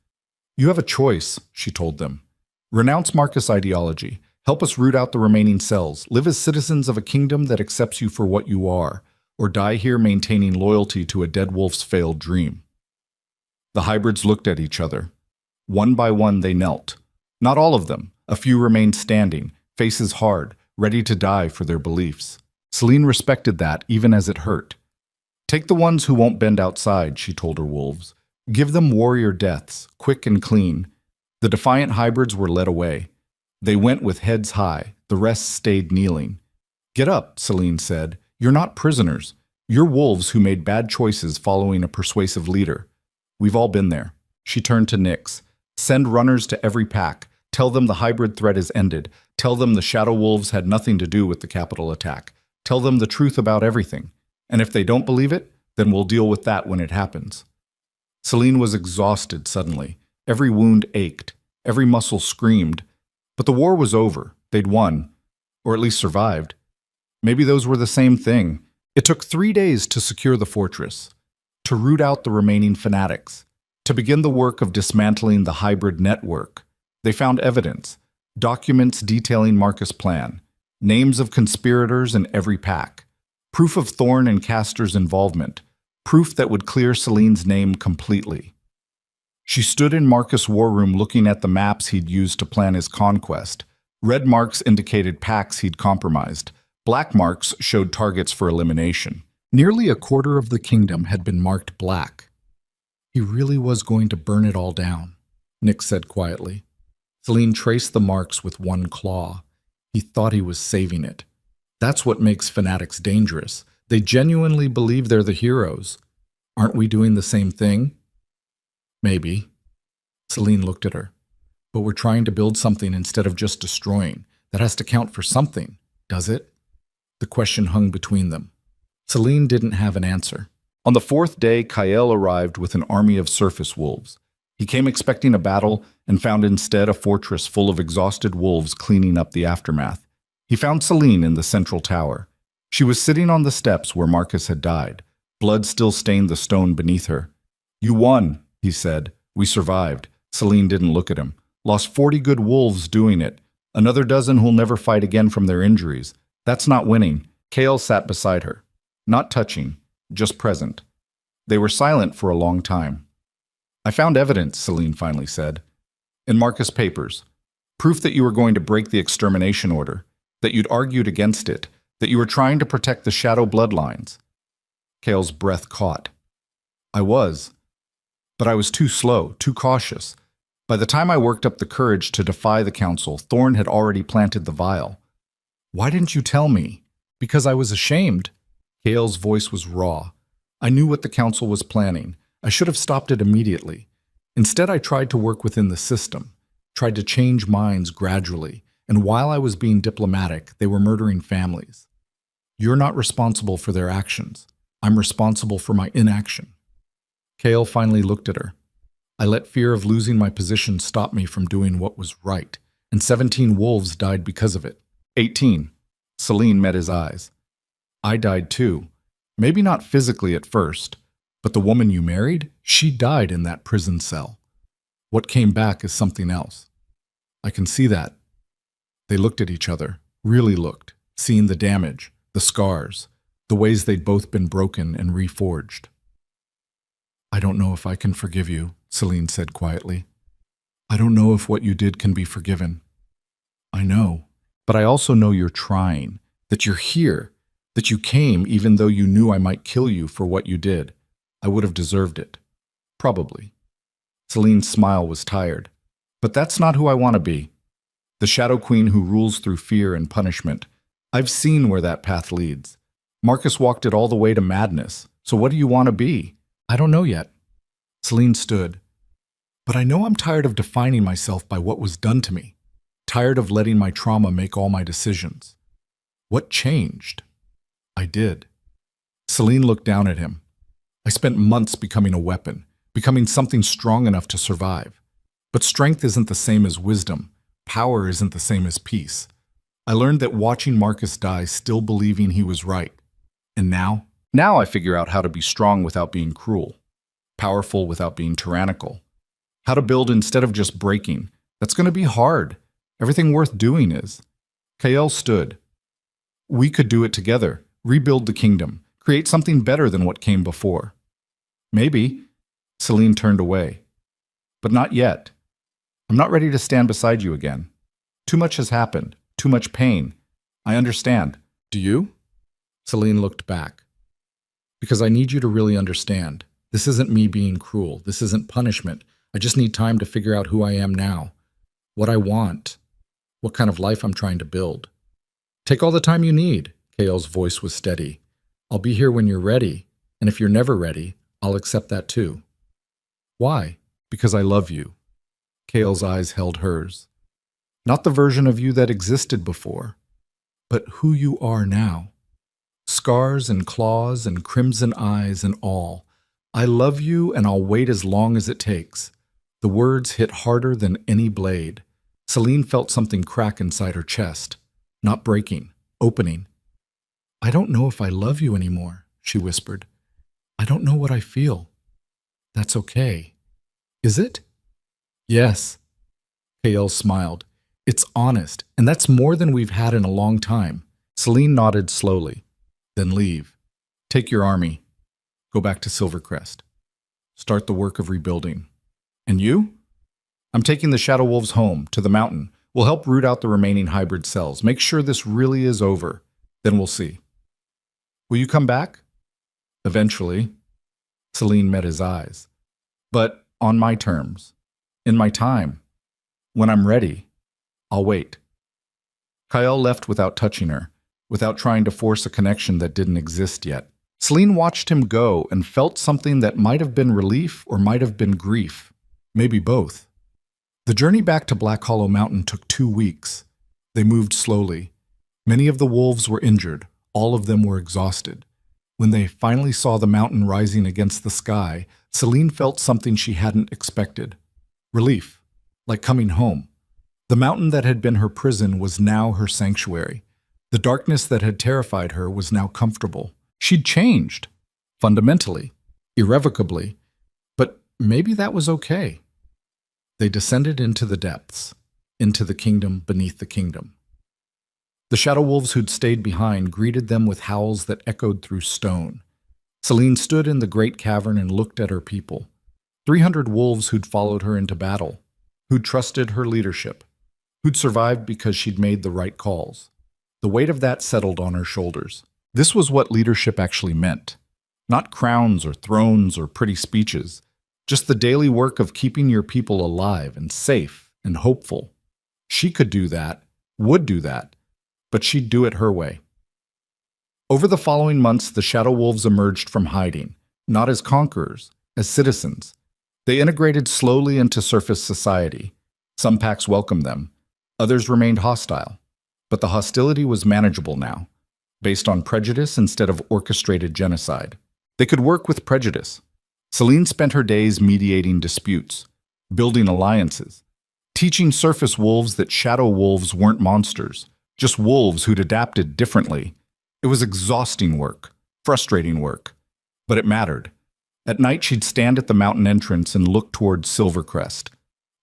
You have a choice, she told them. Renounce Marcus' ideology. Help us root out the remaining cells. Live as citizens of a kingdom that accepts you for what you are, or die here maintaining loyalty to a dead wolf's failed dream. The hybrids looked at each other. One by one they knelt. Not all of them. A few remained standing, faces hard, ready to die for their beliefs. Selene respected that, even as it hurt. Take the ones who won't bend outside, she told her wolves. Give them warrior deaths, quick and clean. The defiant hybrids were led away. They went with heads high. The rest stayed kneeling. Get up, Celine said. You're not prisoners. You're wolves who made bad choices following a persuasive leader. We've all been there. She turned to Nyx. Send runners to every pack. Tell them the hybrid threat is ended. Tell them the shadow wolves had nothing to do with the capital attack. Tell them the truth about everything. And if they don't believe it, then we'll deal with that when it happens. Celine was exhausted suddenly. Every wound ached. Every muscle screamed. But the war was over. They'd won. Or at least survived. Maybe those were the same thing. It took 3 days to secure the fortress, to root out the remaining fanatics, to begin the work of dismantling the hybrid network. They found evidence, documents detailing Marcus' plan, names of conspirators in every pack, proof of Thorn and Castor's involvement, proof that would clear Celine's name completely. She stood in Marcus' war room looking at the maps he'd used to plan his conquest. Red marks indicated packs he'd compromised. Black marks showed targets for elimination. Nearly a quarter of the kingdom had been marked black. He really was going to burn it all down, Nyx said quietly. Celine traced the marks with one claw. He thought he was saving it. That's what makes fanatics dangerous. They genuinely believe they're the heroes. Aren't we doing the same thing? Maybe. Celine looked at her. But we're trying to build something instead of just destroying. That has to count for something, does it? The question hung between them. Celine didn't have an answer. On the 4th day, Kael arrived with an army of surface wolves. He came expecting a battle and found instead a fortress full of exhausted wolves cleaning up the aftermath. He found Celine in the central tower. She was sitting on the steps where Marcus had died. Blood still stained the stone beneath her. You won, he said. We survived. Celine didn't look at him. Lost 40 good wolves doing it. Another dozen who'll never fight again from their injuries. That's not winning. Kael sat beside her. Not touching, just present. They were silent for a long time. I found evidence, Celine finally said. In Marcus' papers. Proof that you were going to break the extermination order. That you'd argued against it. That you were trying to protect the shadow bloodlines. Kael's breath caught. I was. But I was too slow, too cautious. By the time I worked up the courage to defy the council, Thorn had already planted the vial. Why didn't you tell me? Because I was ashamed. Kael's voice was raw. I knew what the council was planning. I should have stopped it immediately. Instead, I tried to work within the system, tried to change minds gradually, and while I was being diplomatic, they were murdering families. You're not responsible for their actions. I'm responsible for my inaction. Kael finally looked at her. I let fear of losing my position stop me from doing what was right, and 17 wolves died because of it. 18. Celine met his eyes. I died too. Maybe not physically at first, but the woman you married, she died in that prison cell. What came back is something else. I can see that. They looked at each other, really looked, seeing the damage, the scars, the ways they'd both been broken and reforged. I don't know if I can forgive you, Celine said quietly. I don't know if what you did can be forgiven. I know, but I also know you're trying, that you're here, that you came even though you knew I might kill you for what you did. I would have deserved it. Probably. Celine's smile was tired. But that's not who I want to be. The Shadow Queen who rules through fear and punishment. I've seen where that path leads. Marcus walked it all the way to madness. So what do you want to be? I don't know yet. Celine stood. But I know I'm tired of defining myself by what was done to me. Tired of letting my trauma make all my decisions. What changed? I did. Celine looked down at him. I spent months becoming a weapon, becoming something strong enough to survive. But strength isn't the same as wisdom. Power isn't the same as peace. I learned that watching Marcus die, still believing he was right. And now? Now I figure out how to be strong without being cruel. Powerful without being tyrannical. How to build instead of just breaking. That's going to be hard. Everything worth doing is. Kael stood. We could do it together. Rebuild the kingdom. Create something better than what came before. Maybe. Celine turned away. But not yet. I'm not ready to stand beside you again. Too much has happened. Too much pain. I understand. Do you? Celine looked back. Because I need you to really understand. This isn't me being cruel. This isn't punishment. I just need time to figure out who I am now, what I want, what kind of life I'm trying to build. Take all the time you need, Kael's voice was steady. I'll be here when you're ready, and if you're never ready, I'll accept that too. Why? Because I love you. Kael's eyes held hers. Not the version of you that existed before, but who you are now. Scars and claws and crimson eyes and all. I love you and I'll wait as long as it takes. The words hit harder than any blade. Celine felt something crack inside her chest. Not breaking, opening. I don't know if I love you anymore, she whispered. I don't know what I feel. That's okay. Is it? Yes. Kael smiled. It's honest, and that's more than we've had in a long time. Celine nodded slowly. Then leave. Take your army. Go back to Silvercrest. Start the work of rebuilding. And you? I'm taking the Shadow Wolves home, to the mountain. We'll help root out the remaining hybrid cells. Make sure this really is over. Then we'll see. Will you come back? Eventually. Celine met his eyes. But on my terms. In my time. When I'm ready. I'll wait. Kael left without touching her, without trying to force a connection that didn't exist yet. Celine watched him go and felt something that might have been relief or might have been grief. Maybe both. The journey back to Black Hollow Mountain took 2 weeks. They moved slowly. Many of the wolves were injured. All of them were exhausted. When they finally saw the mountain rising against the sky, Celine felt something she hadn't expected. Relief, like coming home. The mountain that had been her prison was now her sanctuary. The darkness that had terrified her was now comfortable. She'd changed, fundamentally, irrevocably, but maybe that was okay. They descended into the depths, into the kingdom beneath the kingdom. The Shadow Wolves who'd stayed behind greeted them with howls that echoed through stone. Celine stood in the great cavern and looked at her people. 300 wolves who'd followed her into battle, who'd trusted her leadership, who'd survived because she'd made the right calls. The weight of that settled on her shoulders. This was what leadership actually meant. Not crowns or thrones or pretty speeches, just the daily work of keeping your people alive and safe and hopeful. She could do that, would do that, but she'd do it her way. Over the following months, the Shadow Wolves emerged from hiding, not as conquerors, as citizens. They integrated slowly into surface society. Some packs welcomed them. Others remained hostile. But the hostility was manageable now, based on prejudice instead of orchestrated genocide. They could work with prejudice. Celine spent her days mediating disputes, building alliances, teaching surface wolves that shadow wolves weren't monsters, just wolves who'd adapted differently. It was exhausting work, frustrating work, but it mattered. At night, she'd stand at the mountain entrance and look toward Silvercrest,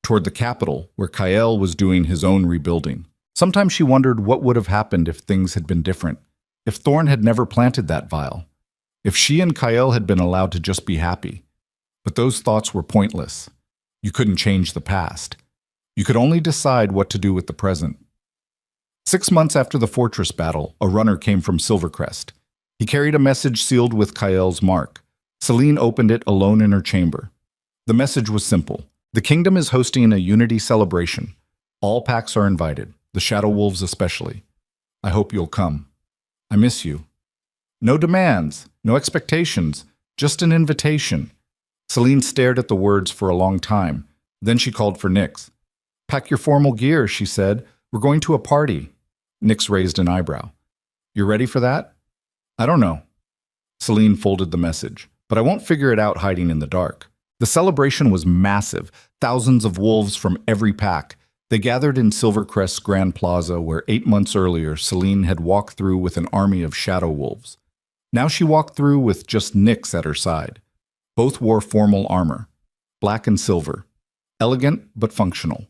toward the capital where Kael was doing his own rebuilding. Sometimes she wondered what would have happened if things had been different, if Thorn had never planted that vial, if she and Kael had been allowed to just be happy. But those thoughts were pointless. You couldn't change the past. You could only decide what to do with the present. 6 months after the fortress battle, a runner came from Silvercrest. He carried a message sealed with Kael's mark. Celine opened it alone in her chamber. The message was simple. The kingdom is hosting a unity celebration. All packs are invited, the Shadow Wolves especially. I hope you'll come. I miss you. No demands, no expectations, just an invitation. Celine stared at the words for a long time. Then she called for Nyx. Pack your formal gear, she said. We're going to a party. Nyx raised an eyebrow. You're ready for that? I don't know. Celine folded the message. But I won't figure it out hiding in the dark. The celebration was massive. Thousands of wolves from every pack. They gathered in Silvercrest's Grand Plaza where 8 months earlier Celine had walked through with an army of shadow wolves. Now she walked through with just Nyx at her side. Both wore formal armor, black and silver, elegant but functional.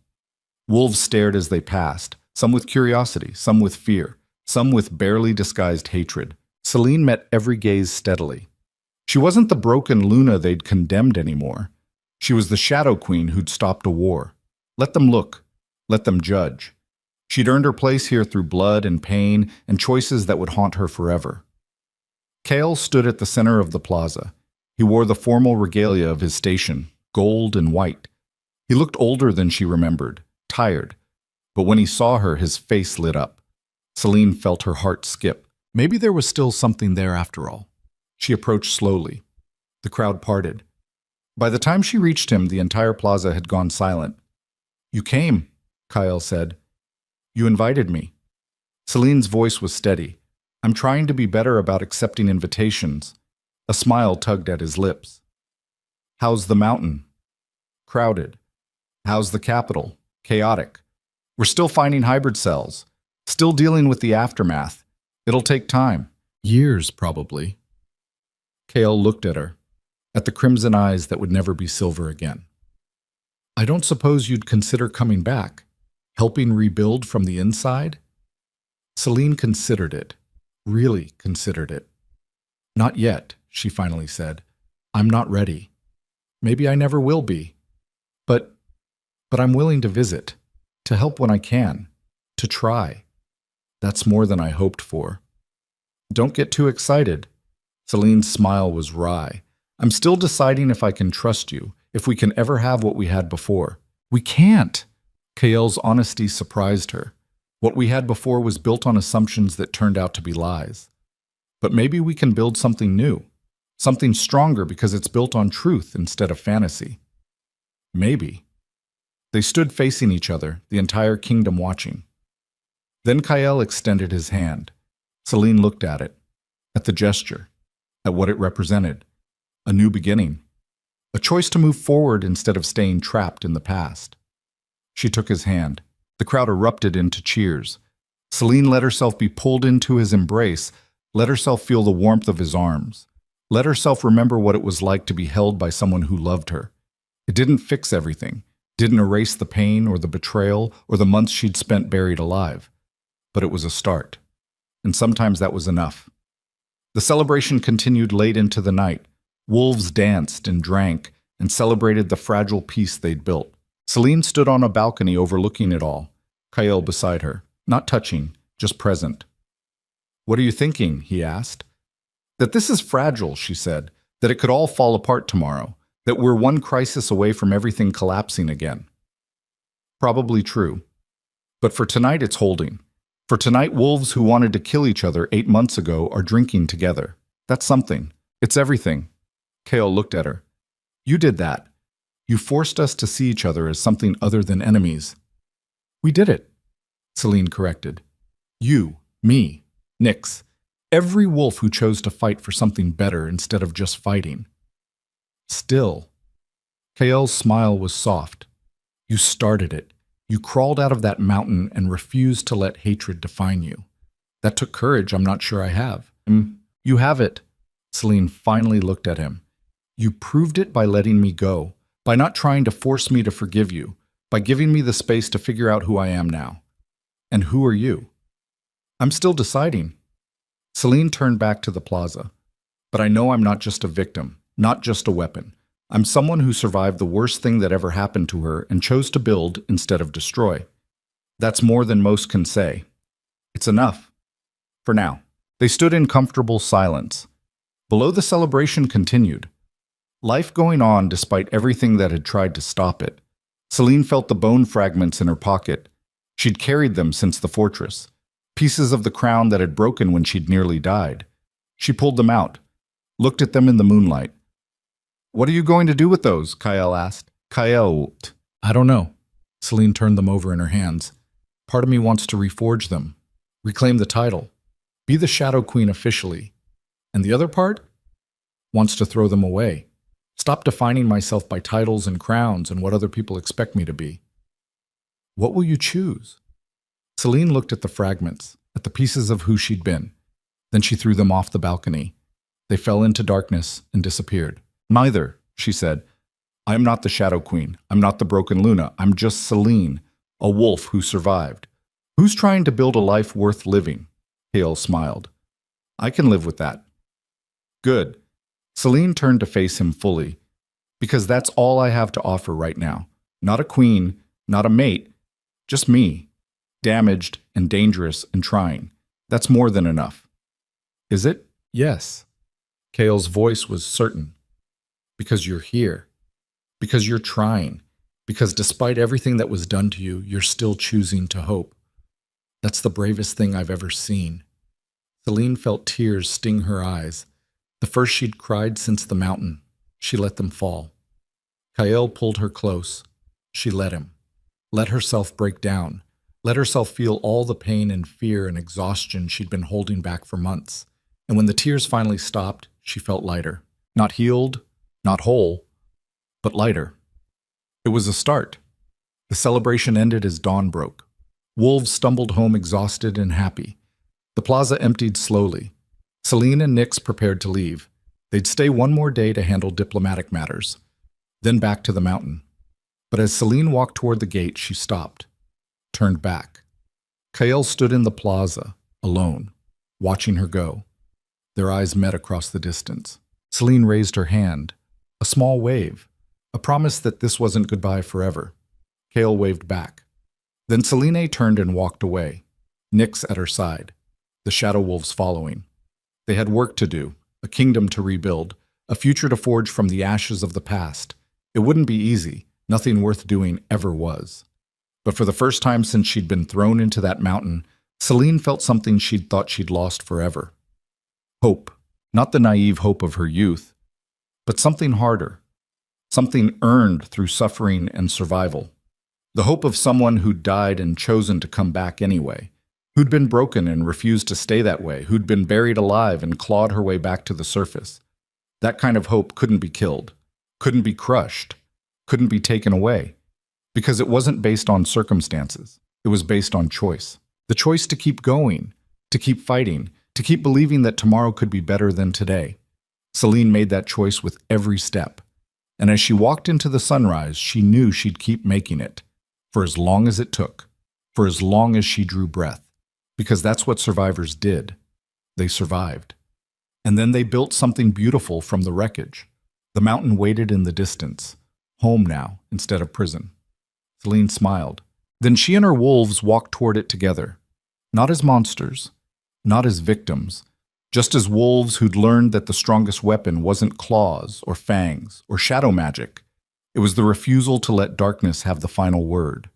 Wolves stared as they passed, some with curiosity, some with fear, some with barely disguised hatred. Celine met every gaze steadily. She wasn't the broken Luna they'd condemned anymore. She was the Shadow Queen who'd stopped a war. Let them look. Let them judge. She'd earned her place here through blood and pain and choices that would haunt her forever. Kael stood at the center of the plaza. He wore the formal regalia of his station, gold and white. He looked older than she remembered, tired. But when he saw her, his face lit up. Celine felt her heart skip. Maybe there was still something there after all. She approached slowly. The crowd parted. By the time she reached him, the entire plaza had gone silent. "You came," Kyle said. "You invited me." Celine's voice was steady. "I'm trying to be better about accepting invitations." A smile tugged at his lips. "How's the mountain?" "Crowded." "How's the capital?" "Chaotic." "We're still finding hybrid cells. Still dealing with the aftermath. It'll take time." "Years, probably." Kale looked at her, at the crimson eyes that would never be silver again. "I don't suppose you'd consider coming back, helping rebuild from the inside?" Celine considered it, really considered it. "Not yet," she finally said. "I'm not ready. Maybe I never will be. But I'm willing to visit, to help when I can, to try. That's more than I hoped for." "Don't get too excited." Celine's smile was wry. "I'm still deciding if I can trust you, if we can ever have what we had before." "We can't!" Kael's honesty surprised her. What we had before was built on assumptions that turned out to be lies. But maybe we can build something new, something stronger because it's built on truth instead of fantasy. Maybe. They stood facing each other, the entire kingdom watching. Then Kael extended his hand. Celine looked at it, at the gesture, at what it represented. A new beginning. A choice to move forward instead of staying trapped in the past. She took his hand. The crowd erupted into cheers. Celine let herself be pulled into his embrace, let herself feel the warmth of his arms, let herself remember what it was like to be held by someone who loved her. It didn't fix everything, didn't erase the pain or the betrayal or the months she'd spent buried alive. But it was a start. And sometimes that was enough. The celebration continued late into the night. Wolves danced and drank and celebrated the fragile peace they'd built. Celine stood on a balcony overlooking it all, Kael beside her, not touching, just present. "What are you thinking?" he asked. "That this is fragile," she said, "that it could all fall apart tomorrow, that we're one crisis away from everything collapsing again." Probably true. But for tonight it's holding. For tonight, wolves who wanted to kill each other 8 months ago are drinking together. That's something. It's everything. Kael looked at her. "You did that. You forced us to see each other as something other than enemies." "We did it," Celine corrected. "You, me, Nyx, every wolf who chose to fight for something better instead of just fighting." "Still." Kael's smile was soft. "You started it. You crawled out of that mountain and refused to let hatred define you. That took courage I'm not sure I have." "You have it." Celine finally looked at him. "You proved it by letting me go, by not trying to force me to forgive you, by giving me the space to figure out who I am now." "And who are you?" "I'm still deciding." Celine turned back to the plaza. "But I know I'm not just a victim, not just a weapon. I'm someone who survived the worst thing that ever happened to her and chose to build instead of destroy. That's more than most can say. It's enough. For now." They stood in comfortable silence. Below, the celebration continued. Life going on despite everything that had tried to stop it. Celine felt the bone fragments in her pocket. She'd carried them since the fortress. Pieces of the crown that had broken when she'd nearly died. She pulled them out, looked at them in the moonlight. "What are you going to do with those?" Kael asked. Kael. "I don't know." Celine turned them over in her hands. "Part of me wants to reforge them, reclaim the title, be the Shadow Queen officially. And the other part wants to throw them away. Stop defining myself by titles and crowns and what other people expect me to be." "What will you choose?" Celine looked at the fragments, at the pieces of who she'd been. Then she threw them off the balcony. They fell into darkness and disappeared. "Neither," she said. "I am not the Shadow Queen. I'm not the Broken Luna. I'm just Celine, a wolf who survived. Who's trying to build a life worth living?" Hale smiled. "I can live with that." "Good." Celine turned to face him fully. "Because that's all I have to offer right now. Not a queen, not a mate, just me. Damaged and dangerous and trying. That's more than enough." "Is it?" "Yes." Kael's voice was certain. Because you're here. Because you're trying. Because despite everything that was done to you, you're still choosing to hope. That's the bravest thing I've ever seen. Celine felt tears sting her eyes. The first she'd cried since the mountain. She let them fall. Kael pulled her close. She let him. Let herself break down. Let herself feel all the pain and fear and exhaustion she'd been holding back for months. And when the tears finally stopped, she felt lighter. Not healed, not whole, but lighter. It was a start. The celebration ended as dawn broke. Wolves stumbled home exhausted and happy. The plaza emptied slowly. Celine and Nyx prepared to leave. They'd stay one more day to handle diplomatic matters. Then back to the mountain. But as Celine walked toward the gate, she stopped, turned back. Kael stood in the plaza, alone, watching her go. Their eyes met across the distance. Celine raised her hand, a small wave, a promise that this wasn't goodbye forever. Kael waved back. Then Celine turned and walked away, Nyx at her side, the shadow wolves following. They had work to do, a kingdom to rebuild, a future to forge from the ashes of the past. It wouldn't be easy. Nothing worth doing ever was. But for the first time since she'd been thrown into that mountain, Celine felt something she'd thought she'd lost forever. Hope. Not the naive hope of her youth, but something harder. Something earned through suffering and survival. The hope of someone who'd died and chosen to come back anyway. Who'd been broken and refused to stay that way. Who'd been buried alive and clawed her way back to the surface. That kind of hope couldn't be killed. Couldn't be crushed. Couldn't be taken away. Because it wasn't based on circumstances. It was based on choice. The choice to keep going, to keep fighting, to keep believing that tomorrow could be better than today. Celine made that choice with every step. And as she walked into the sunrise, she knew she'd keep making it. For as long as it took. For as long as she drew breath. Because that's what survivors did. They survived. And then they built something beautiful from the wreckage. The mountain waited in the distance. Home now, instead of prison. Celine smiled. Then she and her wolves walked toward it together. Not as monsters. Not as victims. Just as wolves who'd learned that the strongest weapon wasn't claws or fangs or shadow magic. It was the refusal to let darkness have the final word.